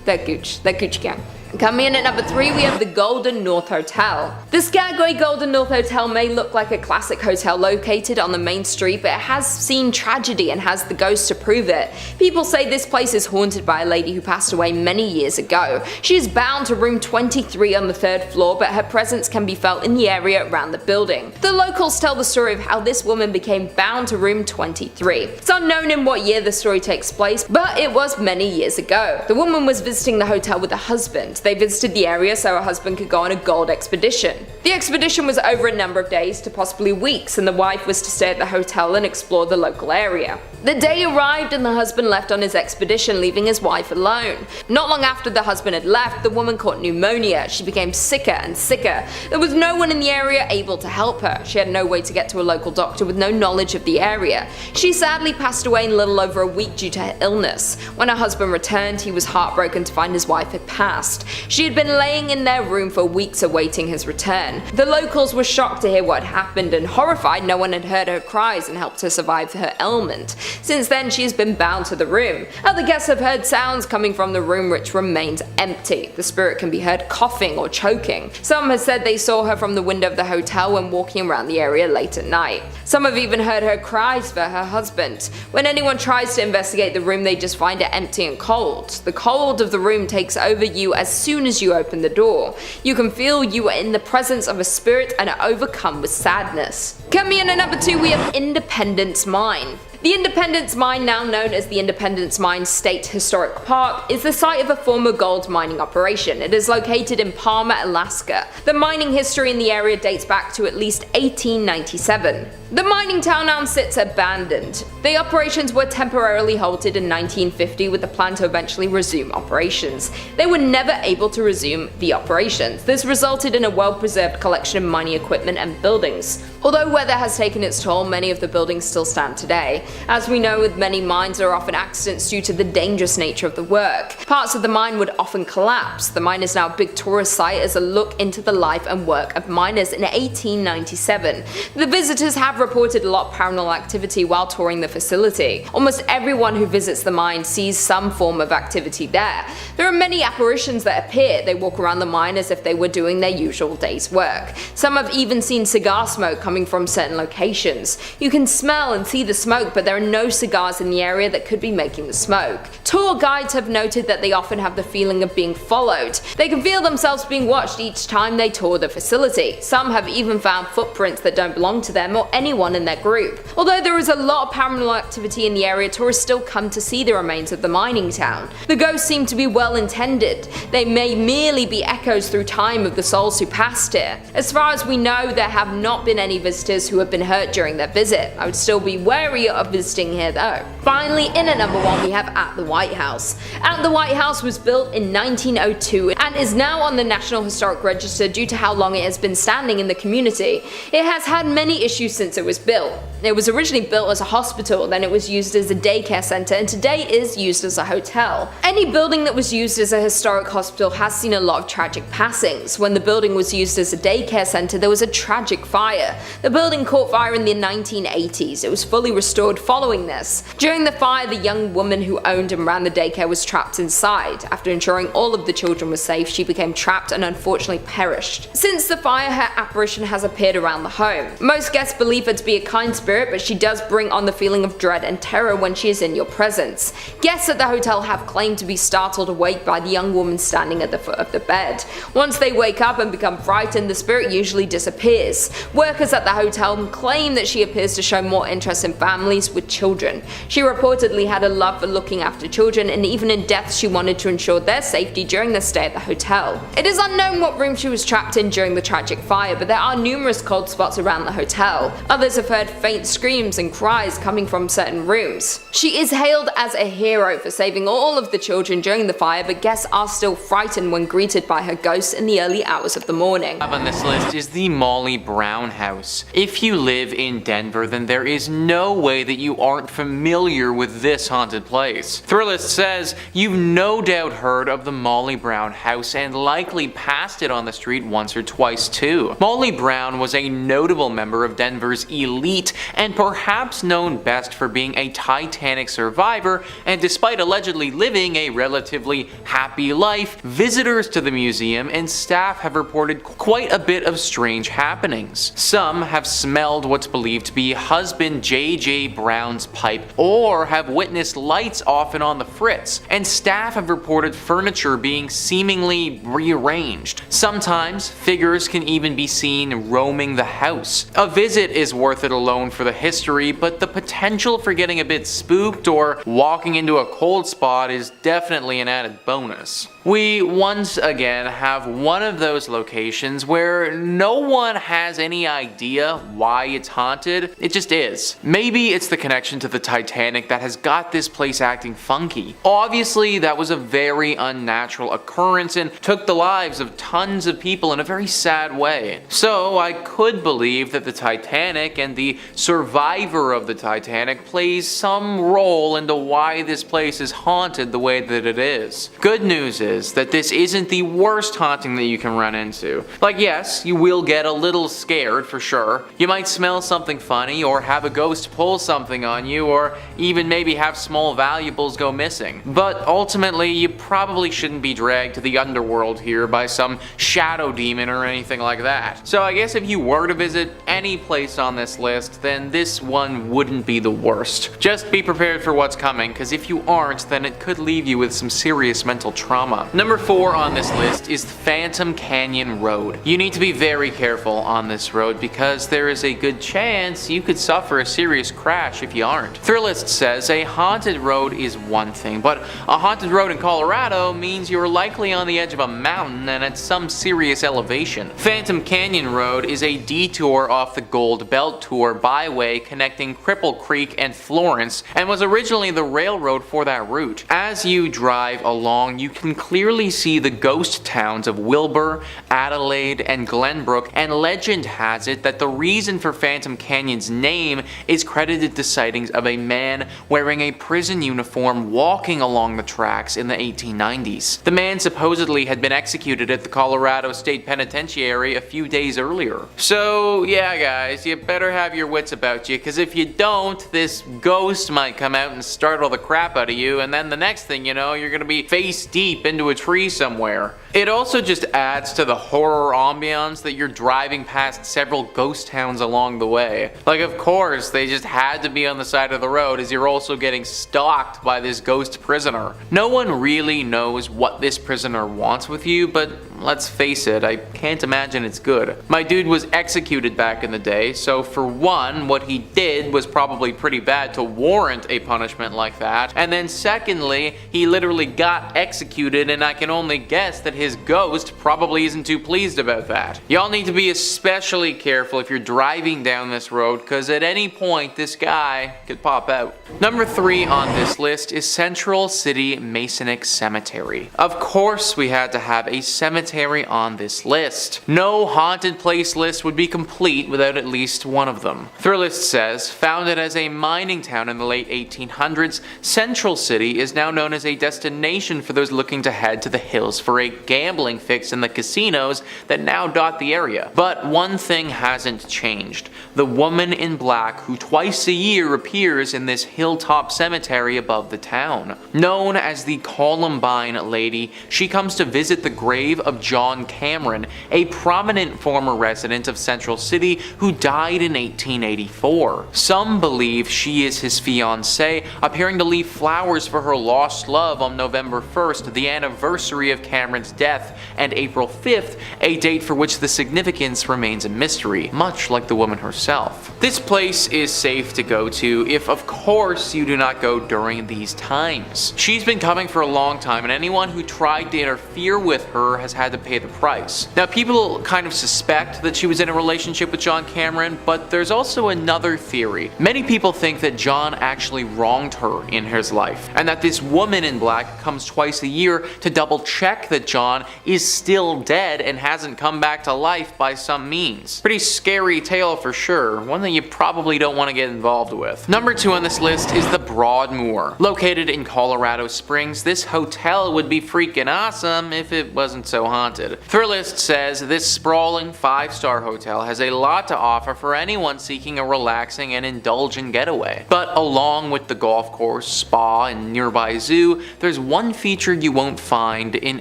They're Gooch gang. Coming in at number 3, we have the Golden North Hotel. The Skagway Golden North Hotel may look like a classic hotel located on the main street, but it has seen tragedy and has the ghosts to prove it. People say this place is haunted by a lady who passed away many years ago. She is bound to room 23 on the 3rd floor, but her presence can be felt in the area around the building. The locals tell the story of how this woman became bound to room 23. It's unknown in what year the story takes place, but it was many years ago. The woman was visiting the hotel with a husband. They visited the area so her husband could go on a gold expedition. The expedition was over a number of days to possibly weeks, and the wife was to stay at the hotel and explore the local area. The day arrived and the husband left on his expedition, leaving his wife alone. Not long after the husband had left, the woman caught pneumonia. She became sicker and sicker. There was no one in the area able to help her. She had no way to get to a local doctor with no knowledge of the area. She sadly passed away in a little over a week due to her illness. When her husband returned, he was heartbroken to find his wife had passed. She had been laying in their room for weeks awaiting his return. The locals were shocked to hear what had happened, and horrified no one had heard her cries and helped her survive her ailment. Since then, she has been bound to the room. Other guests have heard sounds coming from the room which remains empty. The spirit can be heard coughing or choking. Some have said they saw her from the window of the hotel when walking around the area late at night. Some have even heard her cries for her husband. When anyone tries to investigate the room, they just find it empty and cold. The cold of the room takes over you as soon as you open the door. You can feel you are in the presence of a spirit and are overcome with sadness. Coming in at number 2, we have Independence Mine. The Independence Mine, now known as the Independence Mine State Historic Park, is the site of a former gold mining operation. It is located in Palmer, Alaska. The mining history in the area dates back to at least 1897. The mining town now sits abandoned. The operations were temporarily halted in 1950 with the plan to eventually resume operations. They were never able to resume the operations. This resulted in a well-preserved collection of mining equipment and buildings. Although weather has taken its toll, many of the buildings still stand today. As we know, with many mines, there are often accidents due to the dangerous nature of the work. Parts of the mine would often collapse. The mine is now a big tourist site as a look into the life and work of miners in 1897. The visitors have reported a lot of paranormal activity while touring the facility. Almost everyone who visits the mine sees some form of activity there. There are many apparitions that appear. They walk around the mine as if they were doing their usual day's work. Some have even seen cigar smoke coming from certain locations. You can smell and see the smoke, but but there are no cigars in the area that could be making the smoke. Tour guides have noted that they often have the feeling of being followed. They can feel themselves being watched each time they tour the facility. Some have even found footprints that don't belong to them or anyone in their group. Although there is a lot of paranormal activity in the area, tourists still come to see the remains of the mining town. The ghosts seem to be well intended. They may merely be echoes through time of the souls who passed here. As far as we know, there have not been any visitors who have been hurt during their visit. I would still be wary of visiting here though. Finally, in at number 1 we have At the White House. At the White House was built in 1902 and is now on the National Historic Register due to how long it has been standing in the community. It has had many issues since it was built. It was originally built as a hospital, then it was used as a daycare center, and today is used as a hotel. Any building that was used as a historic hospital has seen a lot of tragic passings. When the building was used as a daycare center, there was a tragic fire. The building caught fire in the 1980s. It was fully restored following this. During the fire, the young woman who owned and ran the daycare was trapped inside. After ensuring all of the children were safe, she became trapped and unfortunately perished. Since the fire, her apparition has appeared around the home. Most guests believe her to be a kind spirit, but she does bring on the feeling of dread and terror when she is in your presence. Guests at the hotel have claimed to be startled awake by the young woman standing at the foot of the bed. Once they wake up and become frightened, the spirit usually disappears. Workers at the hotel claim that she appears to show more interest in families with children. She reportedly had a love for looking after children, and even in death she wanted to ensure their safety during their stay at the hotel. It is unknown what room she was trapped in during the tragic fire, but there are numerous cold spots around the hotel. Others have heard faint screams and cries coming from certain rooms. She is hailed as a hero for saving all of the children during the fire, but guests are still frightened when greeted by her ghost in the early hours of the morning. Up on this list is the Molly Brown House. If you live in Denver, then there is no way that you aren't familiar with this haunted place. Thrillist says you've no doubt heard of the Molly Brown House and likely passed it on the street once or twice too. Molly Brown was a notable member of Denver's elite and perhaps known best for being a Titanic survivor, and despite allegedly living a relatively happy life, visitors to the museum and staff have reported quite a bit of strange happenings. Some have smelled what's believed to be husband J.J. Brown's pipe, or have witnessed lights off and on the fritz, and staff have reported furniture being seemingly rearranged. Sometimes figures can even be seen roaming the house. A visit is worth it alone for the history, but the potential for getting a bit spooked or walking into a cold spot is definitely an added bonus. We once again have one of those locations where no one has any idea why it's haunted, it just is. Maybe it's the connection to the Titanic that has got this place acting funky. Obviously that was a very unnatural occurrence and took the lives of tons of people in a very sad way. So I could believe that the Titanic and the survivor of the Titanic plays some role into why this place is haunted the way that it is. Good news is that this isn't the worst haunting that you can run into. Like, yes, you will get a little scared for sure. You might smell something funny, or have a ghost pull something on you, or even maybe have small valuables go missing. But ultimately, you probably shouldn't be dragged to the underworld here by some shadow demon or anything like that. So I guess if you were to visit any place on this list, then this one wouldn't be the worst. Just be prepared for what's coming, because if you aren't, then it could leave you with some serious mental trauma. Number 4 on this list is Phantom Canyon Road. You need to be very careful on this road because there is a good chance you could suffer a serious crash if you aren't. Thrillist says a haunted road is one thing, but a haunted road in Colorado means you're likely on the edge of a mountain and at some serious elevation. Phantom Canyon Road is a detour off the Gold Belt Tour byway connecting Cripple Creek and Florence, and was originally the railroad for that route. As you drive along, you can clearly see the ghost towns of Wilbur, Adelaide, and Glenbrook, and legend has it that the reason for Phantom Canyon's name is credited to sightings of a man wearing a prison uniform walking along the tracks in the 1890s. The man supposedly had been executed at the Colorado State Penitentiary a few days earlier. So yeah guys, you better have your wits about you, because if you don't, this ghost might come out and startle the crap out of you, and then the next thing you know, you're gonna be face deep into a tree somewhere. It also just adds to the horror ambiance that you're driving past several ghost towns along the way. Like, of course, they just had to be on the side of the road as you're also getting stalked by this ghost prisoner. No one really knows what this prisoner wants with you, but let's face it, I can't imagine it's good. My dude was executed back in the day, so for one, what he did was probably pretty bad to warrant a punishment like that, and then secondly, he literally got executed, and I can only guess that his ghost probably isn't too pleased about that. Y'all need to be especially careful if you're driving down this road, cause at any point this guy could pop out. Number 3 on this list is Central City Masonic Cemetery. Of course we had to have a cemetery on this list. No haunted place list would be complete without at least one of them. Thrillist says, founded as a mining town in the late 1800s, Central City is now known as a destination for those looking to head to the hills for a gambling fix in the casinos that now dot the area. But one thing hasn't changed. The woman in black who twice a year appears in this hilltop cemetery above the town. Known as the Columbine Lady, she comes to visit the grave of John Cameron, a prominent former resident of Central City who died in 1884. Some believe she is his fiancée, appearing to leave flowers for her lost love on November 1st, the anniversary of Cameron's death, and April 5th, a date for which the significance remains a mystery, much like the woman herself. This place is safe to go to if, of course, you do not go during these times. She's been coming for a long time, and anyone who tried to interfere with her has had to pay the price. Now, people kind of suspect that she was in a relationship with John Cameron, but there's also another theory. Many people think that John actually wronged her in his life, and that this woman in black comes twice a year to double check that John is still dead and hasn't come back to life by some means. Pretty scary tale for sure, one that you probably don't want to get involved with. Number 2 on this list is the Broadmoor. Located in Colorado Springs, this hotel would be freaking awesome if it wasn't so haunted. Thrillist says this sprawling 5-star hotel has a lot to offer for anyone seeking a relaxing and indulgent getaway. But along with the golf course, spa, and nearby zoo, there's one feature you won't find in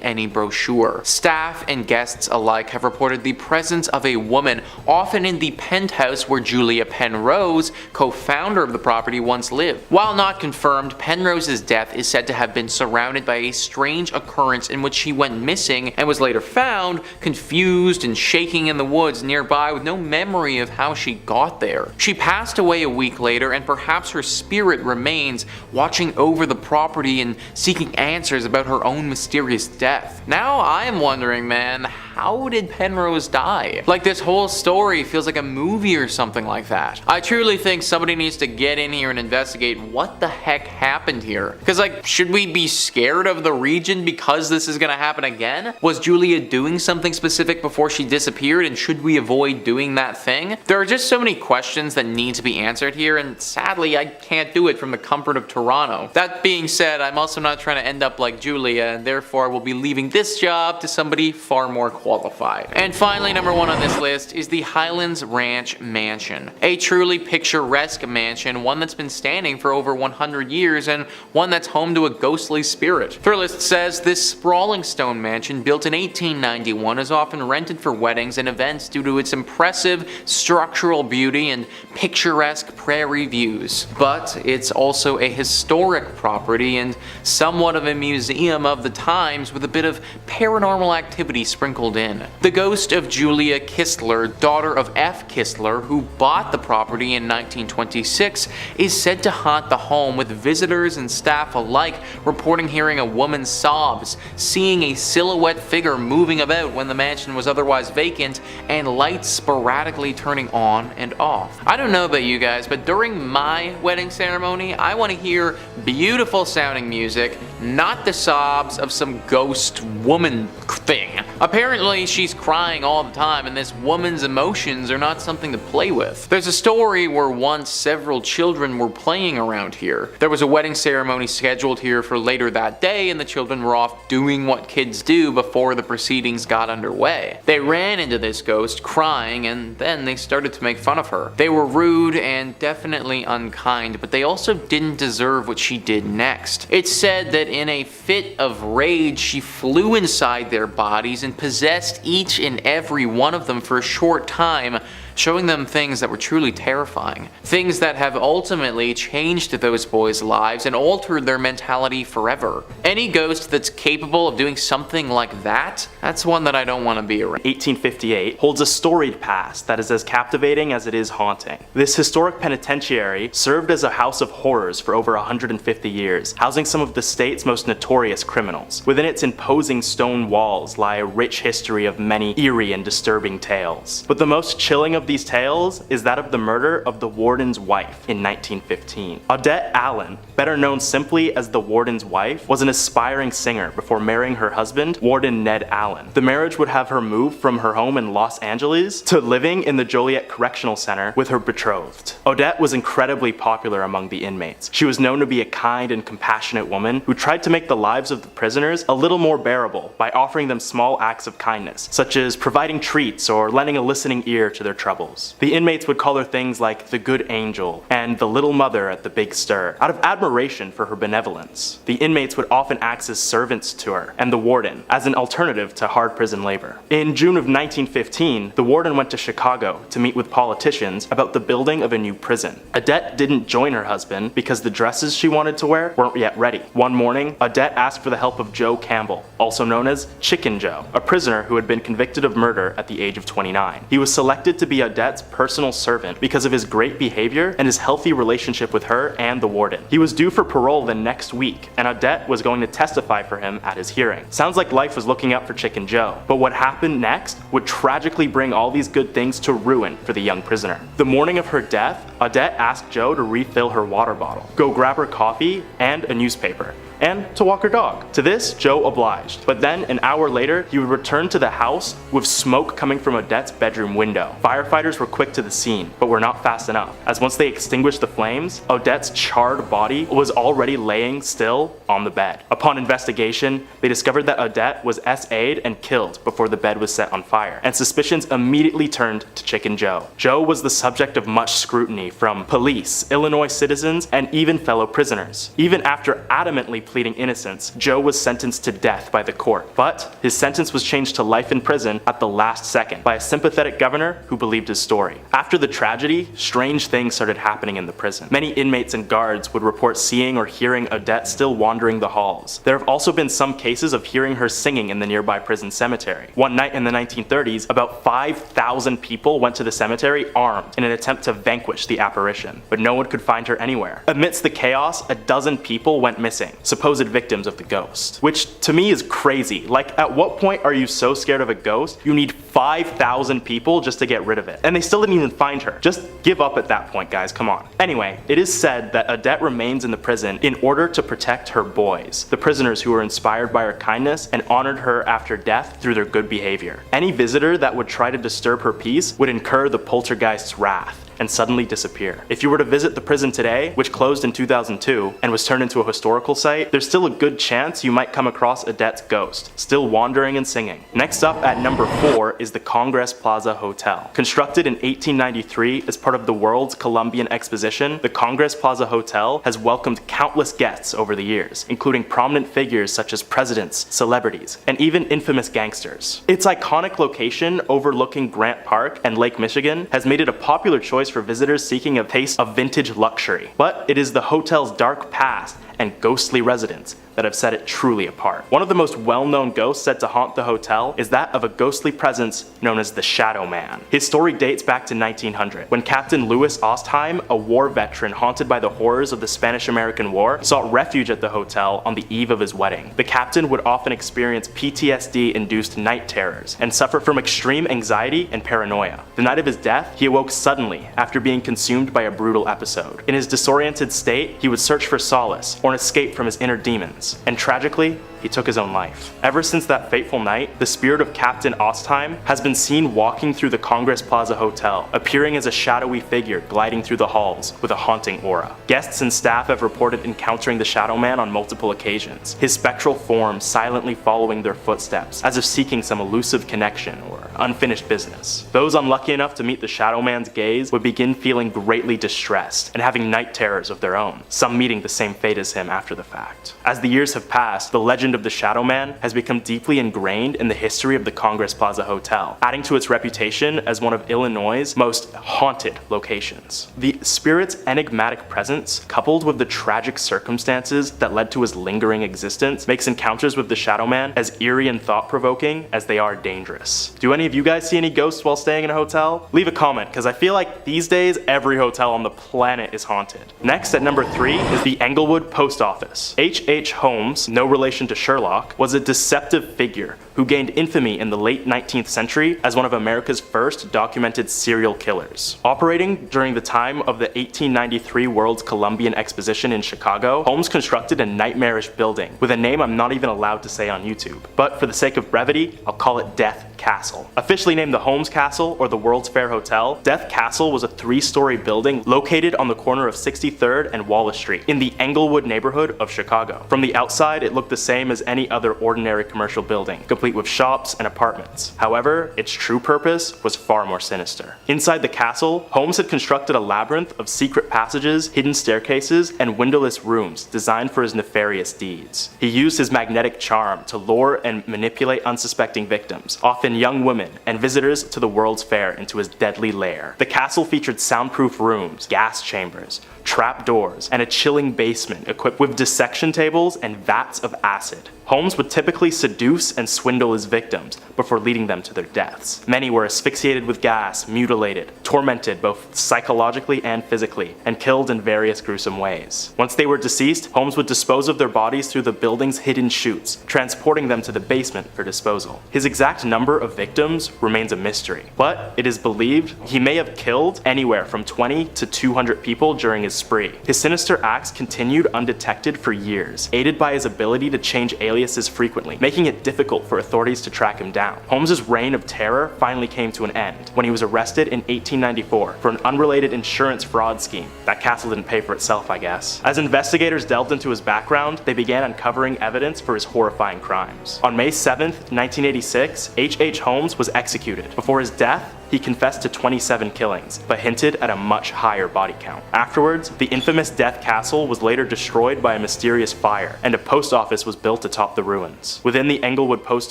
any brochure. Staff and guests alike have reported the presence of a woman, often in the penthouse where Julia Penrose, co-founder of the property, once lived. While not confirmed, Penrose's death is said to have been surrounded by a strange occurrence in which she went missing and was later found, confused and shaking in the woods nearby with no memory of how she got there. She passed away a week later, and perhaps her spirit remains, watching over the property and seeking answers about her own mysterious death. Now I am wondering, man, how did Penrose die? Like, this whole story feels like a movie or something like that. I truly think somebody needs to get in here and investigate what the heck happened here. Cause like, should we be scared of the region because this is gonna happen again? Was Julia doing something specific before she disappeared, and should we avoid doing that thing? There are just so many questions that need to be answered here, and sadly I can't do it from the comfort of Toronto. That being said, I'm also not trying to end up like Julia, and therefore will be leaving this job to somebody far more qualified. And finally, number 1 on this list is the Highlands Ranch Mansion. A truly picturesque mansion, one that's been standing for over 100 years and one that's home to a ghostly spirit. Thrillist says this sprawling stone mansion, built in 1891, is often rented for weddings and events due to its impressive structural beauty and picturesque prairie views. But it's also a historic property and somewhat of a museum of the times, with a bit of paranormal activity sprinkled in. The ghost of Julia Kistler, daughter of F. Kistler, who bought the property in 1926, is said to haunt the home, with visitors and staff alike reporting hearing a woman's sobs, seeing a silhouette figure moving about when the mansion was otherwise vacant, and lights sporadically turning on and off. I don't know about you guys, but during my wedding ceremony, I want to hear beautiful sounding music, not the sobs of some ghost woman thing. Apparently she's crying all the time, and this woman's emotions are not something to play with. There's a story where once several children were playing around here. There was a wedding ceremony scheduled here for later that day, and the children were off doing what kids do before the proceedings got underway. They ran into this ghost crying, and then they started to make fun of her. They were rude and definitely unkind, but they also didn't deserve what she did next. It's said that that in a fit of rage, she flew inside their bodies and possessed each and every one of them for a short time, showing them things that were truly terrifying. Things that have ultimately changed those boys' lives and altered their mentality forever. Any ghost that's capable of doing something like that, that's one that I don't want to be around. 1858 holds a storied past that is as captivating as it is haunting. This historic penitentiary served as a house of horrors for over 150 years, housing some of the state's most notorious criminals. Within its imposing stone walls lie a rich history of many eerie and disturbing tales. But the most chilling of these tales is that of the murder of the warden's wife in 1915. Odette Allen, better known simply as the warden's wife, was an aspiring singer before marrying her husband, Warden Ned Allen. The marriage would have her move from her home in Los Angeles to living in the Joliet Correctional Center with her betrothed. Odette was incredibly popular among the inmates. She was known to be a kind and compassionate woman who tried to make the lives of the prisoners a little more bearable by offering them small acts of kindness, such as providing treats or lending a listening ear to their troubles. The inmates would call her things like the Good Angel and the Little Mother at the Big Stir, out of admiration for her benevolence. The inmates would often act as servants to her and the warden, as an alternative to hard prison labor. In June of 1915, the warden went to Chicago to meet with politicians about the building of a new prison. Odette didn't join her husband because the dresses she wanted to wear weren't yet ready. One morning, Odette asked for the help of Joe Campbell, also known as Chicken Joe, a prisoner who had been convicted of murder at the age of 29. He was selected to be Odette's personal servant because of his great behavior and his healthy relationship with her and the warden. He was due for parole the next week, and Odette was going to testify for him at his hearing. Sounds like life was looking up for Chicken Joe, but what happened next would tragically bring all these good things to ruin for the young prisoner. The morning of her death, Odette asked Joe to refill her water bottle, go grab her coffee and a newspaper, and to walk her dog. To this, Joe obliged. But then, an hour later, he would return to the house with smoke coming from Odette's bedroom window. Firefighters were quick to the scene, but were not fast enough, as once they extinguished the flames, Odette's charred body was already laying still on the bed. Upon investigation, they discovered that Odette was SA'd and killed before the bed was set on fire, and suspicions immediately turned to Chicken Joe. Joe was the subject of much scrutiny from police, Illinois citizens, and even fellow prisoners. Even after adamantly pleading innocence, Joe was sentenced to death by the court, but his sentence was changed to life in prison at the last second by a sympathetic governor who believed his story. After the tragedy, strange things started happening in the prison. Many inmates and guards would report seeing or hearing Odette still wandering the halls. There have also been some cases of hearing her singing in the nearby prison cemetery. One night in the 1930s, about 5,000 people went to the cemetery armed in an attempt to vanquish the apparition, but no one could find her anywhere. Amidst the chaos, a dozen people went missing, supposed victims of the ghost. Which to me is crazy. Like, at what point are you so scared of a ghost you need 5,000 people just to get rid of it? And they still didn't even find her. Just give up at that point, guys, come on. Anyway, it is said that Odette remains in the prison in order to protect her boys, the prisoners who were inspired by her kindness and honored her after death through their good behavior. Any visitor that would try to disturb her peace would incur the poltergeist's wrath and suddenly disappear. If you were to visit the prison today, which closed in 2002 and was turned into a historical site, there's still a good chance you might come across Odette's ghost, still wandering and singing. Next up at number 4 is the Congress Plaza Hotel. Constructed in 1893 as part of the World's Columbian Exposition, the Congress Plaza Hotel has welcomed countless guests over the years, including prominent figures such as presidents, celebrities, and even infamous gangsters. Its iconic location overlooking Grant Park and Lake Michigan has made it a popular choice for visitors seeking a taste of vintage luxury. But it is the hotel's dark past and ghostly residents that have set it truly apart. One of the most well-known ghosts said to haunt the hotel is that of a ghostly presence known as the Shadow Man. His story dates back to 1900, when Captain Louis Ostheim, a war veteran haunted by the horrors of the Spanish-American War, sought refuge at the hotel on the eve of his wedding. The captain would often experience PTSD-induced night terrors and suffer from extreme anxiety and paranoia. The night of his death, he awoke suddenly after being consumed by a brutal episode. In his disoriented state, he would search for solace or an escape from his inner demons. And tragically, he took his own life. Ever since that fateful night, the spirit of Captain Ostheim has been seen walking through the Congress Plaza Hotel, appearing as a shadowy figure gliding through the halls with a haunting aura. Guests and staff have reported encountering the Shadow Man on multiple occasions, his spectral form silently following their footsteps, as if seeking some elusive connection or unfinished business. Those unlucky enough to meet the Shadow Man's gaze would begin feeling greatly distressed and having night terrors of their own, some meeting the same fate as him after the fact. As the years have passed, the legend of the Shadow Man has become deeply ingrained in the history of the Congress Plaza Hotel, adding to its reputation as one of Illinois' most haunted locations. The spirit's enigmatic presence, coupled with the tragic circumstances that led to his lingering existence, makes encounters with the Shadow Man as eerie and thought-provoking as they are dangerous. Do any of you guys see any ghosts while staying in a hotel? Leave a comment, because I feel like these days every hotel on the planet is haunted. Next, at number 3, is the Englewood Post Office. H.H. Holmes, no relation to Sherlock, was a deceptive figure who gained infamy in the late 19th century as one of America's first documented serial killers. Operating during the time of the 1893 World's Columbian Exposition in Chicago, Holmes constructed a nightmarish building with a name I'm not even allowed to say on YouTube. But for the sake of brevity, I'll call it Death Castle. Officially named the Holmes Castle or the World's Fair Hotel, Death Castle was a 3-story building located on the corner of 63rd and Wallace Street in the Englewood neighborhood of Chicago. From the outside, it looked the same as any other ordinary commercial building, complete with shops and apartments. However, its true purpose was far more sinister. Inside the castle, Holmes had constructed a labyrinth of secret passages, hidden staircases, and windowless rooms designed for his nefarious deeds. He used his magnetic charm to lure and manipulate unsuspecting victims, often young women and visitors to the World's Fair, into his deadly lair. The castle featured soundproof rooms, gas chambers, trap doors, and a chilling basement equipped with dissection tables and vats of acid. Holmes would typically seduce and swindle his victims before leading them to their deaths. Many were asphyxiated with gas, mutilated, tormented both psychologically and physically, and killed in various gruesome ways. Once they were deceased, Holmes would dispose of their bodies through the building's hidden chutes, transporting them to the basement for disposal. His exact number of victims remains a mystery, but it is believed he may have killed anywhere from 20 to 200 people during his spree. His sinister acts continued undetected for years, aided by his ability to change aliases frequently, making it difficult for authorities to track him down. Holmes' reign of terror finally came to an end when he was arrested in 1894 for an unrelated insurance fraud scheme. That castle didn't pay for itself, I guess. As investigators delved into his background, they began uncovering evidence for his horrifying crimes. On May 7th, 1986, H.H. Holmes was executed. Before his death, he confessed to 27 killings, but hinted at a much higher body count. Afterwards, the infamous Death Castle was later destroyed by a mysterious fire, and a post office was built atop the ruins. Within the Englewood post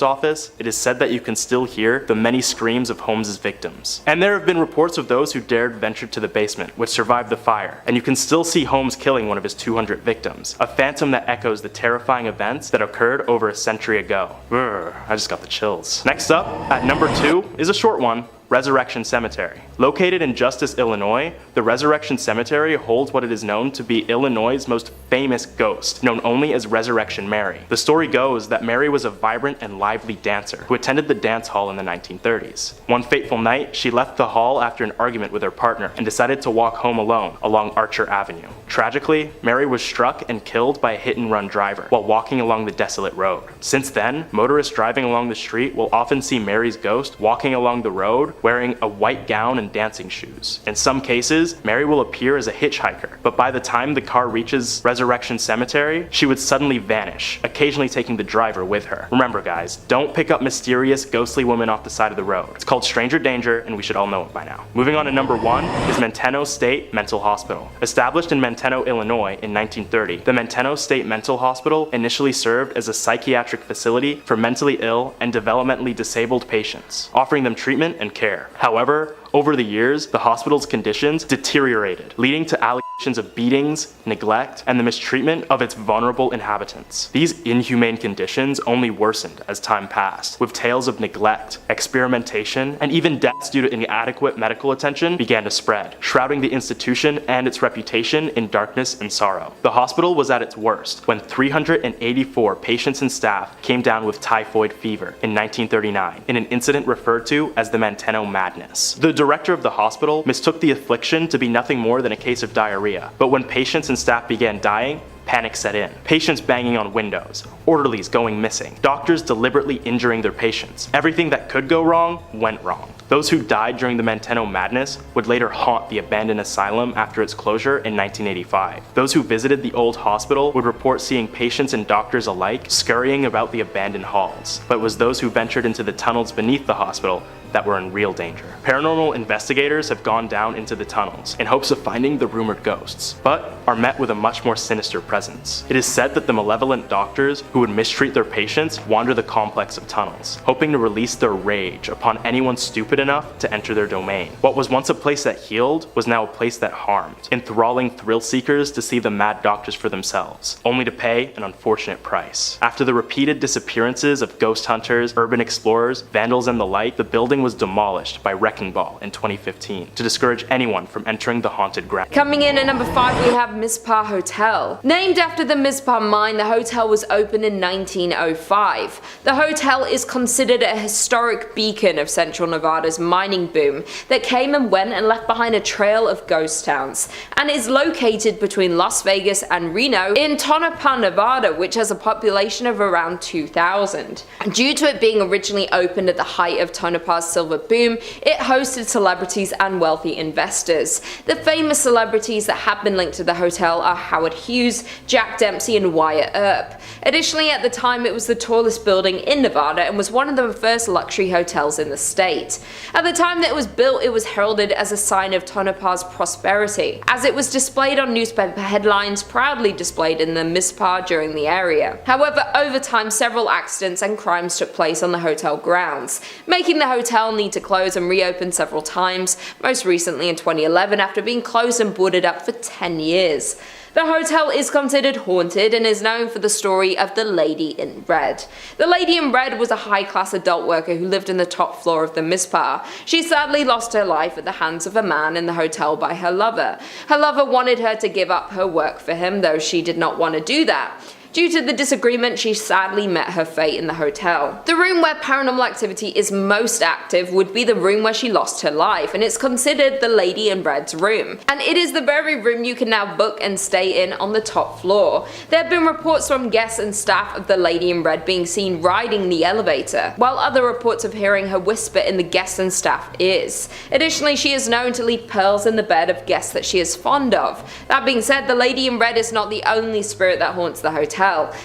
office, it is said that you can still hear the many screams of Holmes' victims. And there have been reports of those who dared venture to the basement, which survived the fire, and you can still see Holmes killing one of his 200 victims, a phantom that echoes the terrifying events that occurred over a century ago. I just got the chills. Next up, at number 2, is a short one. Resurrection Cemetery. Located in Justice, Illinois, the Resurrection Cemetery holds what it is known to be Illinois' most famous ghost, known only as Resurrection Mary. The story goes that Mary was a vibrant and lively dancer who attended the dance hall in the 1930s. One fateful night, she left the hall after an argument with her partner and decided to walk home alone along Archer Avenue. Tragically, Mary was struck and killed by a hit-and-run driver while walking along the desolate road. Since then, motorists driving along the street will often see Mary's ghost walking along the road wearing a white gown and dancing shoes. In some cases, Mary will appear as a hitchhiker, but by the time the car reaches Resurrection Cemetery, she would suddenly vanish, occasionally taking the driver with her. Remember guys, don't pick up mysterious, ghostly women off the side of the road. It's called stranger danger, and we should all know it by now. Moving on to number 1 is Menteno State Mental Hospital. Established in Menteno, Illinois in 1930, the Menteno State Mental Hospital initially served as a psychiatric facility for mentally ill and developmentally disabled patients, offering them treatment and care. However, over the years, the hospital's conditions deteriorated, leading to allegations of beatings, neglect, and the mistreatment of its vulnerable inhabitants. These inhumane conditions only worsened as time passed, with tales of neglect, experimentation, and even deaths due to inadequate medical attention began to spread, shrouding the institution and its reputation in darkness and sorrow. The hospital was at its worst when 384 patients and staff came down with typhoid fever in 1939 in an incident referred to as the Menteno Madness. The director of the hospital mistook the affliction to be nothing more than a case of diarrhea, but when patients and staff began dying, panic set in. Patients banging on windows, orderlies going missing, doctors deliberately injuring their patients. Everything that could go wrong went wrong. Those who died during the Manteno Madness would later haunt the abandoned asylum after its closure in 1985. Those who visited the old hospital would report seeing patients and doctors alike scurrying about the abandoned halls, but it was those who ventured into the tunnels beneath the hospital that were in real danger. Paranormal investigators have gone down into the tunnels in hopes of finding the rumored ghosts, but are met with a much more sinister presence. It is said that the malevolent doctors who would mistreat their patients wander the complex of tunnels, hoping to release their rage upon anyone stupid enough to enter their domain. What was once a place that healed was now a place that harmed, enthralling thrill seekers to see the mad doctors for themselves, only to pay an unfortunate price. After the repeated disappearances of ghost hunters, urban explorers, vandals, and the like, the building was demolished by Wrecking Ball in 2015 to discourage anyone from entering the haunted ground. Coming in at number 5, we have Mizpah Hotel. Named after the Mizpah mine, the hotel was opened in 1905. The hotel is considered a historic beacon of Central Nevada's mining boom that came and went and left behind a trail of ghost towns, and is located between Las Vegas and Reno in Tonopah, Nevada, which has a population of around 2,000. Due to it being originally opened at the height of Tonopah's silver boom, it hosted celebrities and wealthy investors. The famous celebrities that have been linked to the hotel are Howard Hughes, Jack Dempsey, and Wyatt Earp. Additionally, at the time it was the tallest building in Nevada and was one of the first luxury hotels in the state. At the time that it was built, it was heralded as a sign of Tonopah's prosperity, as it was displayed on newspaper headlines, proudly displayed in the Mizpah during the area. However, over time several accidents and crimes took place on the hotel grounds, making the hotel need to close and reopen several times, most recently in 2011 after being closed and boarded up for 10 years. The hotel is considered haunted and is known for the story of the Lady in Red. The Lady in Red was a high-class adult worker who lived in the top floor of the Mizpah. She sadly lost her life at the hands of a man in the hotel by her lover. Her lover wanted her to give up her work for him, though she did not want to do that. Due to the disagreement, she sadly met her fate in the hotel. The room where paranormal activity is most active would be the room where she lost her life, and it's considered the Lady in Red's room. And it is the very room you can now book and stay in on the top floor. There have been reports from guests and staff of the Lady in Red being seen riding the elevator, while other reports of hearing her whisper in the guests and staff ears. Additionally, she is known to leave pearls in the bed of guests that she is fond of. That being said, the Lady in Red is not the only spirit that haunts the hotel,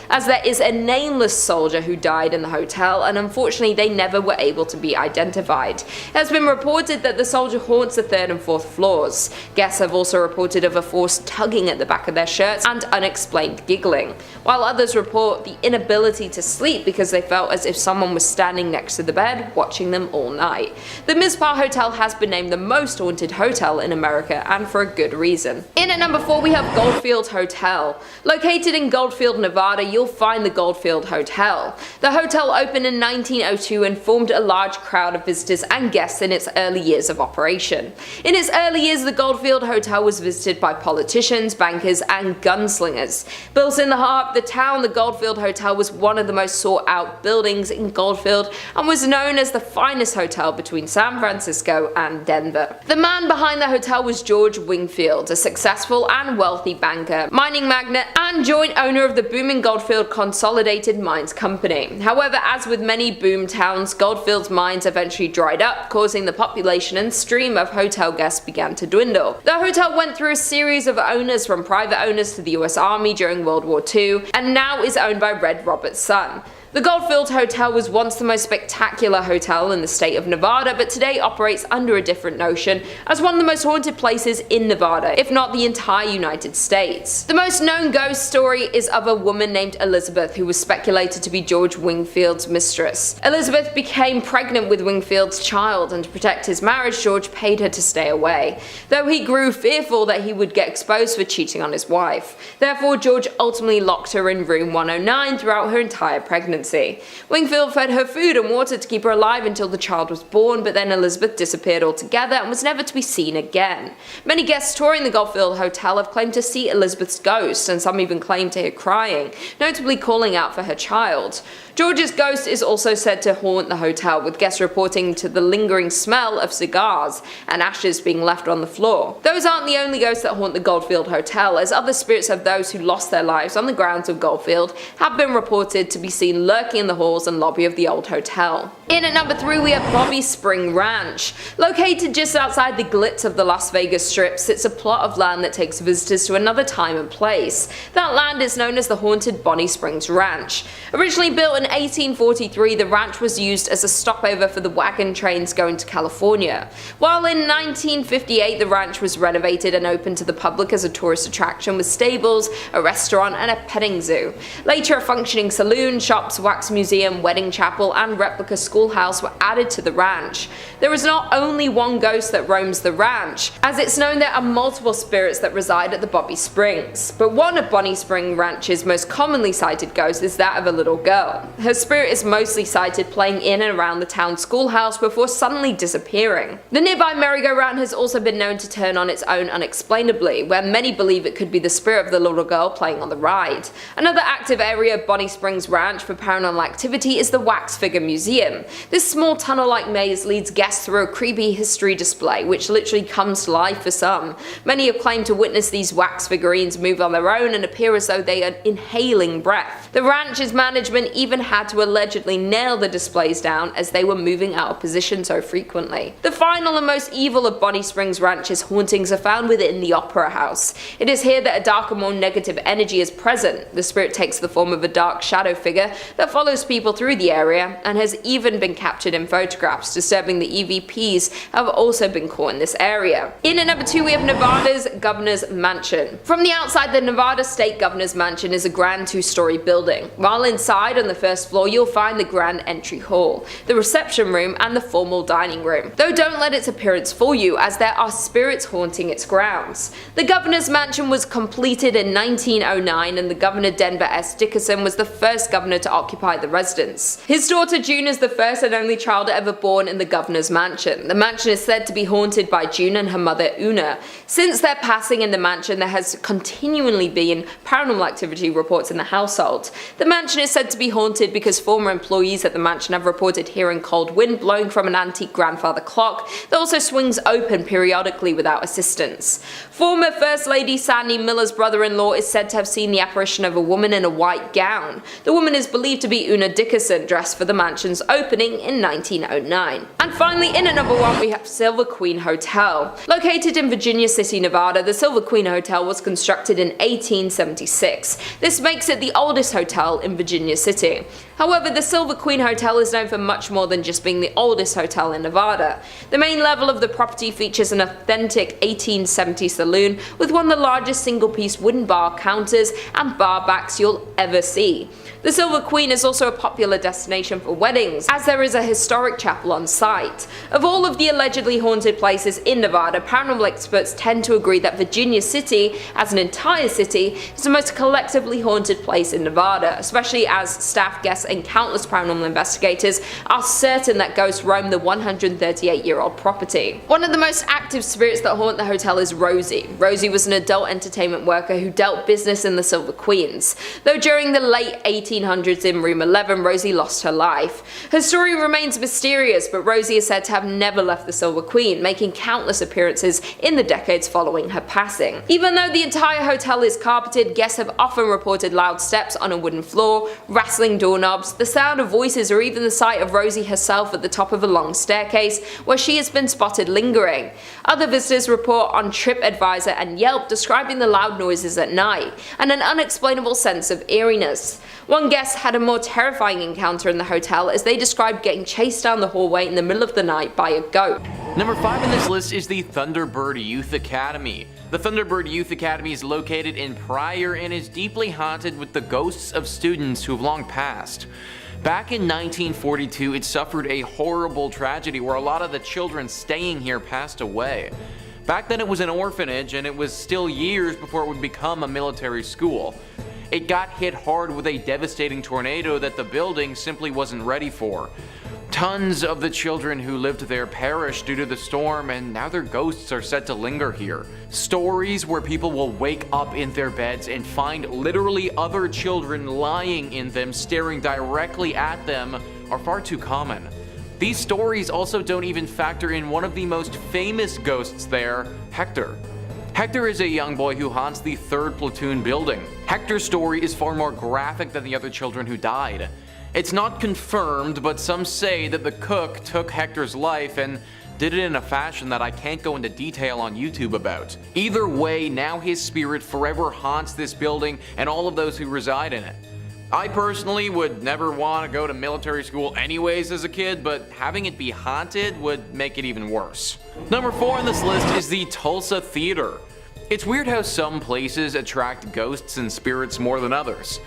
as there is a nameless soldier who died in the hotel, and unfortunately they never were able to be identified. It has been reported that the soldier haunts the 3rd and 4th floors. Guests have also reported of a force tugging at the back of their shirts and unexplained giggling, while others report the inability to sleep because they felt as if someone was standing next to the bed watching them all night. The Mizpah Hotel has been named the most haunted hotel in America, and for a good reason. In at number 4 we have Goldfield Hotel. Located in Goldfield, Nevada, you'll find the Goldfield Hotel. The hotel opened in 1902 and formed a large crowd of visitors and guests in its early years of operation. In its early years, the Goldfield Hotel was visited by politicians, bankers, and gunslingers. Built in the heart of the town, the Goldfield Hotel was one of the most sought out buildings in Goldfield and was known as the finest hotel between San Francisco and Denver. The man behind the hotel was George Wingfield, a successful and wealthy banker, mining magnate, and joint owner of the booming Goldfield Consolidated Mines Company. However, as with many boom towns, Goldfield's mines eventually dried up, causing the population and stream of hotel guests began to dwindle. The hotel went through a series of owners, from private owners to the US Army during World War II, and now is owned by Red Roberts' son. The Goldfield Hotel was once the most spectacular hotel in the state of Nevada, but today operates under a different notion as one of the most haunted places in Nevada, if not the entire United States. The most known ghost story is of a woman named Elizabeth, who was speculated to be George Wingfield's mistress. Elizabeth became pregnant with Wingfield's child, and to protect his marriage, George paid her to stay away, though he grew fearful that he would get exposed for cheating on his wife. Therefore, George ultimately locked her in room 109 throughout her entire pregnancy. pregnancy. Wingfield fed her food and water to keep her alive until the child was born, but then Elizabeth disappeared altogether and was never to be seen again. Many guests touring the Goldfield Hotel have claimed to see Elizabeth's ghost, and some even claim to hear crying, notably calling out for her child. George's ghost is also said to haunt the hotel, with guests reporting to the lingering smell of cigars and ashes being left on the floor. Those aren't the only ghosts that haunt the Goldfield Hotel, as other spirits of those who lost their lives on the grounds of Goldfield have been reported to be seen lurking in the halls and lobby of the old hotel. In at number 3 we have Bobby Spring Ranch. Located just outside the glitz of the Las Vegas Strip sits a plot of land that takes visitors to another time and place. That land is known as the haunted Bonnie Springs Ranch. Originally built in 1843, the ranch was used as a stopover for the wagon trains going to California. While in 1958 the ranch was renovated and opened to the public as a tourist attraction with stables, a restaurant and a petting zoo. Later a functioning saloon, shops, wax museum, wedding chapel and replica schoolhouse were added to the ranch. There is not only one ghost that roams the ranch, as it's known there are multiple spirits that reside at the Bobby Springs. But one of Bonnie Spring Ranch's most commonly cited ghosts is that of a little girl. Her spirit is mostly sighted playing in and around the town schoolhouse before suddenly disappearing. The nearby merry-go-round has also been known to turn on its own unexplainably, where many believe it could be the spirit of the little girl playing on the ride. Another active area of Bonnie Springs Ranch for paranormal activity is the Wax Figure Museum. This small tunnel-like maze leads guests through a creepy history display, which literally comes to life for some. Many have claimed to witness these wax figurines move on their own and appear as though they are inhaling breath. The ranch's management even had to allegedly nail the displays down as they were moving out of position so frequently. The final and most evil of Bonnie Springs Ranch's hauntings are found within the Opera House. It is here that a darker, more negative energy is present. The spirit takes the form of a dark shadow figure that follows people through the area and has even been captured in photographs. Disturbing the EVPs have also been caught in this area. In at number 2 we have Nevada's Governor's Mansion. From the outside, the Nevada State Governor's Mansion is a grand 2-story building. While inside on the first floor you'll find the grand entry hall, the reception room and the formal dining room. Though don't let its appearance fool you, as there are spirits haunting its grounds. The Governor's Mansion was completed in 1909 and the Governor Denver S. Dickerson was the first governor to occupy the residence. His daughter June is the first and only child ever born in the Governor's Mansion. The mansion is said to be haunted by June and her mother Una. Since their passing in the mansion there has continually been paranormal activity reports in the household. The mansion is said to be haunted because former employees at the mansion have reported hearing cold wind blowing from an antique grandfather clock that also swings open periodically without assistance. Former First Lady Sandy Miller's brother-in-law is said to have seen the apparition of a woman in a white gown. The woman is believed to be Una Dickerson, dressed for the mansion's opening in 1909. And finally, in at number 1 we have Silver Queen Hotel. Located in Virginia City, Nevada, the Silver Queen Hotel was constructed in 1876. This makes it the oldest hotel in Virginia City. However, the Silver Queen Hotel is known for much more than just being the oldest hotel in Nevada. The main level of the property features an authentic 1870s saloon with one of the largest single-piece wooden bar counters and bar backs you'll ever see. The Silver Queen is also a popular destination for weddings, as there is a historic chapel on site. Of all of the allegedly haunted places in Nevada, paranormal experts tend to agree that Virginia City, as an entire city, is the most collectively haunted place in Nevada, especially as staff, guests, and countless paranormal investigators are certain that ghosts roam the 138-year-old property. One of the most active spirits that haunt the hotel is Rosie. Rosie was an adult entertainment worker who dealt business in the Silver Queens. Though during the late 1800s in room 11, Rosie lost her life. Her story remains mysterious, but Rosie is said to have never left the Silver Queen, making countless appearances in the decades following her passing. Even though the entire hotel is carpeted, guests have often reported loud steps on a wooden floor, rattling doorknobs, the sound of voices, or even the sight of Rosie herself at the top of a long staircase where she has been spotted lingering. Other visitors report on TripAdvisor and Yelp describing the loud noises at night and an unexplainable sense of eeriness. One guest had a more terrifying encounter in the hotel as they described getting chased down the hallway in the middle of the night by a goat. Number 5 on this list is the Thunderbird Youth Academy. The Thunderbird Youth Academy is located in Pryor and is deeply haunted with the ghosts of students who have long passed. Back in 1942, it suffered a horrible tragedy where a lot of the children staying here passed away. Back then it was an orphanage, and it was still years before it would become a military school. It got hit hard with a devastating tornado that the building simply wasn't ready for. Tons of the children who lived there perished due to the storm, and now their ghosts are said to linger here. Stories where people will wake up in their beds and find literally other children lying in them staring directly at them are far too common. These stories also don't even factor in one of the most famous ghosts there, Hector. Hector is a young boy who haunts the 3rd Platoon building. Hector's story is far more graphic than the other children who died. It's not confirmed, but some say that the cook took Hector's life and did it in a fashion that I can't go into detail on YouTube about. Either way, now his spirit forever haunts this building and all of those who reside in it. I personally would never want to go to military school anyways as a kid, but having it be haunted would make it even worse. Number 4 on this list is the Tulsa Theater. It's weird how some places attract ghosts and spirits more than others.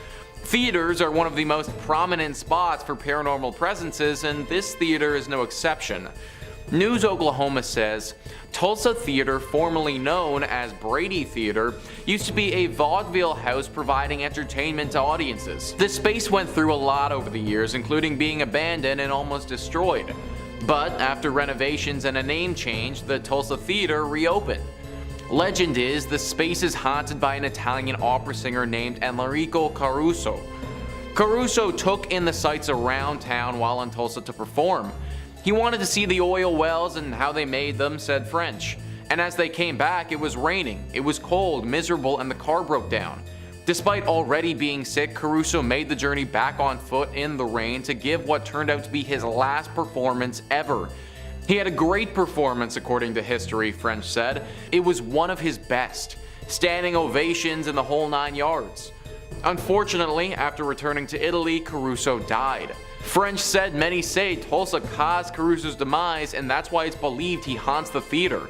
Theaters are one of the most prominent spots for paranormal presences, and this theater is no exception. News Oklahoma says, Tulsa Theater, formerly known as Brady Theater, used to be a vaudeville house providing entertainment to audiences. The space went through a lot over the years, including being abandoned and almost destroyed. But after renovations and a name change, the Tulsa Theater reopened. Legend is the space is haunted by an Italian opera singer named Enrico Caruso. Caruso took in the sights around town while in Tulsa to perform. He wanted to see the oil wells and how they made them, said French. And as they came back, it was raining, it was cold, miserable, and the car broke down. Despite already being sick, Caruso made the journey back on foot in the rain to give what turned out to be his last performance ever. He had a great performance according to history, French said. It was one of his best. Standing ovations in the whole 9 yards. Unfortunately, after returning to Italy, Caruso died. French said many say Tulsa caused Caruso's demise, and that's why it's believed he haunts the theater.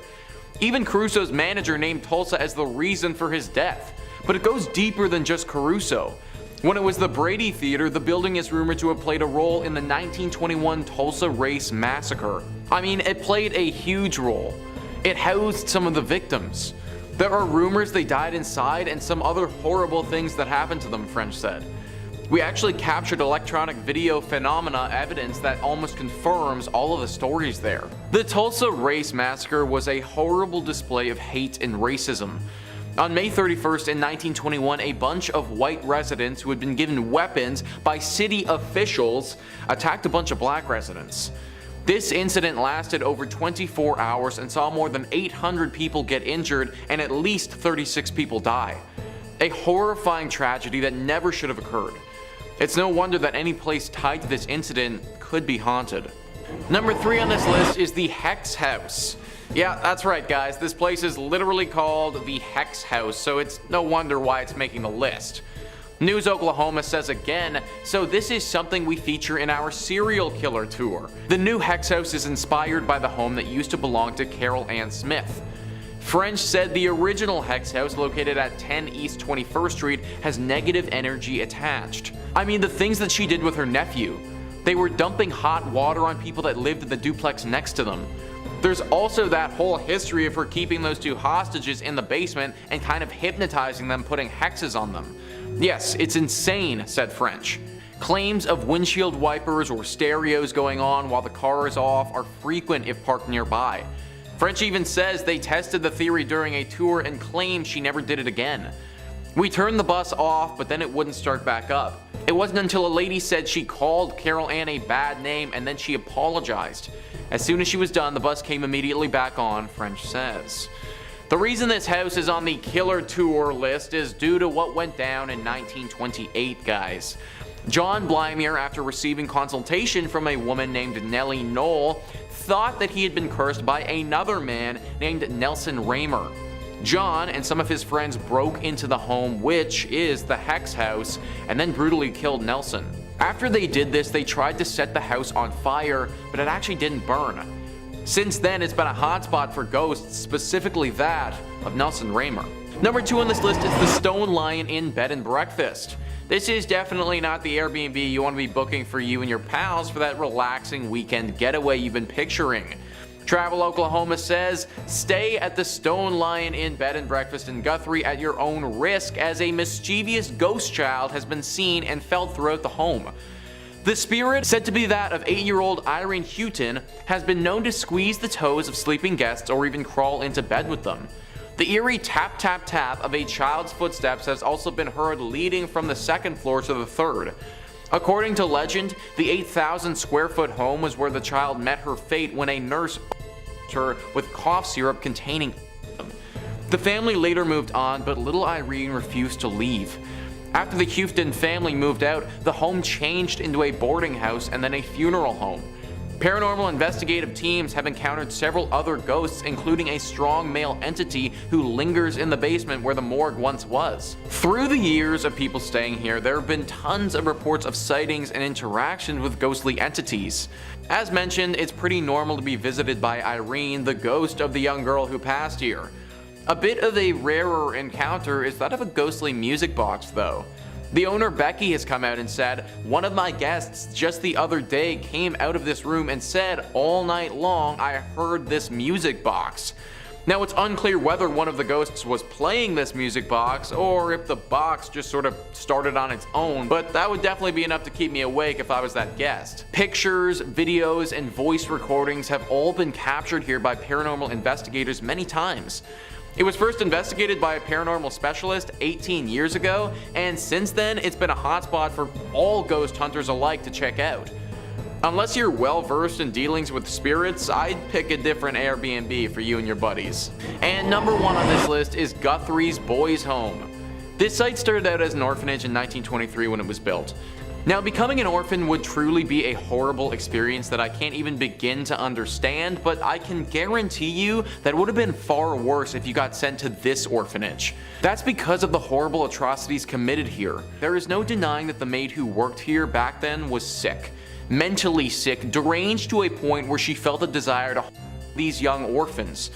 Even Caruso's manager named Tulsa as the reason for his death. But it goes deeper than just Caruso. When it was the Brady Theater, the building is rumored to have played a role in the 1921 Tulsa Race Massacre. I mean, it played a huge role. It housed some of the victims. There are rumors they died inside and some other horrible things that happened to them, French said. We actually captured electronic video phenomena evidence that almost confirms all of the stories there. The Tulsa Race Massacre was a horrible display of hate and racism. On May 31st in 1921, a bunch of white residents who had been given weapons by city officials attacked a bunch of black residents. This incident lasted over 24 hours and saw more than 800 people get injured and at least 36 people die. A horrifying tragedy that never should have occurred. It's no wonder that any place tied to this incident could be haunted. Number 3 on this list is the Hex House. Yeah, that's right guys, this place is literally called the Hex House, so it's no wonder why it's making the list. News Oklahoma says again, so this is something we feature in our serial killer tour. The new Hex House is inspired by the home that used to belong to Carol Ann Smith. French said the original Hex House, located at 10 East 21st Street, has negative energy attached. I mean, the things that she did with her nephew. They were dumping hot water on people that lived in the duplex next to them. There's also that whole history of her keeping those 2 hostages in the basement and kind of hypnotizing them, putting hexes on them. Yes, it's insane, said French. Claims of windshield wipers or stereos going on while the car is off are frequent if parked nearby. French even says they tested the theory during a tour and claimed she never did it again. We turned the bus off, but then it wouldn't start back up. It wasn't until a lady said she called Carol Ann a bad name and then she apologized. As soon as she was done, the bus came immediately back on, French says. The reason this house is on the killer tour list is due to what went down in 1928, guys. John Blymier, after receiving consultation from a woman named Nellie Knoll, thought that he had been cursed by another man named Nelson Raymer. John and some of his friends broke into the home, which is the Hex House, and then brutally killed Nelson. After they did this, they tried to set the house on fire, but it actually didn't burn. Since then, it's been a hotspot for ghosts, specifically that of Nelson Raymer. Number 2 on this list is the Stone Lion Inn Bed and Breakfast. This is definitely not the Airbnb you want to be booking for you and your pals for that relaxing weekend getaway you've been picturing. Travel Oklahoma says, stay at the Stone Lion Inn Bed and Breakfast in Guthrie at your own risk, as a mischievous ghost child has been seen and felt throughout the home. The spirit, said to be that of 8-year-old Irene Houghton, has been known to squeeze the toes of sleeping guests or even crawl into bed with them. The eerie tap tap tap of a child's footsteps has also been heard leading from the 2nd floor to the 3rd. According to legend, the 8,000 square foot home was where the child met her fate when a nurse her with cough syrup containing them. The family later moved on, but little Irene refused to leave. After the Houghton family moved out, the home changed into a boarding house and then a funeral home. Paranormal investigative teams have encountered several other ghosts, including a strong male entity who lingers in the basement where the morgue once was. Through the years of people staying here, there have been tons of reports of sightings and interactions with ghostly entities. As mentioned, it's pretty normal to be visited by Irene, the ghost of the young girl who passed here. A bit of a rarer encounter is that of a ghostly music box though. The owner Becky has come out and said, one of my guests just the other day came out of this room and said all night long I heard this music box. Now it's unclear whether one of the ghosts was playing this music box or if the box just sort of started on its own, but that would definitely be enough to keep me awake if I was that guest. Pictures, videos, and voice recordings have all been captured here by paranormal investigators many times. It was first investigated by a paranormal specialist 18 years ago, and since then it's been a hotspot for all ghost hunters alike to check out. Unless you're well versed in dealings with spirits, I'd pick a different Airbnb for you and your buddies. And number 1 on this list is Guthrie's Boys Home. This site started out as an orphanage in 1923 when it was built. Now, becoming an orphan would truly be a horrible experience that I can't even begin to understand, but I can guarantee you that it would have been far worse if you got sent to this orphanage. That's because of the horrible atrocities committed here. There is no denying that the maid who worked here back then was sick. Mentally sick, deranged to a point where she felt a desire to these young orphans.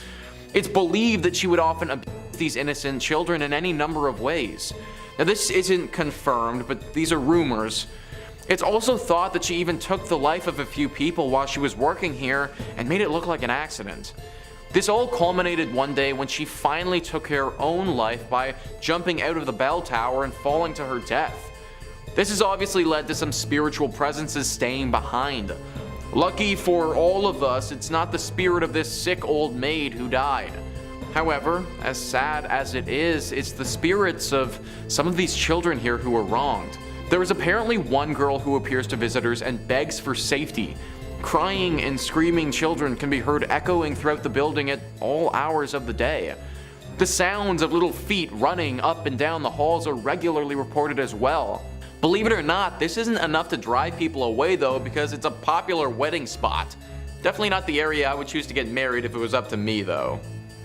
It's believed that she would often abuse these innocent children in any number of ways. Now, this isn't confirmed, but these are rumors. It's also thought that she even took the life of a few people while she was working here and made it look like an accident. This all culminated one day when she finally took her own life by jumping out of the bell tower and falling to her death. This has obviously led to some spiritual presences staying behind. Lucky for all of us, it's not the spirit of this sick old maid who died. However, as sad as it is, it's the spirits of some of these children here who were wronged. There is apparently one girl who appears to visitors and begs for safety. Crying and screaming children can be heard echoing throughout the building at all hours of the day. The sounds of little feet running up and down the halls are regularly reported as well. Believe it or not, this isn't enough to drive people away though, because it's a popular wedding spot. Definitely not the area I would choose to get married if it was up to me though.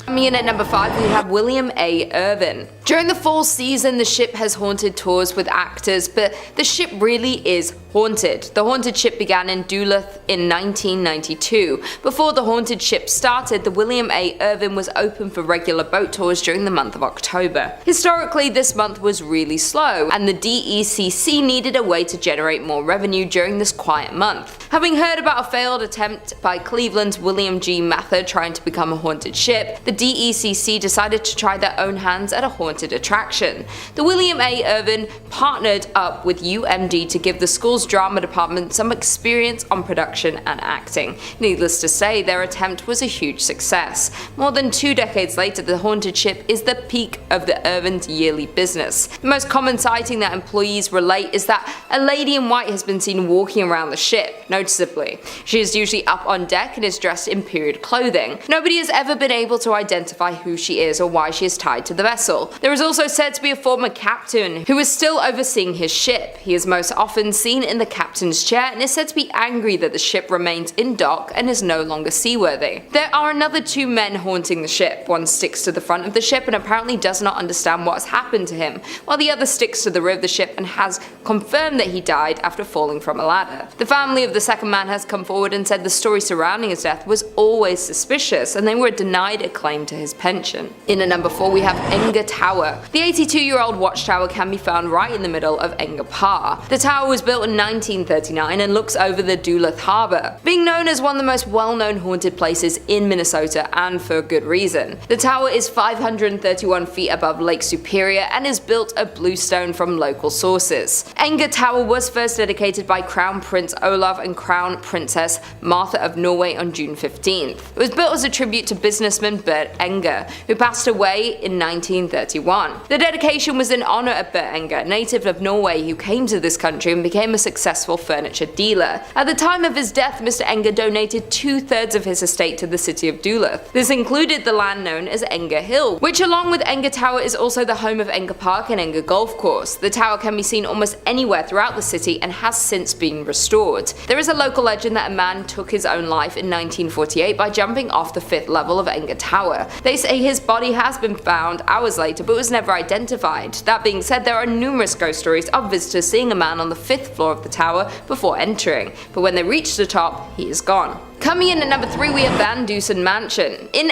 Coming in at number 5, we have William A. Irvin. During the fall season, the ship has haunted tours with actors, but the ship really is haunted. The haunted ship began in Duluth in 1992. Before the haunted ship started, the William A. Irvin was open for regular boat tours during the month of October. Historically, this month was really slow, and the DECC needed a way to generate more revenue during this quiet month. Having heard about a failed attempt by Cleveland's William G. Mather trying to become a haunted ship, the DECC decided to try their own hands at a haunted attraction. The William A. Irvin partnered up with UMD to give the school's drama department some experience on production and acting. Needless to say, their attempt was a huge success. More than 2 decades later, the haunted ship is the peak of the Irvin's yearly business. The most common sighting that employees relate is that a lady in white has been seen walking around the ship, noticeably. She is usually up on deck and is dressed in period clothing. Nobody has ever been able to identify who she is or why she is tied to the vessel. There is also said to be a former captain who is still overseeing his ship. He is most often seen in the captain's chair and is said to be angry that the ship remains in dock and is no longer seaworthy. There are another 2 men haunting the ship. One sticks to the front of the ship and apparently does not understand what has happened to him, while the other sticks to the rear of the ship and has confirmed that he died after falling from a ladder. The family of the second man has come forward and said the story surrounding his death was always suspicious and they were denied a claim claim to his pension. In at number 4 we have Enga Tower. The 82-year-old watchtower can be found right in the middle of Enga Pa. The tower was built in 1939 and looks over the Duluth Harbor, being known as one of the most well-known haunted places in Minnesota, and for good reason. The tower is 531 feet above Lake Superior and is built of bluestone from local sources. Enga Tower was first dedicated by Crown Prince Olav and Crown Princess Martha of Norway on June 15th. It was built as a tribute to businessman Bert Enger, who passed away in 1931. The dedication was in honor of Bert Enger, a native of Norway who came to this country and became a successful furniture dealer. At the time of his death, Mr. Enger donated 2/3 of his estate to the city of Duluth. This included the land known as Enger Hill, which along with Enga Tower is also the home of Enga Park and Enga Golf Course. The tower can be seen almost anywhere throughout the city and has since been restored. There is a local legend that a man took his own life in 1948 by jumping off the 5th level of Enga Tower. They say his body has been found hours later but was never identified. That being said, there are numerous ghost stories of visitors seeing a man on the 5th floor of the tower before entering, but when they reach the top, he is gone. Coming in at number 3 we have Van Dusen Mansion. In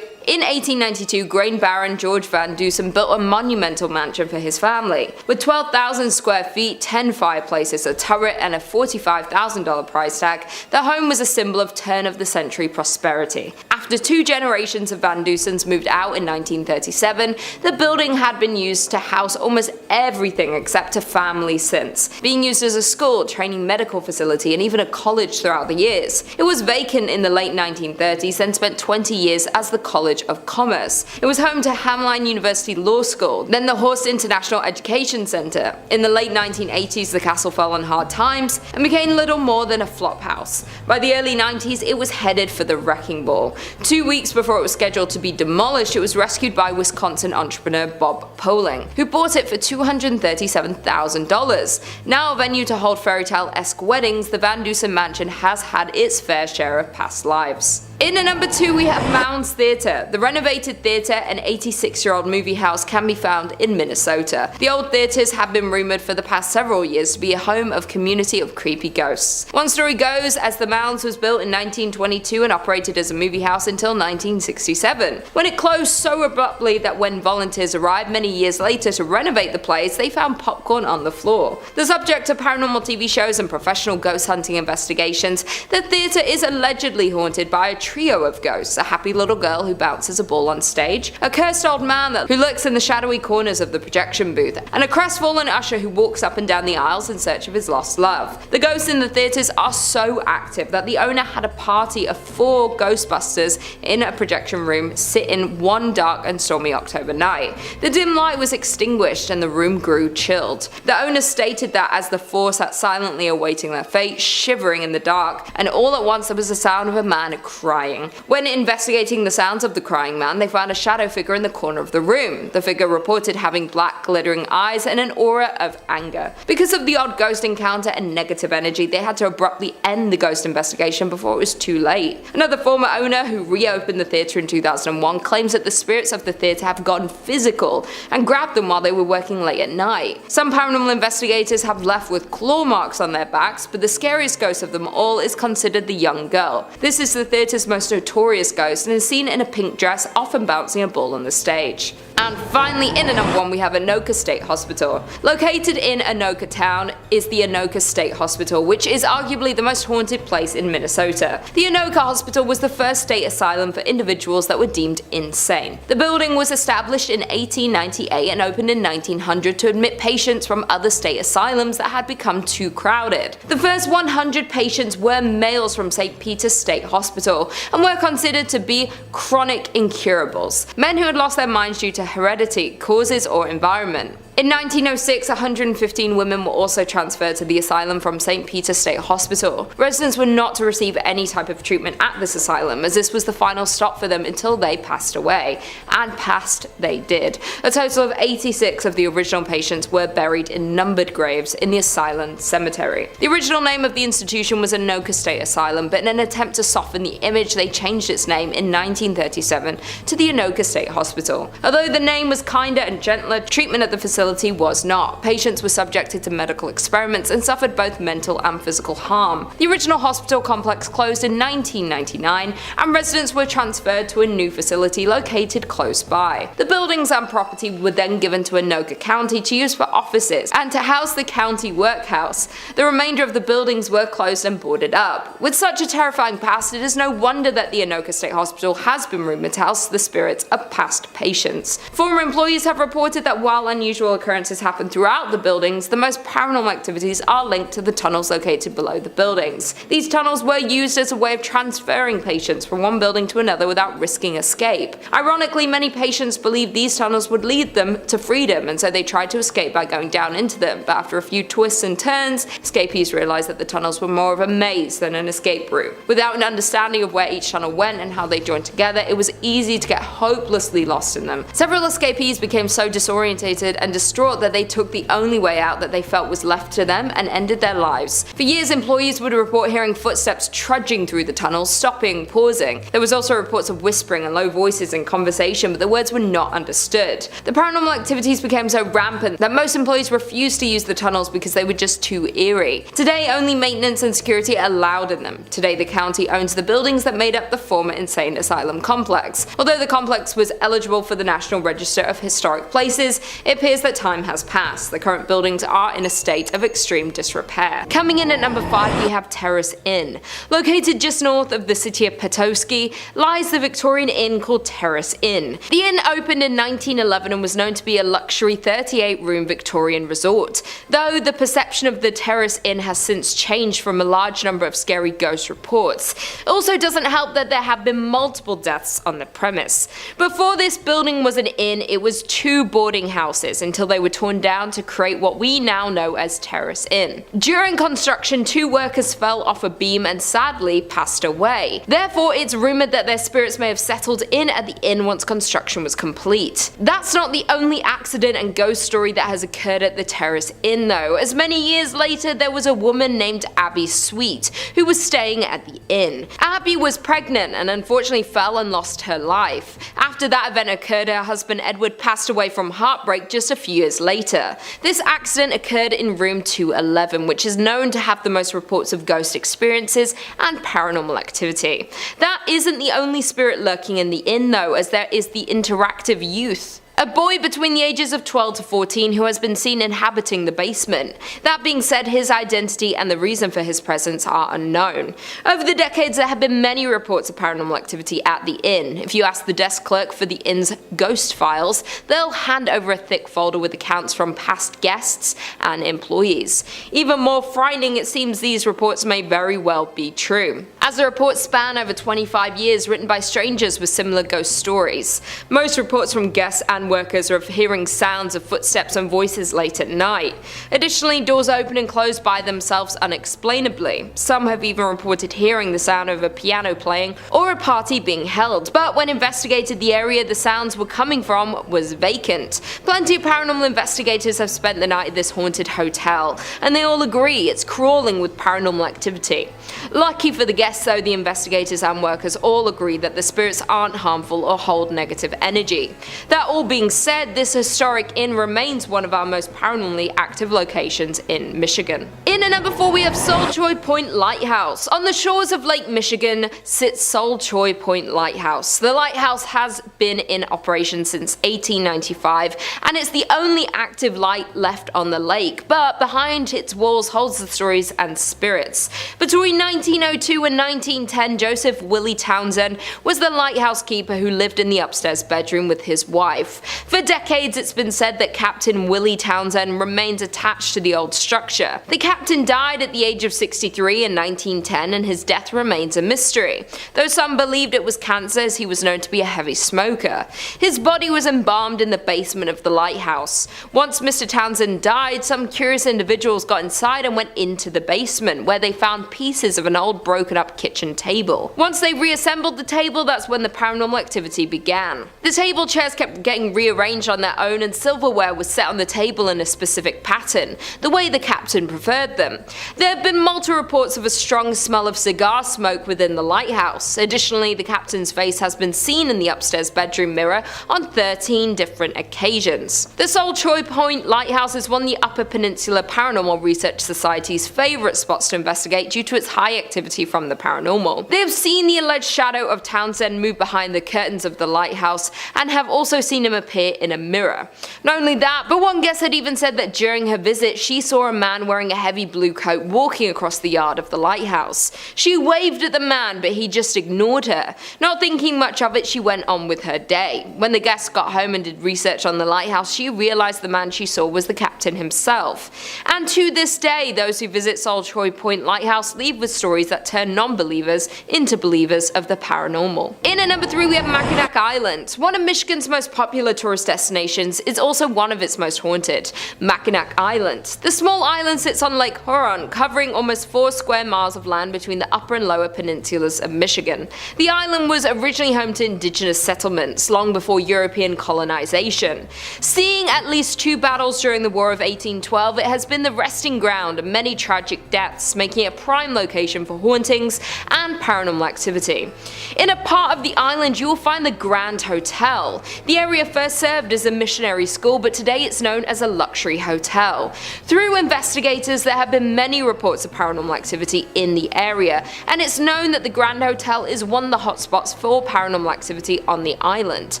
1892, grain baron George Van Dusen built a monumental mansion for his family. With 12,000 square feet, 10 fireplaces, a turret, and a $45,000 price tag, the home was a symbol of turn-of-the-century prosperity. After 2 generations of Van Dusens moved out in 1937, the building had been used to house almost everything except a family since, being used as a school, training medical facility, and even a college throughout the years. It was vacant in the late 1930s and spent 20 years as the College of Commerce. It was home to Hamline University Law School, then the Horst International Education Center. In the late 1980s, the castle fell on hard times and became little more than a flop house. By the early 90s, it was headed for the wrecking ball. 2 weeks before it was scheduled to be demolished, it was rescued by Wisconsin entrepreneur Bob Poling, who bought it for $237,000. Now a venue to hold fairytale-esque weddings, the Van Dusen Mansion has had its fair share of past lives. In at number 2 we have Mounds Theatre. The renovated theatre, an 86-year-old movie house, can be found in Minnesota. The old theatres have been rumoured for the past several years to be a home of community of creepy ghosts. One story goes, as the Mounds was built in 1922 and operated as a movie house until 1967, when it closed so abruptly that when volunteers arrived many years later to renovate the place, they found popcorn on the floor. The subject of paranormal TV shows and professional ghost hunting investigations, the theatre is allegedly haunted by a trio of ghosts: a happy little girl who bounces a ball on stage, a cursed old man who lurks in the shadowy corners of the projection booth, and a crestfallen usher who walks up and down the aisles in search of his lost love. The ghosts in the theatres are so active that the owner had a party of 4 Ghostbusters in a projection room sit in one dark and stormy October night. The dim light was extinguished and the room grew chilled. The owner stated that as the 4 sat silently awaiting their fate, shivering in the dark, and all at once there was the sound of a man crying. When investigating the sounds of the crying man, they found a shadow figure in the corner of the room. The figure reported having black glittering eyes and an aura of anger. Because of the odd ghost encounter and negative energy, they had to abruptly end the ghost investigation before it was too late. Another former owner, who reopened the theatre in 2001, claims that the spirits of the theatre have gotten physical and grabbed them while they were working late at night. Some paranormal investigators have left with claw marks on their backs, but the scariest ghost of them all is considered the young girl. This is the theatre's most notorious ghost and is seen in a pink dress, often bouncing a ball on the stage. And finally, in at number 1 we have Anoka State Hospital. Located in Anoka Town is the Anoka State Hospital, which is arguably the most haunted place in Minnesota. The Anoka Hospital was the first state asylum for individuals that were deemed insane. The building was established in 1898 and opened in 1900 to admit patients from other state asylums that had become too crowded. The first 100 patients were males from St. Peter's State Hospital and were considered to be chronic incurables, men who had lost their minds due to heredity, causes, or environment. In 1906, 115 women were also transferred to the asylum from St. Peter's State Hospital. Residents were not to receive any type of treatment at this asylum, as this was the final stop for them until they passed away. And passed they did. A total of 86 of the original patients were buried in numbered graves in the asylum cemetery. The original name of the institution was Anoka State Asylum, but in an attempt to soften the image, they changed its name in 1937 to the Anoka State Hospital. Although the name was kinder and gentler, treatment at the facility facility was not. Patients were subjected to medical experiments and suffered both mental and physical harm. The original hospital complex closed in 1999, and residents were transferred to a new facility located close by. The buildings and property were then given to Anoka County to use for offices and to house the county workhouse. The remainder of the buildings were closed and boarded up. With such a terrifying past, it is no wonder that the Anoka State Hospital has been rumored to house the spirits of past patients. Former employees have reported that while unusual occurrences happen throughout the buildings, the most paranormal activities are linked to the tunnels located below the buildings. These tunnels were used as a way of transferring patients from one building to another without risking escape. Ironically, many patients believed these tunnels would lead them to freedom, and so they tried to escape by going down into them, but after a few twists and turns, escapees realized that the tunnels were more of a maze than an escape route. Without an understanding of where each tunnel went and how they joined together, it was easy to get hopelessly lost in them. Several escapees became so disorientated and distraught that they took the only way out that they felt was left to them and ended their lives. For years, employees would report hearing footsteps trudging through the tunnels, stopping, pausing. There was also reports of whispering and low voices in conversation, but the words were not understood. The paranormal activities became so rampant that most employees refused to use the tunnels because they were just too eerie. Today, only maintenance and security are allowed in them. Today, the county owns the buildings that made up the former insane asylum complex. Although the complex was eligible for the National Register of Historic Places, it appears that time has passed. The current buildings are in a state of extreme disrepair. Coming in at number 5, we have Terrace Inn. Located just north of the city of Petoskey lies the Victorian inn called Terrace Inn. The inn opened in 1911 and was known to be a luxury 38-room Victorian resort, though the perception of the Terrace Inn has since changed from a large number of scary ghost reports. It also doesn't help that there have been multiple deaths on the premise. Before this building was an inn, it was 2 boarding houses until they were torn down to create what we now know as Terrace Inn. During construction, 2 workers fell off a beam and sadly passed away. Therefore, it's rumored that their spirits may have settled in at the inn once construction was complete. That's not the only accident and ghost story that has occurred at the Terrace Inn though, as many years later there was a woman named Abby Sweet who was staying at the inn. Abby was pregnant and unfortunately fell and lost her life. After that event occurred, her husband Edward passed away from heartbreak just a few years later. This accident occurred in room 211, which is known to have the most reports of ghost experiences and paranormal activity. That isn't the only spirit lurking in the inn though, as there is the interactive youth, a boy between the ages of 12 to 14 who has been seen inhabiting the basement. That being said, his identity and the reason for his presence are unknown. Over the decades, there have been many reports of paranormal activity at the inn. If you ask the desk clerk for the inn's ghost files, they'll hand over a thick folder with accounts from past guests and employees. Even more frightening, it seems these reports may very well be true, as the reports span over 25 years written by strangers with similar ghost stories. Most reports from guests and workers are of hearing sounds of footsteps and voices late at night. Additionally, doors open and close by themselves unexplainably. Some have even reported hearing the sound of a piano playing or a party being held, but when investigated, the area the sounds were coming from was vacant. Plenty of paranormal investigators have spent the night at this haunted hotel, and they all agree it's crawling with paranormal activity. Lucky for the guests though, the investigators and workers all agree that the spirits aren't harmful or hold negative energy. That all being said, this historic inn remains one of our most paranormally active locations in Michigan. In at number 4, we have Solchoy Point Lighthouse. On the shores of Lake Michigan sits Solchoy Point Lighthouse. The lighthouse has been in operation since 1895, and it's the only active light left on the lake, but behind its walls holds the stories and spirits. Between 1902 and 1910, Joseph Willie Townsend was the lighthouse keeper who lived in the upstairs bedroom with his wife. For decades, it's been said that Captain Willie Townsend remains attached to the old structure. The captain died at the age of 63 in 1910, and his death remains a mystery, though some believed it was cancer as he was known to be a heavy smoker. His body was embalmed in the basement of the lighthouse. Once Mr. Townsend died, some curious individuals got inside and went into the basement, where they found pieces of an old broken up up kitchen table. Once they reassembled the table, that's when the paranormal activity began. The table chairs kept getting rearranged on their own, and silverware was set on the table in a specific pattern, the way the captain preferred them. There have been multiple reports of a strong smell of cigar smoke within the lighthouse. Additionally, the captain's face has been seen in the upstairs bedroom mirror on 13 different occasions. The Sol Choi Point Lighthouse is one of the Upper Peninsula Paranormal Research Society's favourite spots to investigate due to its high activity from the paranormal. They have seen the alleged shadow of Townsend move behind the curtains of the lighthouse and have also seen him appear in a mirror. Not only that, but one guest had even said that during her visit she saw a man wearing a heavy blue coat walking across the yard of the lighthouse. She waved at the man, but he just ignored her. Not thinking much of it, she went on with her day. When the guest got home and did research on the lighthouse, she realized the man she saw was the captain himself. And to this day, those who visit Sol Choi Point Lighthouse leave with stories that turn non-believers into believers of the paranormal. In at number 3, we have Mackinac Island. One of Michigan's most popular tourist destinations is also one of its most haunted, Mackinac Island. The small island sits on Lake Huron, covering almost 4 square miles of land between the upper and lower peninsulas of Michigan. The island was originally home to indigenous settlements long before European colonization. Seeing at least 2 battles during the War of 1812, it has been the resting ground of many tragic deaths, making it a prime location for hauntings and paranormal activity. In a part of the island, you will find the Grand Hotel. The area first served as a missionary school, but today it's known as a luxury hotel. Through investigators, there have been many reports of paranormal activity in the area, and it's known that the Grand Hotel is one of the hotspots for paranormal activity on the island.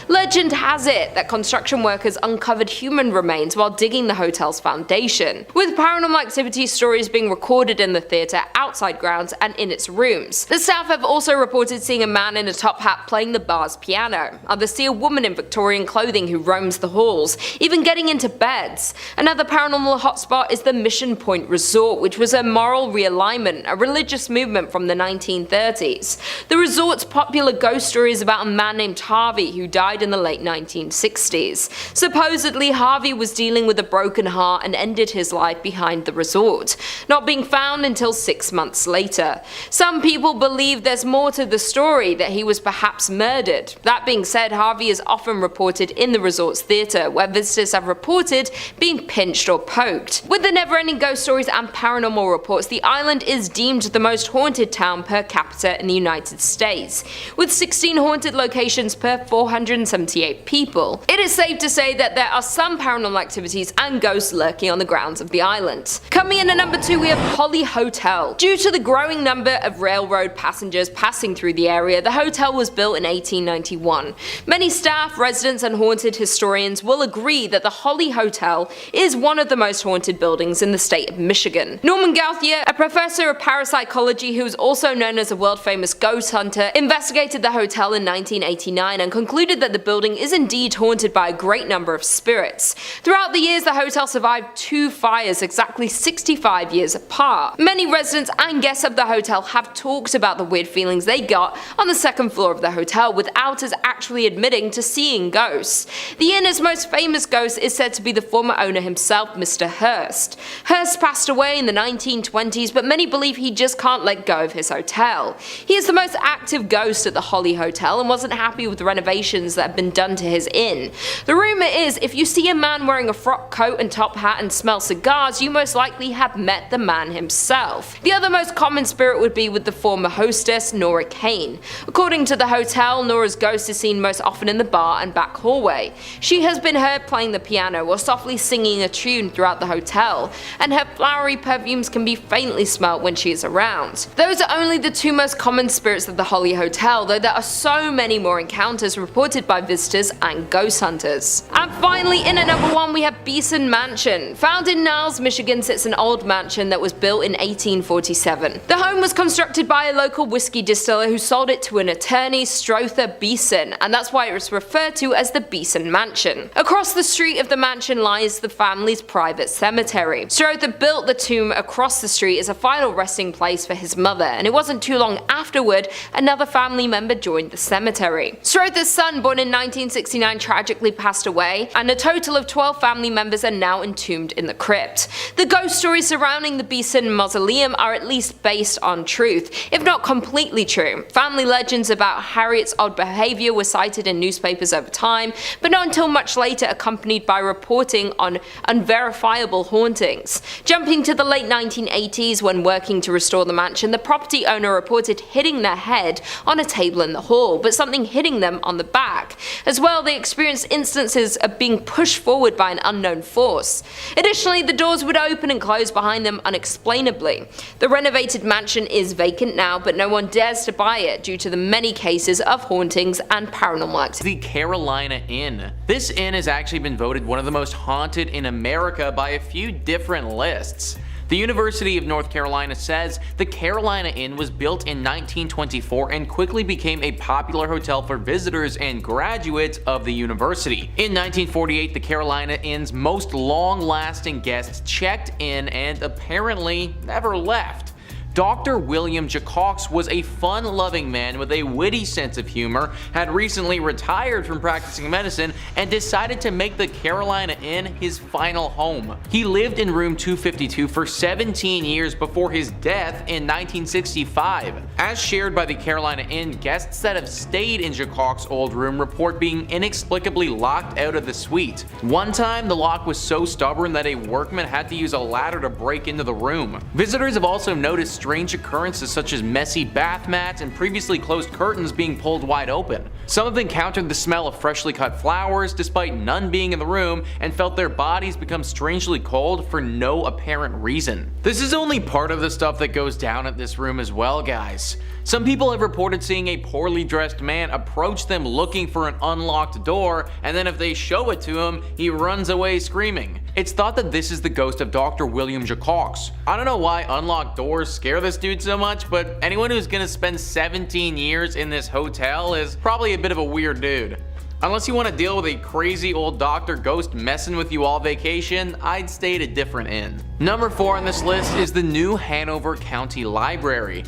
Legend has it that construction workers uncovered human remains while digging the hotel's foundation, with paranormal activity stories being recorded in the theatre, outside grounds, and in its rooms. The staff have also reported seeing a man in a top hat playing the bar's piano. Others see a woman in Victorian clothing who roams the halls, even getting into beds. Another paranormal hotspot is the Mission Point Resort, which was a moral realignment, a religious movement from the 1930s. The resort's popular ghost story is about a man named Harvey who died in the late 1960s. Supposedly, Harvey was dealing with a broken heart and ended his life behind the resort, not being found until 6 months later. Some people believe there's more to the story, that he was perhaps murdered. That being said, Harvey is often reported in the resort's theatre, where visitors have reported being pinched or poked. With the never-ending ghost stories and paranormal reports, the island is deemed the most haunted town per capita in the United States, with 16 haunted locations per 478 people. It is safe to say that there are some paranormal activities and ghosts lurking on the grounds of the island. Coming in at number 2, we have Holly Hotel. Due to the growing number of railroad passengers passing through the area, the hotel was built in 1891. Many staff, residents, and haunted historians will agree that the Holly Hotel is one of the most haunted buildings in the state of Michigan. Norman Gauthier, a professor of parapsychology who is also known as a world-famous ghost hunter, investigated the hotel in 1989 and concluded that the building is indeed haunted by a great number of spirits. Throughout the years, the hotel survived 2 fires exactly 65 years apart. Many residents and guests of the hotel have talked about the weird feelings they got on the 2nd floor of the hotel without us actually admitting to seeing ghosts. The inn's most famous ghost is said to be the former owner himself, Mr. Hurst. Hurst passed away in the 1920s, but many believe he just can't let go of his hotel. He is the most active ghost at the Holly Hotel and wasn't happy with the renovations that have been done to his inn. The rumor is if you see a man wearing a frock coat and top hat and smell cigars, you most likely have met the man himself. The other most common spirit would be with the former hostess, Nora Kane. According to the hotel, Nora's ghost is seen most often in the bar and back hallway. She has been heard playing the piano or softly singing a tune throughout the hotel, and her flowery perfumes can be faintly smelt when she is around. Those are only the 2 most common spirits of the Holly Hotel, though there are so many more encounters reported by visitors and ghost hunters. And finally, in at number 1, we have Beeson Mansion. Found in Niles, Michigan, sits an old mansion that was built in 1847. The home was constructed by a local whiskey distiller who sold it to an attorney, Strother Beeson, and that's why it was referred to as the Beeson Mansion. Across the street of the mansion lies the family's private cemetery. Strother built the tomb across the street as a final resting place for his mother, and it wasn't too long afterward another family member joined the cemetery. Strother's son, born in 1969, tragically passed away, and a total of 12 family members are now entombed in the crypt. The ghost stories surrounding the Beeson Mausoleum are at least based on truth, if not completely true. Family legends about Harriet's odd behavior were cited in newspapers over time, but not until much later, accompanied by reporting on unverifiable hauntings. Jumping to the late 1980s, when working to restore the mansion, the property owner reported hitting their head on a table in the hall, but something hitting them on the back. As well, they experienced instances of being pushed forward by an unknown force. Additionally, the doors would open and close behind them unexplainably. The renovated mansion is vacant now, but no one dares to buy it due to the many cases of hauntings and paranormal activity. The Carolina Inn. This inn has actually been voted one of the most haunted in America by a few different lists. The University of North Carolina says the Carolina Inn was built in 1924 and quickly became a popular hotel for visitors and graduates of the university. In 1948, the Carolina Inn's most long-lasting guests checked in and apparently never left. Dr. William Jacaux was a fun-loving man with a witty sense of humor, had recently retired from practicing medicine, and decided to make the Carolina Inn his final home. He lived in room 252 for 17 years before his death in 1965. As shared by the Carolina Inn, guests that have stayed in Jacaux' old room report being inexplicably locked out of the suite. One time, the lock was so stubborn that a workman had to use a ladder to break into the room. Visitors have also noticed strange occurrences such as messy bath mats and previously closed curtains being pulled wide open. Some have encountered the smell of freshly cut flowers despite none being in the room, and felt their bodies become strangely cold for no apparent reason. This is only part of the stuff that goes down at this room as well, guys. Some people have reported seeing a poorly dressed man approach them looking for an unlocked door, and then if they show it to him, he runs away screaming. It's thought that this is the ghost of Dr. William Jacaux. I don't know why unlocked doors scare this dude so much, but anyone who's gonna spend 17 years in this hotel is probably a bit of a weird dude. Unless you want to deal with a crazy old doctor ghost messing with you all vacation, I'd stay at a different inn. Number 4 on this list is the new Hanover County Library.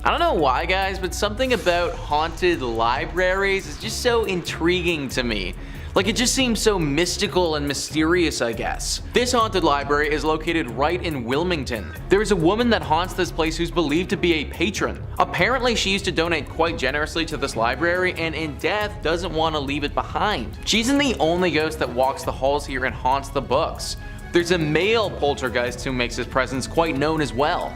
I don't know why, guys, but something about haunted libraries is just so intriguing to me. Like, it just seems so mystical and mysterious, I guess. This haunted library is located right in Wilmington. There is a woman that haunts this place who's believed to be a patron. Apparently, she used to donate quite generously to this library, and in death doesn't want to leave it behind. She isn't the only ghost that walks the halls here and haunts the books. There's a male poltergeist who makes his presence quite known as well.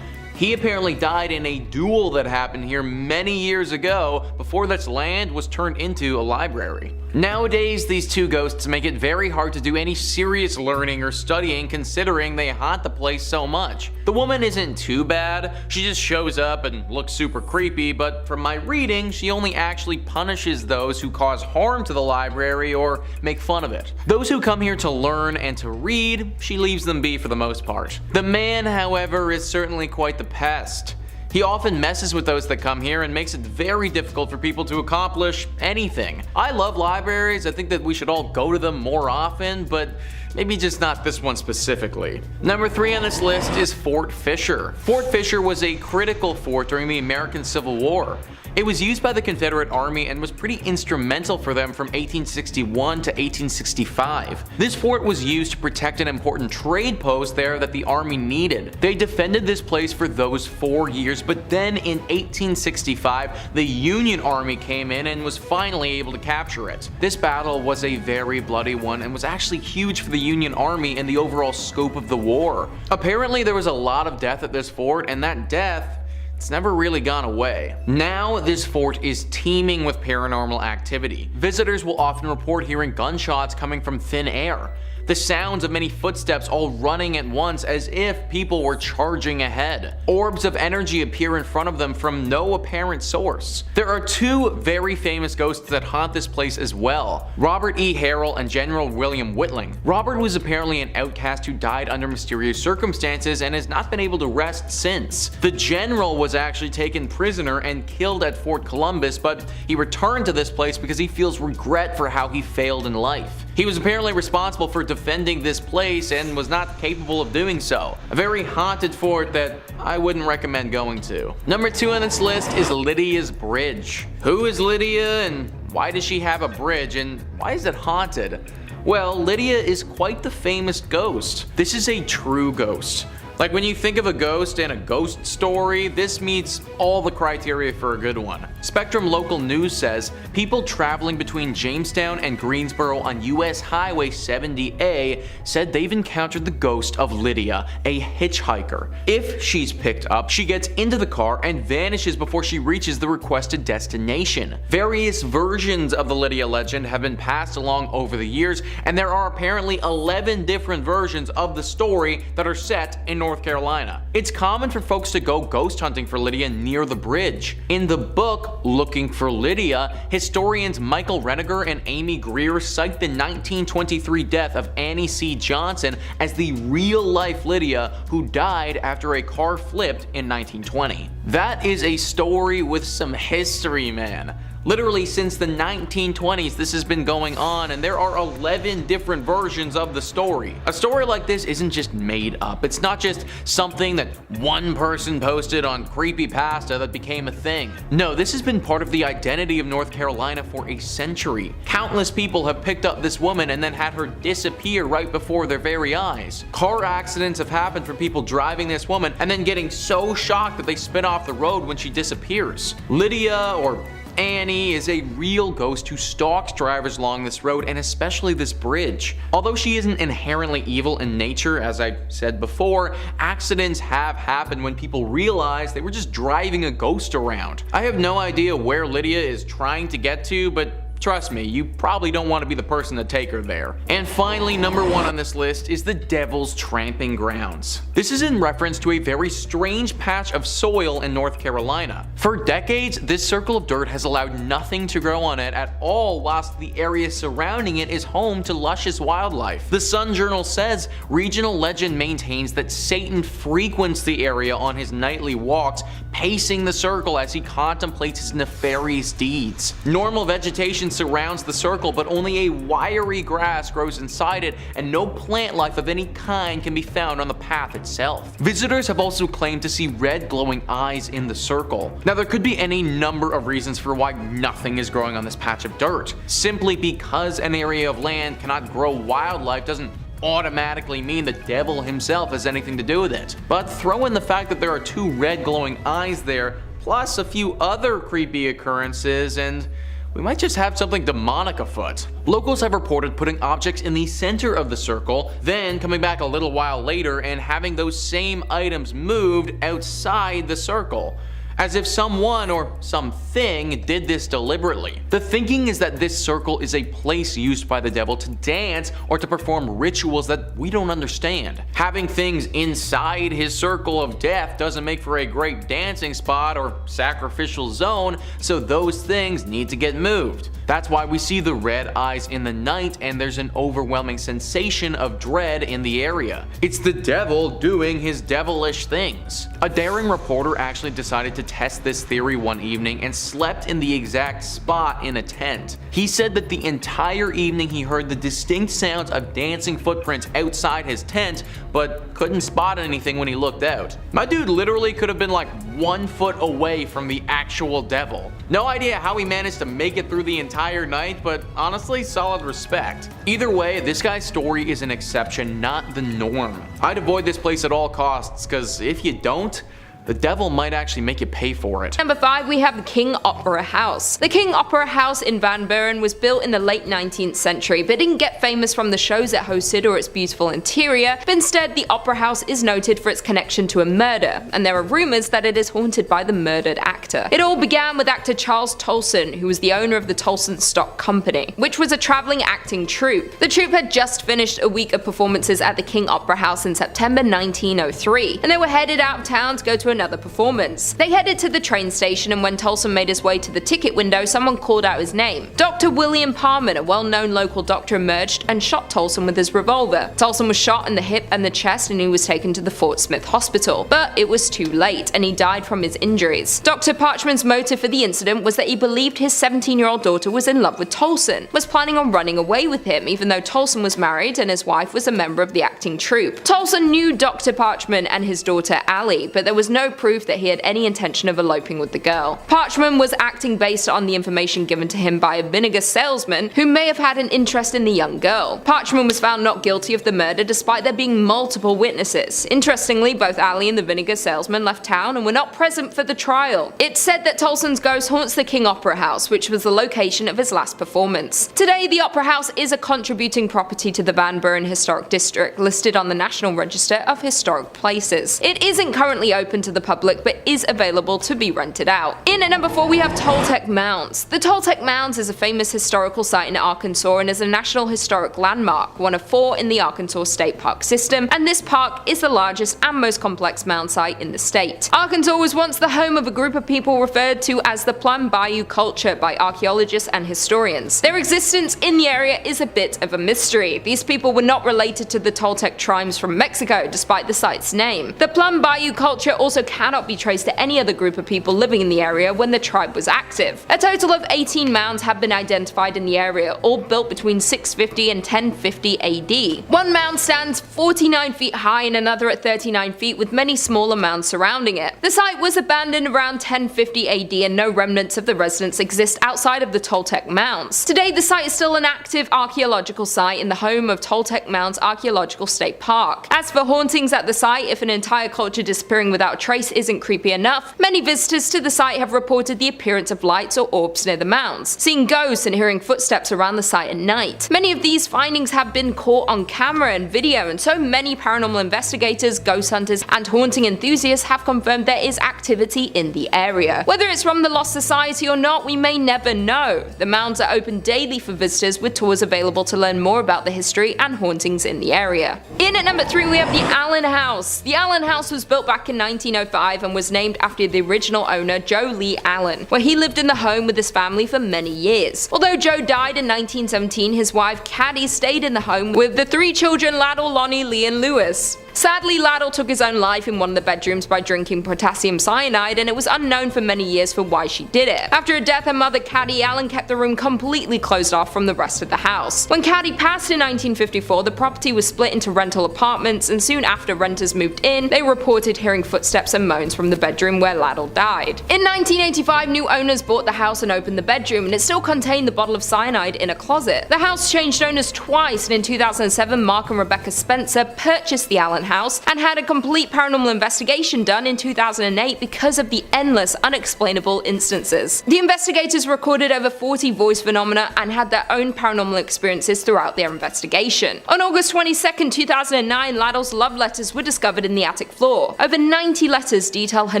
He apparently died in a duel that happened here many years ago before this land was turned into a library. Nowadays, these two ghosts make it very hard to do any serious learning or studying considering they haunt the place so much. The woman isn't too bad, she just shows up and looks super creepy, but from my reading, she only actually punishes those who cause harm to the library or make fun of it. Those who come here to learn and to read, she leaves them be for the most part. The man, however, is certainly quite the pest. He often messes with those that come here and makes it very difficult for people to accomplish anything. I love libraries, I think that we should all go to them more often, but maybe just not this one specifically. Number 3 on this list is Fort Fisher. Fort Fisher was a critical fort during the American Civil War. It was used by the Confederate Army and was pretty instrumental for them from 1861 to 1865. This fort was used to protect an important trade post there that the Army needed. They defended this place for those 4 years, but then in 1865, the Union Army came in and was finally able to capture it. This battle was a very bloody one and was actually huge for the Union Army and the overall scope of the war. Apparently, there was a lot of death at this fort, and that death, it's never really gone away. Now, this fort is teeming with paranormal activity. Visitors will often report hearing gunshots coming from thin air. The sounds of many footsteps all running at once as if people were charging ahead. Orbs of energy appear in front of them from no apparent source. There are 2 very famous ghosts that haunt this place as well, Robert E. Harrell and General William Whitling. Robert was apparently an outcast who died under mysterious circumstances and has not been able to rest since. The general was actually taken prisoner and killed at Fort Columbus, but he returned to this place because he feels regret for how he failed in life. He was apparently responsible for defending this place and was not capable of doing so. A very haunted fort that I wouldn't recommend going to. Number 2 on this list is Lydia's Bridge. Who is Lydia and why does she have a bridge and why is it haunted? Well, Lydia is quite the famous ghost. This is a true ghost. Like when you think of a ghost and a ghost story, this meets all the criteria for a good one. Spectrum Local News says people traveling between Jamestown and Greensboro on US Highway 70A said they've encountered the ghost of Lydia, a hitchhiker. If she's picked up, she gets into the car and vanishes before she reaches the requested destination. Various versions of the Lydia legend have been passed along over the years, and there are apparently 11 different versions of the story that are set in North Carolina. It's common for folks to go ghost hunting for Lydia near the bridge. In the book Looking for Lydia, historians Michael Reniger and Amy Greer cite the 1923 death of Annie C. Johnson as the real-life Lydia who died after a car flipped in 1920. That is a story with some history, man. Literally since the 1920s this has been going on, and there are 11 different versions of the story. A story like this isn't just made up. It's not just something that one person posted on Creepypasta that became a thing. No, this has been part of the identity of North Carolina for a century. Countless people have picked up this woman and then had her disappear right before their very eyes. Car accidents have happened from people driving this woman and then getting so shocked that they spin off the road when she disappears. Lydia, or Annie, is a real ghost who stalks drivers along this road and especially this bridge. Although she isn't inherently evil in nature, as I said before, accidents have happened when people realize they were just driving a ghost around. I have no idea where Lydia is trying to get to, but trust me, you probably don't want to be the person to take her there. And finally, number 1 on this list is the Devil's Tramping Grounds. This is in reference to a very strange patch of soil in North Carolina. For decades, this circle of dirt has allowed nothing to grow on it at all, whilst the area surrounding it is home to luscious wildlife. The Sun Journal says regional legend maintains that Satan frequents the area on his nightly walks, pacing the circle as he contemplates his nefarious deeds. Normal vegetation surrounds the circle, but only a wiry grass grows inside it, and no plant life of any kind can be found on the path itself. Visitors have also claimed to see red glowing eyes in the circle. Now, there could be any number of reasons for why nothing is growing on this patch of dirt. Simply because an area of land cannot grow wildlife doesn't automatically mean the devil himself has anything to do with it. But throw in the fact that there are 2 red glowing eyes there, plus a few other creepy occurrences, and we might just have something demonic afoot. Locals have reported putting objects in the center of the circle, then coming back a little while later and having those same items moved outside the circle, as if someone or something did this deliberately. The thinking is that this circle is a place used by the devil to dance or to perform rituals that we don't understand. Having things inside his circle of death doesn't make for a great dancing spot or sacrificial zone, so those things need to get moved. That's why we see the red eyes in the night, and there's an overwhelming sensation of dread in the area. It's the devil doing his devilish things. A daring reporter actually decided to test this theory one evening and slept in the exact spot in a tent. He said that the entire evening he heard the distinct sounds of dancing footprints outside his tent, but couldn't spot anything when he looked out. My dude literally could have been like 1 foot away from the actual devil. No idea how he managed to make it through the entire night, but honestly, solid respect. Either way, this guy's story is an exception, not the norm. I'd avoid this place at all costs, cause if you don't, the devil might actually make you pay for it. Number 5, we have the King Opera House. The King Opera House in Van Buren was built in the late 19th century, but didn't get famous from the shows it hosted or its beautiful interior, but instead the Opera House is noted for its connection to a murder, and there are rumors that it is haunted by the murdered actor. It all began with actor Charles Tolson, who was the owner of the Tolson Stock Company, which was a traveling acting troupe. The troupe had just finished a week of performances at the King Opera House in September 1903, and they were headed out of town to go to another performance. They headed to the train station, and when Tolson made his way to the ticket window, someone called out his name. Dr. William Parman, a well-known local doctor, emerged and shot Tolson with his revolver. Tolson was shot in the hip and the chest, and he was taken to the Fort Smith Hospital, but it was too late, and he died from his injuries. Dr. Parchman's motive for the incident was that he believed his 17-year-old daughter was in love with Tolson, was planning on running away with him, even though Tolson was married and his wife was a member of the acting troupe. Tolson knew Dr. Parchman and his daughter Allie, but there was no no proof that he had any intention of eloping with the girl. Parchman was acting based on the information given to him by a vinegar salesman who may have had an interest in the young girl. Parchman was found not guilty of the murder despite there being multiple witnesses. Interestingly, both Ali and the vinegar salesman left town and were not present for the trial. It's said that Tolson's ghost haunts the King Opera House, which was the location of his last performance. Today, the Opera House is a contributing property to the Van Buren Historic District, listed on the National Register of Historic Places. It isn't currently open to the public, but is available to be rented out. In at number 4, we have Toltec Mounds. The Toltec Mounds is a famous historical site in Arkansas and is a National Historic Landmark, one of 4 in the Arkansas State Park system, and this park is the largest and most complex mound site in the state. Arkansas was once the home of a group of people referred to as the Plum Bayou culture by archaeologists and historians. Their existence in the area is a bit of a mystery. These people were not related to the Toltec tribes from Mexico, despite the site's name. The Plum Bayou culture also cannot be traced to any other group of people living in the area when the tribe was active. A total of 18 mounds have been identified in the area, all built between 650 and 1050 AD. One mound stands 49 feet high and another at 39 feet, with many smaller mounds surrounding it. The site was abandoned around 1050 AD and no remnants of the residents exist outside of the Toltec Mounds. Today, the site is still an active archaeological site in the home of Toltec Mounds Archaeological State Park. As for hauntings at the site, if an entire culture disappearing without a trace isn't creepy enough, many visitors to the site have reported the appearance of lights or orbs near the mounds, seeing ghosts and hearing footsteps around the site at night. Many of these findings have been caught on camera and video, and so many paranormal investigators, ghost hunters, and haunting enthusiasts have confirmed there is activity in the area. Whether it's from the Lost Society or not, we may never know. The mounds are open daily for visitors, with tours available to learn more about the history and hauntings in the area. In at number 3, we have the Allen House. The Allen House was built back in 1905 and was named after the original owner, Joe Lee Allen, where he lived in the home with his family for many years. Although Joe died in 1917, his wife Caddy stayed in the home with the 3 children Laddle, Lonnie, Lee, and Lewis. Sadly, Laddle took his own life in one of the bedrooms by drinking potassium cyanide, and it was unknown for many years for why she did it. After her death, her mother Caddy Allen kept the room completely closed off from the rest of the house. When Caddy passed in 1954, the property was split into rental apartments, and soon after renters moved in, they reported hearing footsteps and moans from the bedroom where Laddle died. In 1985, new owners bought the house and opened the bedroom, and it still contained the bottle of cyanide in a closet. The house changed owners twice, and in 2007, Mark and Rebecca Spencer purchased the Allen House and had a complete paranormal investigation done in 2008 because of the endless unexplainable instances. The investigators recorded over 40 voice phenomena and had their own paranormal experiences throughout their investigation. On August 22, 2009, Laddle's love letters were discovered in the attic floor. Over 90 letters detail her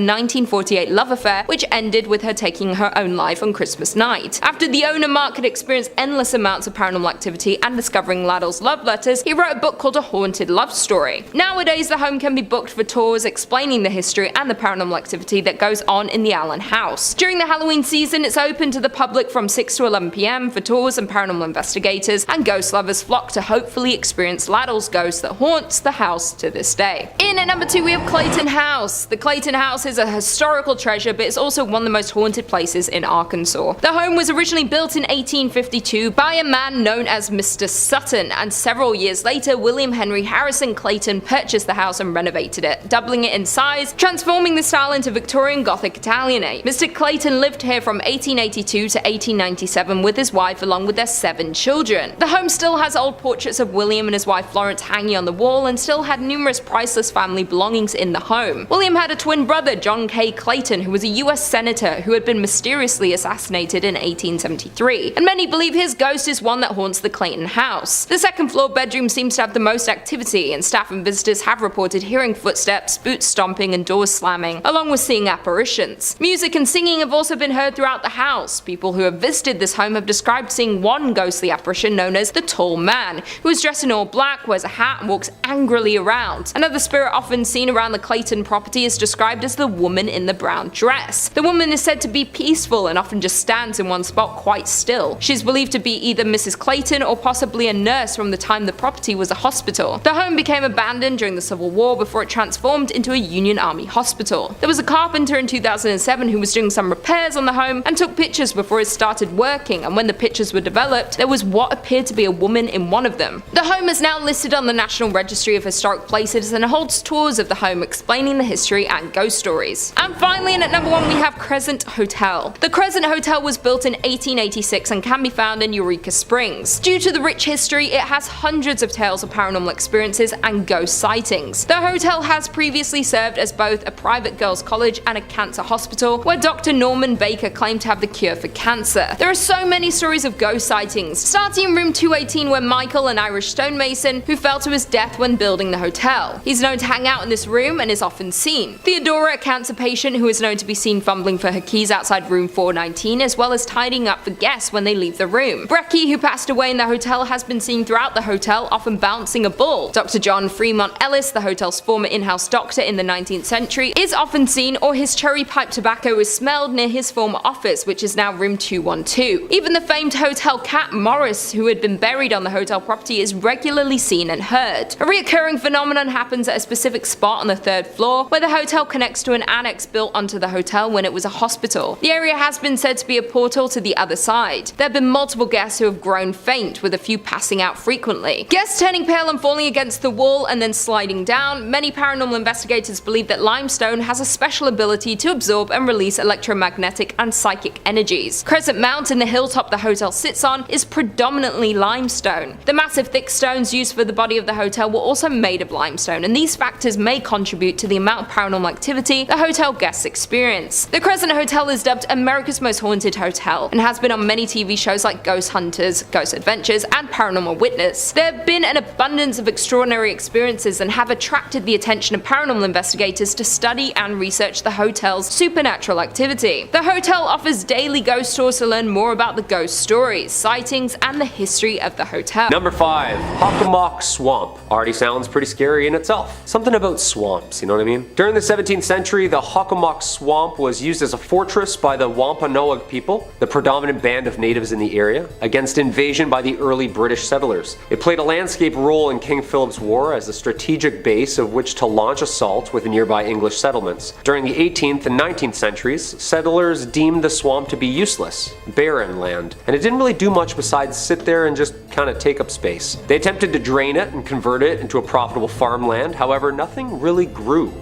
1948 love affair, which ended with her taking her own life on Christmas night. After the owner Mark had experienced endless amounts of paranormal activity and discovering Laddle's love letters, he wrote a book called A Haunted Love Story. Nowadays, the home can be booked for tours explaining the history and the paranormal activity that goes on in the Allen House. During the Halloween season, it's open to the public from 6 to 11 p.m. for tours, and paranormal investigators and ghost lovers flock to hopefully experience Laddle's ghost that haunts the house to this day. In at number 2, we have Clayton House. The Clayton House is a historical treasure, but it's also one of the most haunted places in Arkansas. The home was originally built in 1852 by a man known as Mr. Sutton, and several years later, William Henry Harrison Clayton purchased the house and renovated it, doubling it in size, transforming the style into Victorian Gothic Italianate. Mr. Clayton lived here from 1882 to 1897 with his wife along with their 7 children. The home still has old portraits of William and his wife Florence hanging on the wall, and still had numerous priceless family belongings in the home. William had a twin brother, John K. Clayton, who was a US senator who had been mysteriously assassinated in 1873, and many believe his ghost is one that haunts the Clayton house. The second floor bedroom seems to have the most activity, and staff and visitors have reported hearing footsteps, boots stomping, and doors slamming, along with seeing apparitions. Music and singing have also been heard throughout the house. People who have visited this home have described seeing one ghostly apparition known as the Tall Man, who is dressed in all black, wears a hat, and walks angrily around. Another spirit often seen around the Clayton property is described as the woman in the brown dress. The woman is said to be peaceful and often just stands in one spot quite still. She's believed to be either Mrs. Clayton or possibly a nurse from the time the property was a hospital. The home became abandoned during the Civil War before it transformed into a Union Army hospital. There was a carpenter in 2007 who was doing some repairs on the home and took pictures before it started working, and when the pictures were developed, there was what appeared to be a woman in one of them. The home is now listed on the National Registry of Historic Places and holds tours of the home explaining the history and ghost stories. And finally, in at number 1 we have Crescent Hotel. The Crescent Hotel was built in 1886 and can be found in Eureka Springs. Due to the rich history, it has hundreds of tales of paranormal experiences and ghost sightings. The hotel has previously served as both a private girls' college and a cancer hospital, where Dr. Norman Baker claimed to have the cure for cancer. There are so many stories of ghost sightings, starting in room 218 where Michael, an Irish stonemason, who fell to his death when building the hotel. He's known to hang out in this room and is often seen. Theodora, a cancer patient who is known to be seen fumbling for her keys outside room 419, as well as tidying up for guests when they leave the room. Brecky, who passed away in the hotel, has been seen throughout the hotel, often bouncing a ball. Dr. John Fremont Ellis, the hotel's former in-house doctor in the 19th century, is often seen, or his cherry pipe tobacco is smelled near his former office, which is now room 212. Even the famed hotel cat Morris, who had been buried on the hotel property, is regularly seen and heard. A recurring phenomenon happens at a specific spot on the 3rd floor, where the hotel connects to an annex built onto the hotel when it was a hospital. The area has been said to be a portal to the other side. There have been multiple guests who have grown faint, with a few passing out frequently. Guests turning pale and falling against the wall and then sliding down. Many paranormal investigators believe that limestone has a special ability to absorb and release electromagnetic and psychic energies. Crescent Mountain, the hilltop the hotel sits on, is predominantly limestone. The massive thick stones used for the body of the hotel were also made of limestone, and these factors may contribute to the amount of paranormal activity the hotel guests experience. The Crescent Hotel is dubbed America's Most Haunted Hotel and has been on many TV shows like Ghost Hunters, Ghost Adventures, and Paranormal Witness. There have been an abundance of extraordinary experiences and have attracted the attention of paranormal investigators to study and research the hotel's supernatural activity. The hotel offers daily ghost tours to learn more about the ghost stories, sightings, and the history of the hotel. Number 5. Hockomock Swamp. Already sounds pretty scary in itself. Something about swamps, you know what I mean? During the 17th century, the Hockomock Swamp was used as a fortress by the Wampanoag people, the predominant band of natives in the area, against invasion by the early British settlers. It played a landscape role in King Philip's War as a strategic base of which to launch assaults with nearby English settlements. During the 18th and 19th centuries, settlers deemed the swamp to be useless, barren land, and it didn't really do much besides sit there and just kind of take up space. They attempted to drain it and convert it into a profitable farmland, however, nothing really grew.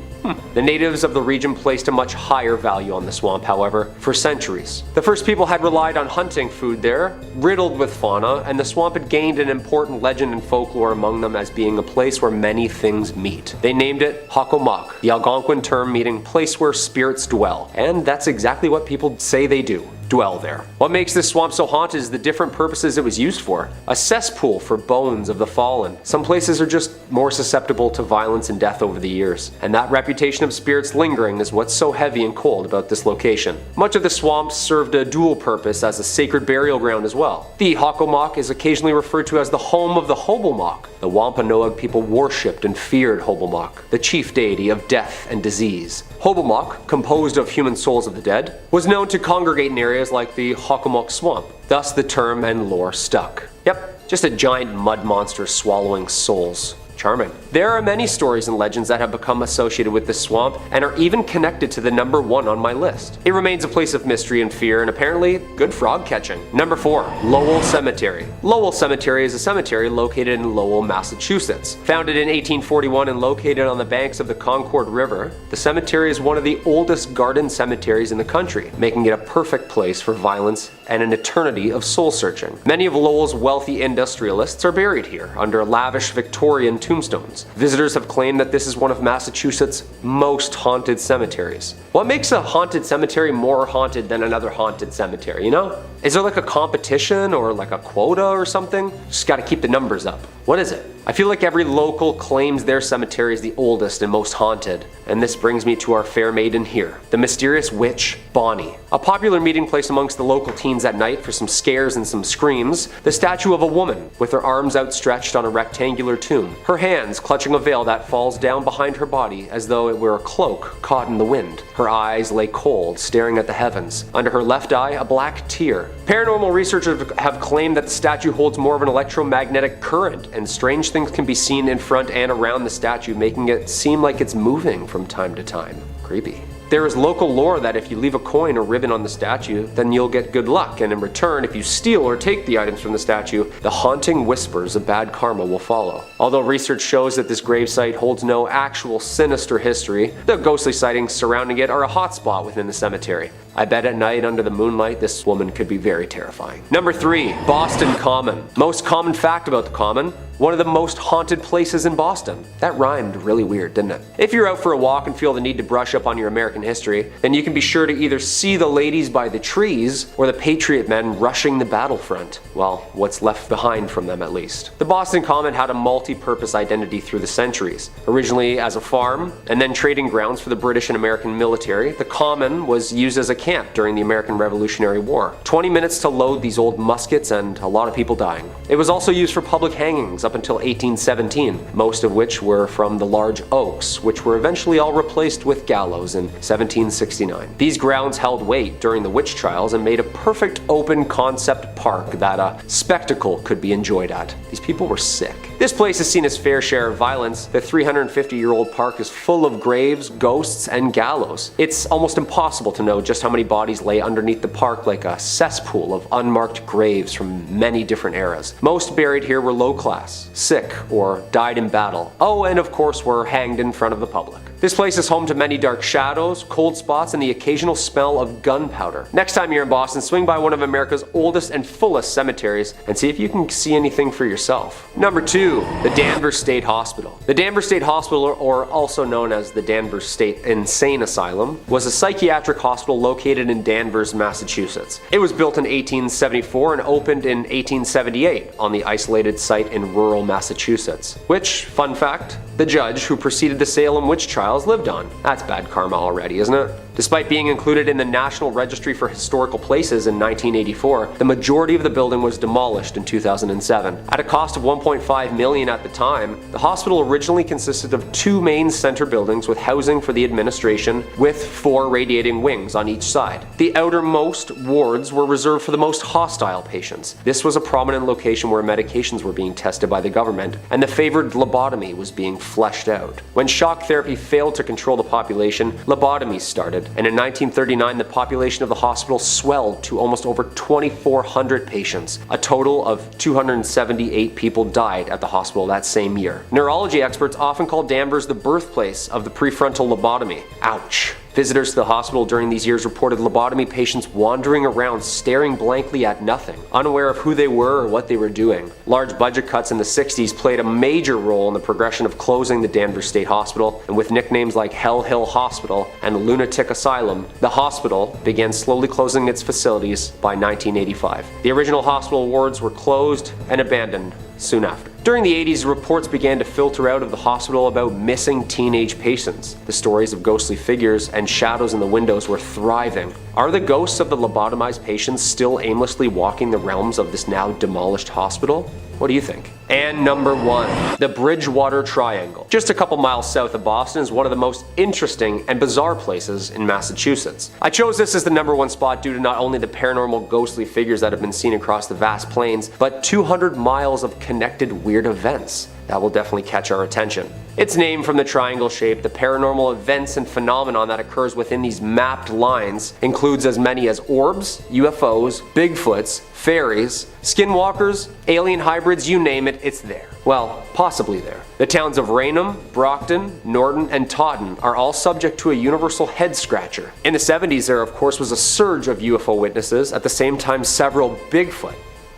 The natives of the region placed a much higher value on the swamp, however, for centuries. The first people had relied on hunting food there, riddled with fauna, and the swamp had gained an important legend and folklore among them as being a place where many things meet. They named it Hockomock, the Algonquin term meaning place where spirits dwell, and that's exactly what people say they do. Dwell there. What makes this swamp so haunted is the different purposes it was used for. A cesspool for bones of the fallen. Some places are just more susceptible to violence and death over the years, and that reputation of spirits lingering is what's so heavy and cold about this location. Much of the swamp served a dual purpose as a sacred burial ground as well. The Hockomock is occasionally referred to as the home of the Hobomok. The Wampanoag people worshipped and feared Hobomok, the chief deity of death and disease. Hobomok, composed of human souls of the dead, was known to congregate in areas like the Hockomock Swamp. Thus the term and lore stuck. Yep, just a giant mud monster swallowing souls. Charming. There are many stories and legends that have become associated with this swamp and are even connected to the number 1 on my list. It remains a place of mystery and fear and apparently good frog catching. Number 4. Lowell Cemetery. Lowell Cemetery is a cemetery located in Lowell, Massachusetts. Founded in 1841 and located on the banks of the Concord River, the cemetery is one of the oldest garden cemeteries in the country, making it a perfect place for violence and an eternity of soul searching. Many of Lowell's wealthy industrialists are buried here under lavish Victorian tombstones. Visitors have claimed that this is one of Massachusetts' most haunted cemeteries. What makes a haunted cemetery more haunted than another haunted cemetery, you know? Is there like a competition or like a quota or something? Just gotta keep the numbers up. What is it? I feel like every local claims their cemetery is the oldest and most haunted, and this brings me to our fair maiden here, the mysterious witch, Bonnie. A popular meeting place amongst the local teens at night for some scares and some screams, the statue of a woman with her arms outstretched on a rectangular tomb, her hands clutching a veil that falls down behind her body as though it were a cloak caught in the wind. Her eyes lay cold, staring at the heavens. Under her left eye, a black tear. Paranormal researchers have claimed that the statue holds more of an electromagnetic current and strange strange things can be seen in front and around the statue, making it seem like it's moving from time to time. Creepy. There is local lore that if you leave a coin or ribbon on the statue, then you'll get good luck, and in return, if you steal or take the items from the statue, the haunting whispers of bad karma will follow. Although research shows that this gravesite holds no actual sinister history, the ghostly sightings surrounding it are a hotspot within the cemetery. I bet at night under the moonlight, this woman could be very terrifying. Number 3, Boston Common. Most common fact about the Common: one of the most haunted places in Boston. That rhymed really weird, didn't it? If you're out for a walk and feel the need to brush up on your American history, then you can be sure to either see the ladies by the trees or the Patriot men rushing the battlefront. Well, what's left behind from them at least. The Boston Common had a multi-purpose identity through the centuries. Originally as a farm, and then trading grounds for the British and American military, the Common was used as a camp during the American Revolutionary War. 20 minutes to load these old muskets and a lot of people dying. It was also used for public hangings up until 1817, most of which were from the large oaks, which were eventually all replaced with gallows in 1769. These grounds held weight during the witch trials and made a perfect open concept park that a spectacle could be enjoyed at. These people were sick. This place has seen its fair share of violence. The 350-year-old park is full of graves, ghosts, and gallows. It's almost impossible to know just how many bodies lay underneath the park, like a cesspool of unmarked graves from many different eras. Most buried here were low class, sick, or died in battle. Oh, and of course were hanged in front of the public. This place is home to many dark shadows, cold spots, and the occasional smell of gunpowder. Next time you're in Boston, swing by one of America's oldest and fullest cemeteries and see if you can see anything for yourself. Number 2, the Danvers State Hospital. The Danvers State Hospital, or also known as the Danvers State Insane Asylum, was a psychiatric hospital located in Danvers, Massachusetts. It was built in 1874 and opened in 1878 on the isolated site in rural Massachusetts, which, fun fact, the judge who preceded the Salem witch trials lived on. That's bad karma already, isn't it? Despite being included in the National Registry for Historical Places in 1984, the majority of the building was demolished in 2007. At a cost of $1.5 million at the time, the hospital originally consisted of 2 main center buildings with housing for the administration, with 4 radiating wings on each side. The outermost wards were reserved for the most hostile patients. This was a prominent location where medications were being tested by the government, and the favored lobotomy was being fleshed out. When shock therapy failed to control the population, lobotomies started, and in 1939 the population of the hospital swelled to almost over 2,400 patients. A total of 278 people died at the hospital that same year. Neurology experts often call Danvers the birthplace of the prefrontal lobotomy. Ouch. Visitors to the hospital during these years reported lobotomy patients wandering around staring blankly at nothing, unaware of who they were or what they were doing. Large budget cuts in the 60s played a major role in the progression of closing the Danvers State Hospital, and with nicknames like Hell Hill Hospital and Lunatic Asylum, the hospital began slowly closing its facilities by 1985. The original hospital wards were closed and abandoned soon after. During the 80s, reports began to filter out of the hospital about missing teenage patients. The stories of ghostly figures and shadows in the windows were thriving. Are the ghosts of the lobotomized patients still aimlessly walking the realms of this now demolished hospital? What do you think? And number 1, the Bridgewater Triangle. Just a couple miles south of Boston is one of the most interesting and bizarre places in Massachusetts. I chose this as the number 1 spot due to not only the paranormal ghostly figures that have been seen across the vast plains, but 200 miles of connected weird events. That will definitely catch our attention. It's named from the triangle shape. The paranormal events and phenomenon that occurs within these mapped lines includes as many as orbs, UFOs, Bigfoots, fairies, skinwalkers, alien hybrids, you name it, it's there. Well, possibly there. The towns of Raynham, Brockton, Norton, and Taunton are all subject to a universal head scratcher. In the 70s, there of course was a surge of UFO witnesses, at the same time several Bigfoot.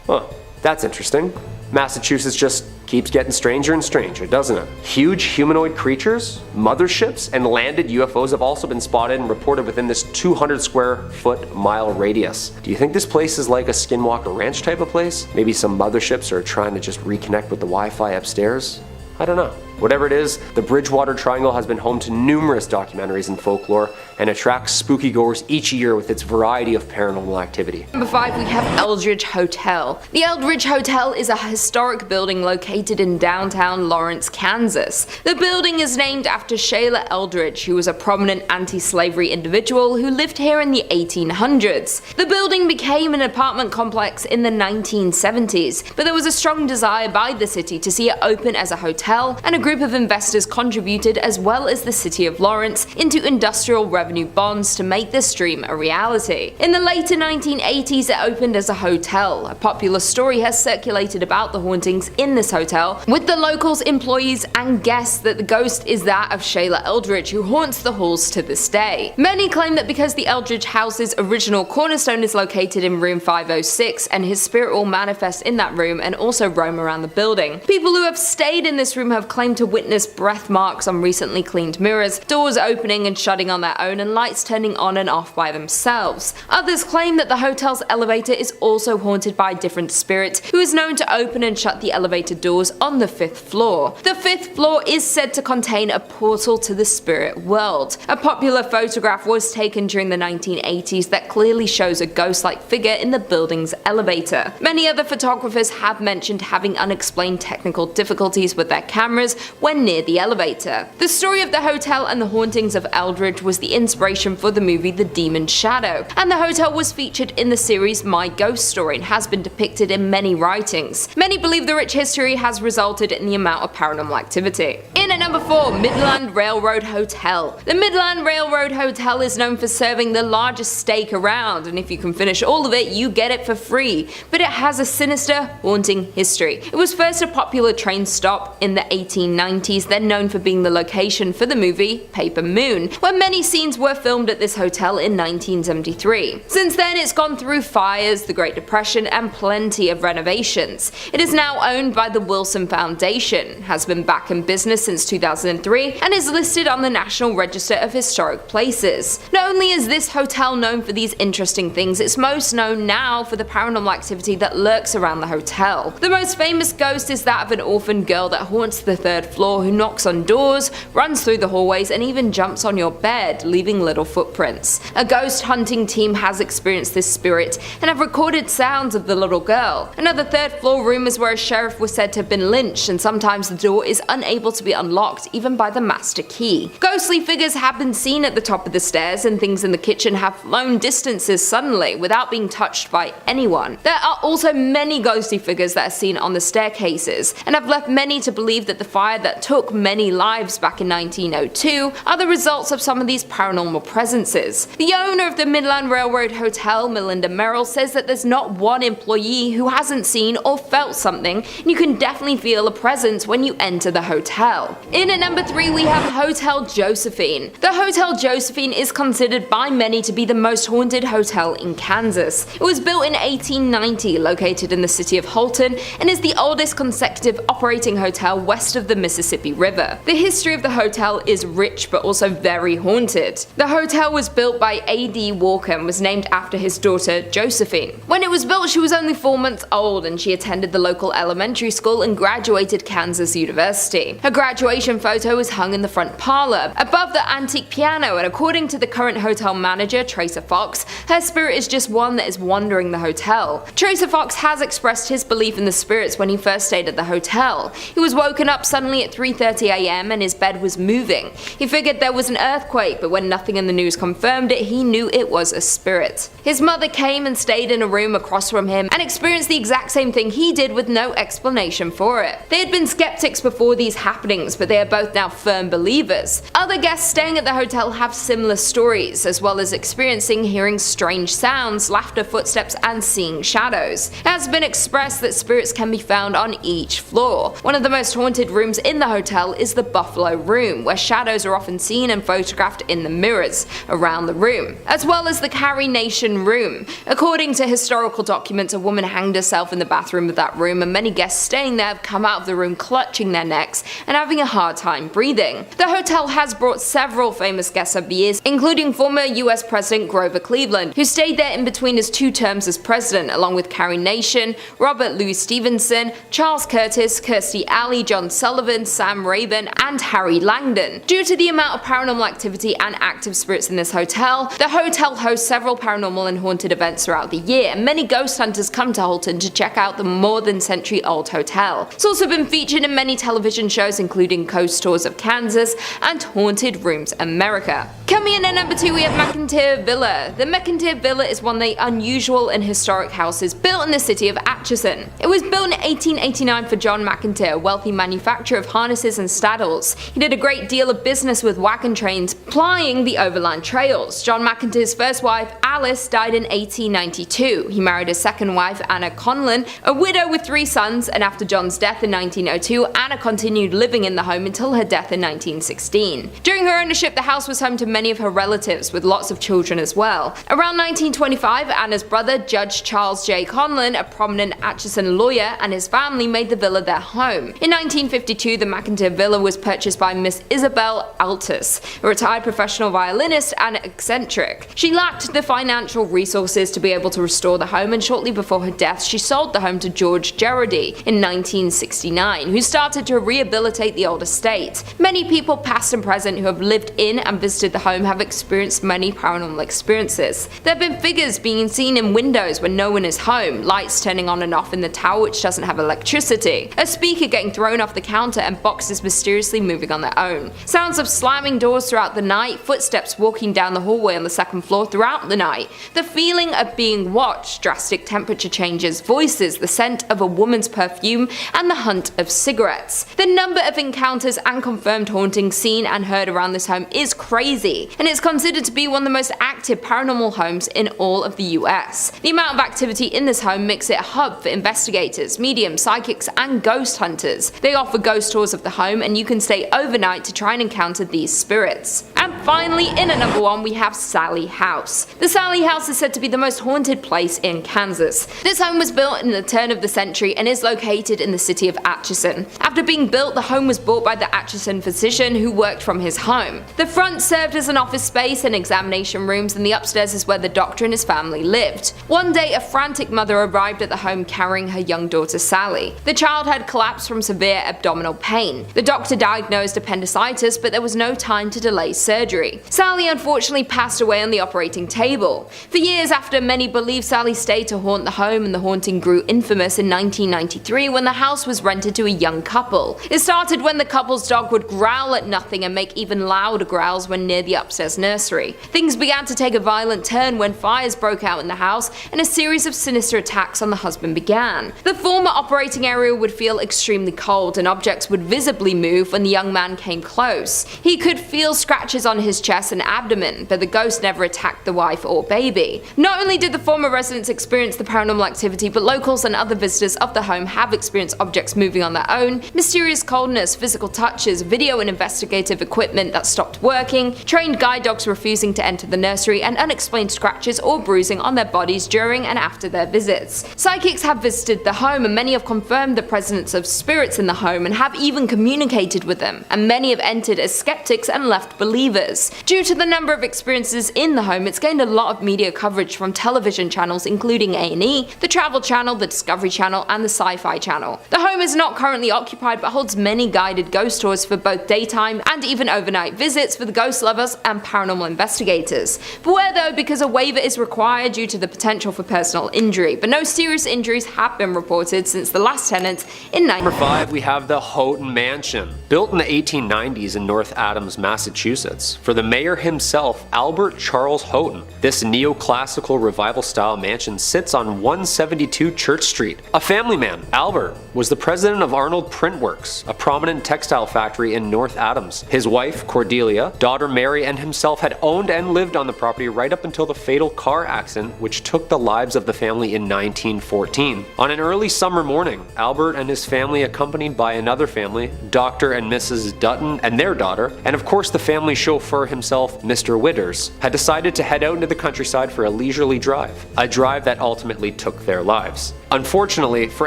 Huh, that's interesting. Massachusetts just keeps getting stranger and stranger, doesn't it? Huge humanoid creatures, motherships, and landed UFOs have also been spotted and reported within this 200 square foot mile radius. Do you think this place is like a Skinwalker Ranch type of place? Maybe some motherships are trying to just reconnect with the Wi-Fi upstairs? I don't know. Whatever it is, the Bridgewater Triangle has been home to numerous documentaries and folklore, and attracts spooky goers each year with its variety of paranormal activity. Number 5, we have Eldridge Hotel. The Eldridge Hotel is a historic building located in downtown Lawrence, Kansas. The building is named after Sheila Eldridge, who was a prominent anti-slavery individual who lived here in the 1800s. The building became an apartment complex in the 1970s, but there was a strong desire by the city to see it open as a hotel, and a group of investors contributed, as well as the city of Lawrence, into industrial revenue bonds to make this dream a reality. In the later 1980s, it opened as a hotel. A popular story has circulated about the hauntings in this hotel, with the locals, employees, and guests that the ghost is that of Sheila Eldridge, who haunts the halls to this day. Many claim that because the Eldridge house's original cornerstone is located in room 506, and his spirit will manifest in that room and also roam around the building. People who have stayed in this room have claimed to witness breath marks on recently cleaned mirrors, doors opening and shutting on their own, and lights turning on and off by themselves. Others claim that the hotel's elevator is also haunted by a different spirit, who is known to open and shut the elevator doors on the 5th floor. The 5th floor is said to contain a portal to the spirit world. A popular photograph was taken during the 1980s that clearly shows a ghost-like figure in the building's elevator. Many other photographers have mentioned having unexplained technical difficulties with their cameras when near the elevator. The story of the hotel and the hauntings of Eldridge was the inspiration for the movie The Demon Shadow, and the hotel was featured in the series My Ghost Story and has been depicted in many writings. Many believe the rich history has resulted in the amount of paranormal activity. In at number 4, Midland Railroad Hotel. The Midland Railroad Hotel is known for serving the largest steak around, and if you can finish all of it, you get it for free. But it has a sinister, haunting history. It was first a popular train stop in the 1890s, then known for being the location for the movie Paper Moon, where many scenes were filmed at this hotel in 1973. Since then, it's gone through fires, the Great Depression, and plenty of renovations. It is now owned by the Wilson Foundation, has been back in business since 2003, and is listed on the National Register of Historic Places. Not only is this hotel known for these interesting things, it's most known now for the paranormal activity that lurks around the hotel. The most famous ghost is that of an orphan girl that haunts the 3rd floor, who knocks on doors, runs through the hallways, and even jumps on your bed, leaving little footprints. A ghost hunting team has experienced this spirit and have recorded sounds of the little girl. Another 3rd floor room is where a sheriff was said to have been lynched, and sometimes the door is unable to be unlocked even by the master key. Ghostly figures have been seen at the top of the stairs, and things in the kitchen have flown distances suddenly without being touched by anyone. There are also many ghostly figures that are seen on the staircases, and have left many to believe that the fire that took many lives back in 1902 are the results of some of these paranormal presences. The owner of the Midland Railroad Hotel, Melinda Merrill, says that there's not one employee who hasn't seen or felt something, and you can definitely feel a presence when you enter the hotel. In at number 3, we have Hotel Josephine. The Hotel Josephine is considered by many to be the most haunted hotel in Kansas. It was built in 1890, located in the city of Holton, and is the oldest consecutive operating hotel west of the Mississippi River. The history of the hotel is rich but also very haunted. The hotel was built by A.D. Walker and was named after his daughter Josephine. When it was built, she was only 4 months old, and she attended the local elementary school and graduated Kansas University. Her graduation photo is hung in the front parlor, above the antique piano, and according to the current hotel manager, Tracer Fox, her spirit is just one that is wandering the hotel. Tracer Fox has expressed his belief in the spirits when he first stayed at the hotel. He was woken up suddenly at 3:30 a.m. and his bed was moving. He figured there was an earthquake, but when nothing in the news confirmed it, he knew it was a spirit. His mother came and stayed in a room across from him and experienced the exact same thing he did with no explanation for it. They had been skeptics before these happenings, but they are both now firm believers. Other guests staying at the hotel have similar stories, as well as experiencing hearing strange sounds, laughter, footsteps, and seeing shadows. It has been expressed that spirits can be found on each floor. One of the most haunted rooms in the hotel is the Buffalo Room, where shadows are often seen and photographed in the mirrors around the room, as well as the Carrie Nation Room. According to historical documents, a woman hanged herself in the bathroom of that room, and many guests staying there have come out of the room clutching their necks and having a hard time breathing. The hotel has brought several famous guests over the years, including former US President Grover Cleveland, who stayed there in between his 2 terms as president, along with Carrie Nation, Robert Louis Stevenson, Charles Curtis, Kirstie Alley, John Sullivan, Sam Rayburn, and Harry Langdon. Due to the amount of paranormal activity and active spirits in this hotel, the hotel hosts several paranormal and haunted events throughout the year, and many ghost hunters come to Holton to check out the more than century-old hotel. It's also been featured in many television shows, including Ghost Tours of Kansas and Haunted Rooms America. Coming in at number 2, we have McIntyre Villa. The McIntyre Villa is one of the unusual and historic houses built in the city of Atchison. It was built in 1889 for John McIntyre, a wealthy manufacturer of harnesses and saddles. He did a great deal of business with wagon trains, plying the overland trails. John McIntyre's first wife, Alice, died in 1892. He married his second wife, Anna Conlon, a widow with 3 sons, and after John's death in 1902, Anna continued living in the home until her death in 1916. During her ownership, the house was home to many of her relatives, with lots of children as well. Around 1925, Anna's brother, Judge Charles J. Conlon, a prominent Atchison lawyer, and his family made the villa their home. In 1952, the McIntyre Villa was purchased by Miss Isabel Altus, a retired professional violinist and eccentric. She lacked the financial resources to be able to restore the home, and shortly before her death, she sold the home to George Gerardi in 1969, who started to rehabilitate the old estate. Many people, past and present, who have lived in and visited the home have experienced many paranormal experiences. There have been figures being seen in windows when no one is home, lights turning on and off in the tower which doesn't have electricity, a speaker getting thrown off the counter, and boxes mysteriously moving on their own. Sounds of slamming doors throughout the night, footsteps walking down the hallway on the 2nd floor throughout the night, the feeling of being watched, drastic temperature changes, voices, the scent of a woman's perfume, and the hunt of cigarettes. The number of encounters and confirmed hauntings seen and heard around this home is crazy, and it's considered to be one of the most active paranormal homes in all of the US. The amount of activity in this home makes it a hub for investigators, mediums, psychics, and ghost hunters. They offer ghost tours of the home, and you can stay overnight to try and encounter these spirits. And finally, in at number 1, we have Sallie House. The Sallie House is said to be the most haunted place in Kansas. This home was built in the turn of the century and is located in the city of Atchison. After being built, the home was bought by the Atchison physician who worked from his home. The front served as an office space and examination rooms, and the upstairs is where the doctor and his family lived. One day, a frantic mother arrived at the home carrying her young daughter Sally. The child had collapsed from severe abdominal pain. The doctor diagnosed appendicitis, but there was no time to delay surgery. Sally unfortunately passed away on the operating table. For years after, many believe Sally stayed to haunt the home, and the haunting grew infamous in 1993 when the house was rented to a young couple. It started when the couple's dog would growl at nothing and make even louder growls when near the upstairs nursery. Things began to take a violent turn when fires broke out in the house and a series of sinister attacks on the husband began. The former operating area would feel extremely cold, and objects would visibly move when the young man came close. He could feel scratches on his chest and abdomen, but the ghost never attacked the wife or baby. Not only did the former residents experience the paranormal activity, but locals and other visitors of the home have experienced objects moving on their own, mysterious coldness, physical touches, video and investigative equipment that stopped working, trained guide dogs refusing to enter the nursery, and unexplained scratches or bruising on their bodies during and after their visits. Psychics have visited the home, and many have confirmed the presence of spirits in the home and have even communicated with them, and many have entered as skeptics and left believers. Due to the number of experiences in the home, it's gained a lot of media coverage from television channels including A&E, the Travel Channel, the Discovery Channel, and the Sci-Fi Channel. The home is not currently occupied but holds many guided ghost tours for both daytime and even overnight visits for the ghost lovers and paranormal investigators. Beware though, because a waiver is required due to the potential for personal injury, but no serious injuries have been reported since the last tenant in Number 5, we have the Houghton Mansion. Built in the 1890s in North Adams, Massachusetts, for the mayor himself, Albert Charles Houghton. This neoclassical revival-style mansion sits on 172 Church Street. A family man, Albert was the president of Arnold Print Works, a prominent textile factory in North Adams. His wife, Cordelia, daughter Mary, and himself had owned and lived on the property right up until the fatal car accident which took the lives of the family in 1914. On an early summer morning, Albert and his family, accompanied by another family, Dr. and Mrs. Dutton and their daughter, and of course the family chauffeur, chauffeur himself, Mr. Witters, had decided to head out into the countryside for a leisurely drive, a drive that ultimately took their lives. Unfortunately, for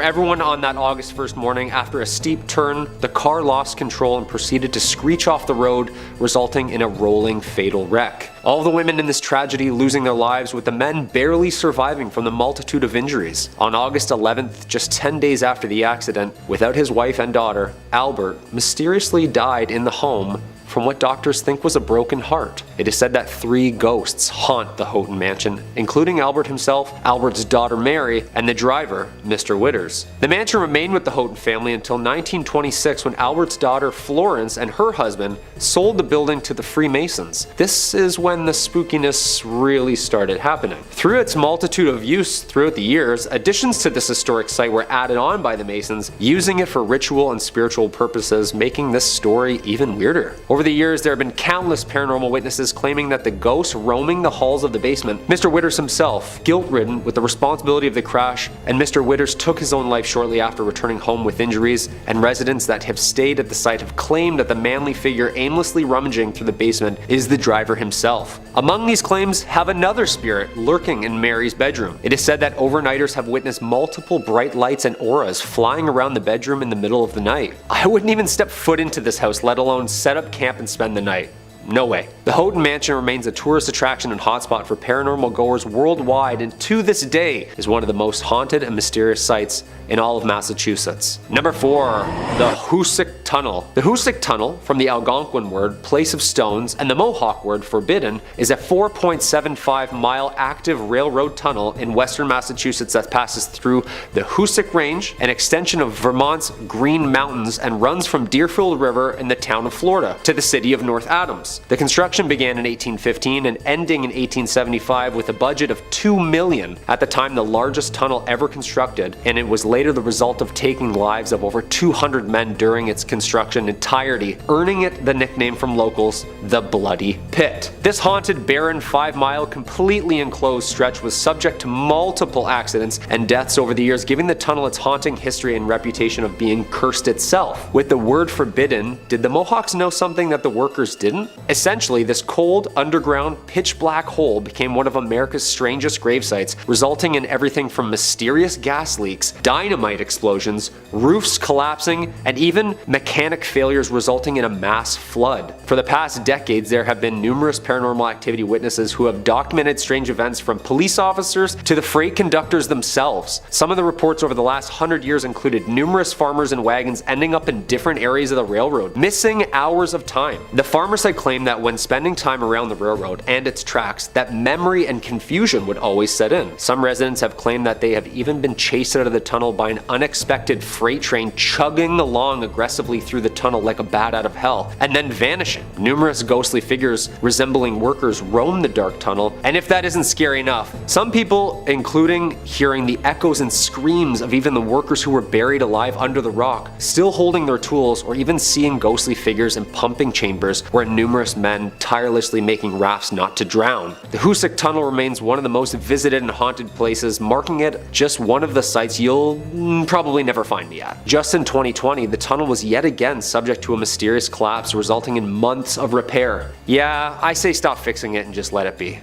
everyone on that August 1st morning, after a steep turn, the car lost control and proceeded to screech off the road, resulting in a rolling fatal wreck. All the women in this tragedy losing their lives, with the men barely surviving from the multitude of injuries. On August 11th, just 10 days after the accident, without his wife and daughter, Albert mysteriously died in the home from what doctors think was a broken heart. It is said that 3 ghosts haunt the Houghton mansion, including Albert himself, Albert's daughter Mary, and the driver, Mr. Witters. The mansion remained with the Houghton family until 1926, when Albert's daughter Florence and her husband sold the building to the Freemasons. This is when the spookiness really started happening. Through its multitude of use throughout the years, additions to this historic site were added on by the Masons, using it for ritual and spiritual purposes, making this story even weirder. Over the years, there have been countless paranormal witnesses claiming that the ghosts roaming the halls of the basement, Mr. Witters himself, guilt-ridden with the responsibility of the crash, and Mr. Witters took his own life shortly after returning home with injuries, and residents that have stayed at the site have claimed that the manly figure aimlessly rummaging through the basement is the driver himself. Among these claims have another spirit lurking in Mary's bedroom. It is said that overnighters have witnessed multiple bright lights and auras flying around the bedroom in the middle of the night. I wouldn't even step foot into this house, let alone set up camp and spend the night. No way. The Houghton Mansion remains a tourist attraction and hotspot for paranormal goers worldwide, and to this day is one of the most haunted and mysterious sites in all of Massachusetts. Number 4. The Hoosick Tunnel. The Hoosick Tunnel, from the Algonquin word place of stones and the Mohawk word forbidden, is a 4.75-mile active railroad tunnel in western Massachusetts that passes through the Hoosick Range, an extension of Vermont's Green Mountains, and runs from Deerfield River in the town of Florida to the city of North Adams. The construction began in 1815 and ending in 1875 with a budget of $2 million, at the time the largest tunnel ever constructed, and it was later the result of taking lives of over 200 men during its construction entirety, earning it the nickname from locals, the Bloody Pit. This haunted, barren, 5-mile, completely enclosed stretch was subject to multiple accidents and deaths over the years, giving the tunnel its haunting history and reputation of being cursed itself. With the word forbidden, did the Mohawks know something that the workers didn't? Essentially, this cold, underground, pitch-black hole became one of America's strangest grave sites, resulting in everything from mysterious gas leaks, dynamite explosions, roofs collapsing, and even mechanic failures resulting in a mass flood. For the past decades, there have been numerous paranormal activity witnesses who have documented strange events, from police officers to the freight conductors themselves. Some of the reports over the last 100 years included numerous farmers and wagons ending up in different areas of the railroad, missing hours of time. The farmers had claimed that when spending time around the railroad and its tracks, that memory and confusion would always set in. Some residents have claimed that they have even been chased out of the tunnel by an unexpected freight train chugging along aggressively through the tunnel like a bat out of hell, and then vanishing. Numerous ghostly figures resembling workers roam the dark tunnel, and if that isn't scary enough, some people, including hearing the echoes and screams of even the workers who were buried alive under the rock, still holding their tools, or even seeing ghostly figures in pumping chambers where numerous men tirelessly making rafts not to drown. The Hoosick Tunnel remains one of the most visited and haunted places, marking it just one of the sites you'll probably never find me at. Just in 2020, the tunnel was yet again subject to a mysterious collapse, resulting in months of repair. Yeah, I say stop fixing it and just let it be.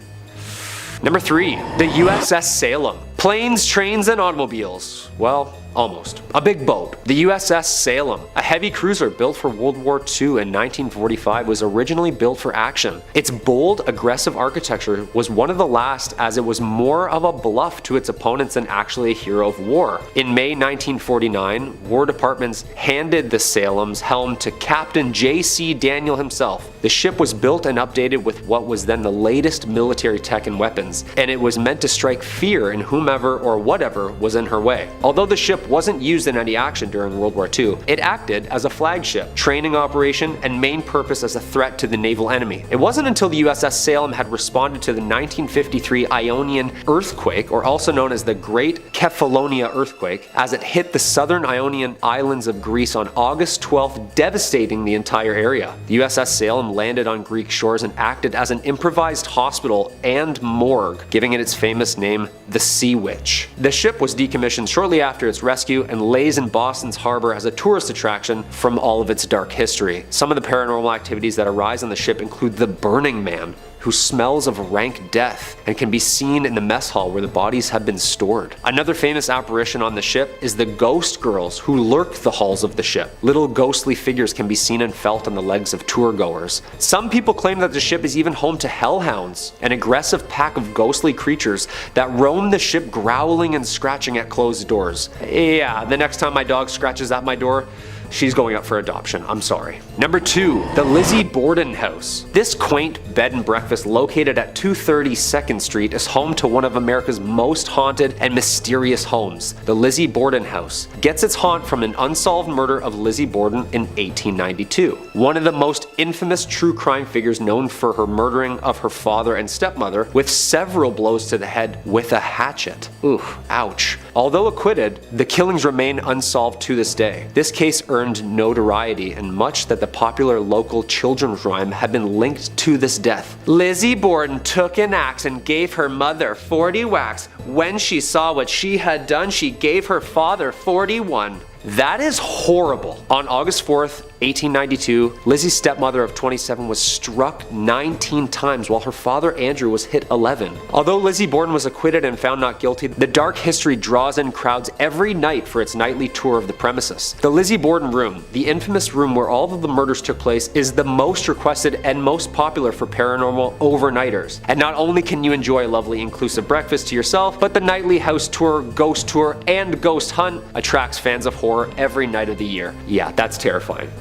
Number 3. The USS Salem. Planes, trains, and automobiles. Well, almost. A big boat. The USS Salem, a heavy cruiser built for World War II in 1945, was originally built for action. Its bold, aggressive architecture was one of the last, as it was more of a bluff to its opponents than actually a hero of war. In May 1949, War Departments handed the Salem's helm to Captain J.C. Daniel himself. The ship was built and updated with what was then the latest military tech and weapons, and it was meant to strike fear in whomever or whatever was in her way. Although the ship wasn't used in any action during World War II, it acted as a flagship, training operation, and main purpose as a threat to the naval enemy. It wasn't until the USS Salem had responded to the 1953 Ionian earthquake, or also known as the Great Kefalonia earthquake, as it hit the southern Ionian islands of Greece on August 12th, devastating the entire area. The USS Salem landed on Greek shores and acted as an improvised hospital and morgue, giving it its famous name, the Sea Witch. The ship was decommissioned shortly after its rescue and lays in Boston's harbor as a tourist attraction from all of its dark history. Some of the paranormal activities that arise on the ship include the Burning Man, who smells of rank death and can be seen in the mess hall where the bodies have been stored. Another famous apparition on the ship is the ghost girls who lurk the halls of the ship. Little ghostly figures can be seen and felt on the legs of tour goers. Some people claim that the ship is even home to hellhounds, an aggressive pack of ghostly creatures that roam the ship growling and scratching at closed doors. Yeah, the next time my dog scratches at my door, she's going up for adoption. I'm sorry. Number 2, the Lizzie Borden House. This quaint bed and breakfast located at 230 2nd Street is home to one of America's most haunted and mysterious homes. The Lizzie Borden House gets its haunt from an unsolved murder of Lizzie Borden in 1892. One of the most infamous true crime figures known for her murdering of her father and stepmother with several blows to the head with a hatchet. Oof, ouch. Although acquitted, the killings remain unsolved to this day. This case earned notoriety and much that the popular local children's rhyme had been linked to this death. Lizzie Borden took an axe and gave her mother 40 whacks. When she saw what she had done, she gave her father 41. That is horrible. On August 4th, 1892, Lizzie's stepmother of 27 was struck 19 times while her father Andrew was hit 11. Although Lizzie Borden was acquitted and found not guilty, the dark history draws in crowds every night for its nightly tour of the premises. The Lizzie Borden room, the infamous room where all of the murders took place, is the most requested and most popular for paranormal overnighters. And not only can you enjoy a lovely inclusive breakfast to yourself, but the nightly house tour, ghost tour, and ghost hunt attracts fans of horror every night of the year. Yeah, that's terrifying.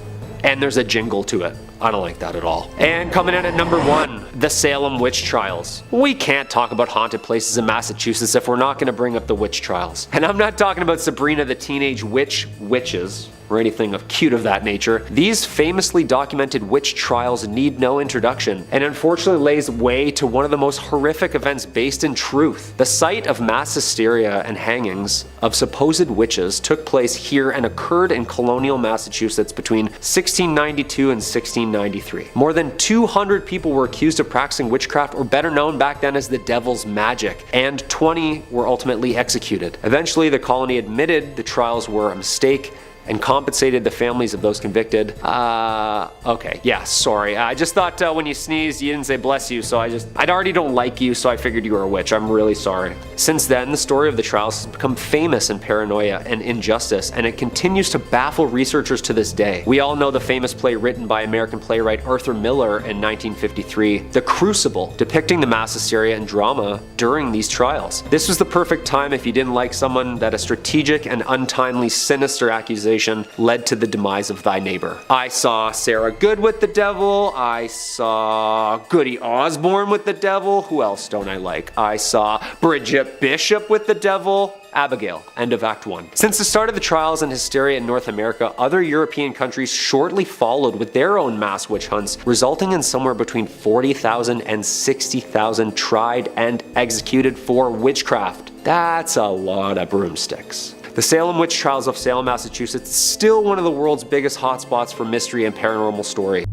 And there's a jingle to it. I don't like that at all. And coming in at number 1, the Salem Witch Trials. We can't talk about haunted places in Massachusetts if we're not going to bring up the witch trials. And I'm not talking about Sabrina the Teenage Witches, or anything of cute of that nature. These famously documented witch trials need no introduction, and unfortunately lays way to one of the most horrific events based in truth. The site of mass hysteria and hangings of supposed witches took place here and occurred in colonial Massachusetts between 1692 and 1693. More than 200 people were accused of practicing witchcraft, or better known back then as the devil's magic, and 20 were ultimately executed. Eventually, the colony admitted the trials were a mistake and compensated the families of those convicted. Okay, yeah, sorry. I just thought when you sneezed, you didn't say bless you, so I already don't like you, so I figured you were a witch. I'm really sorry. Since then, the story of the trials has become famous in paranoia and injustice, and it continues to baffle researchers to this day. We all know the famous play written by American playwright Arthur Miller in 1953, The Crucible, depicting the mass hysteria and drama during these trials. This was the perfect time if you didn't like someone that a strategic and untimely sinister accusation led to the demise of thy neighbor. I saw Sarah Good with the devil. I saw Goody Osborne with the devil. Who else don't I like? I saw Bridget Bishop with the devil. Abigail. End of Act 1. Since the start of the trials and hysteria in North America, other European countries shortly followed with their own mass witch hunts, resulting in somewhere between 40,000 and 60,000 tried and executed for witchcraft. That's a lot of broomsticks. The Salem Witch Trials of Salem, Massachusetts is still one of the world's biggest hotspots for mystery and paranormal story.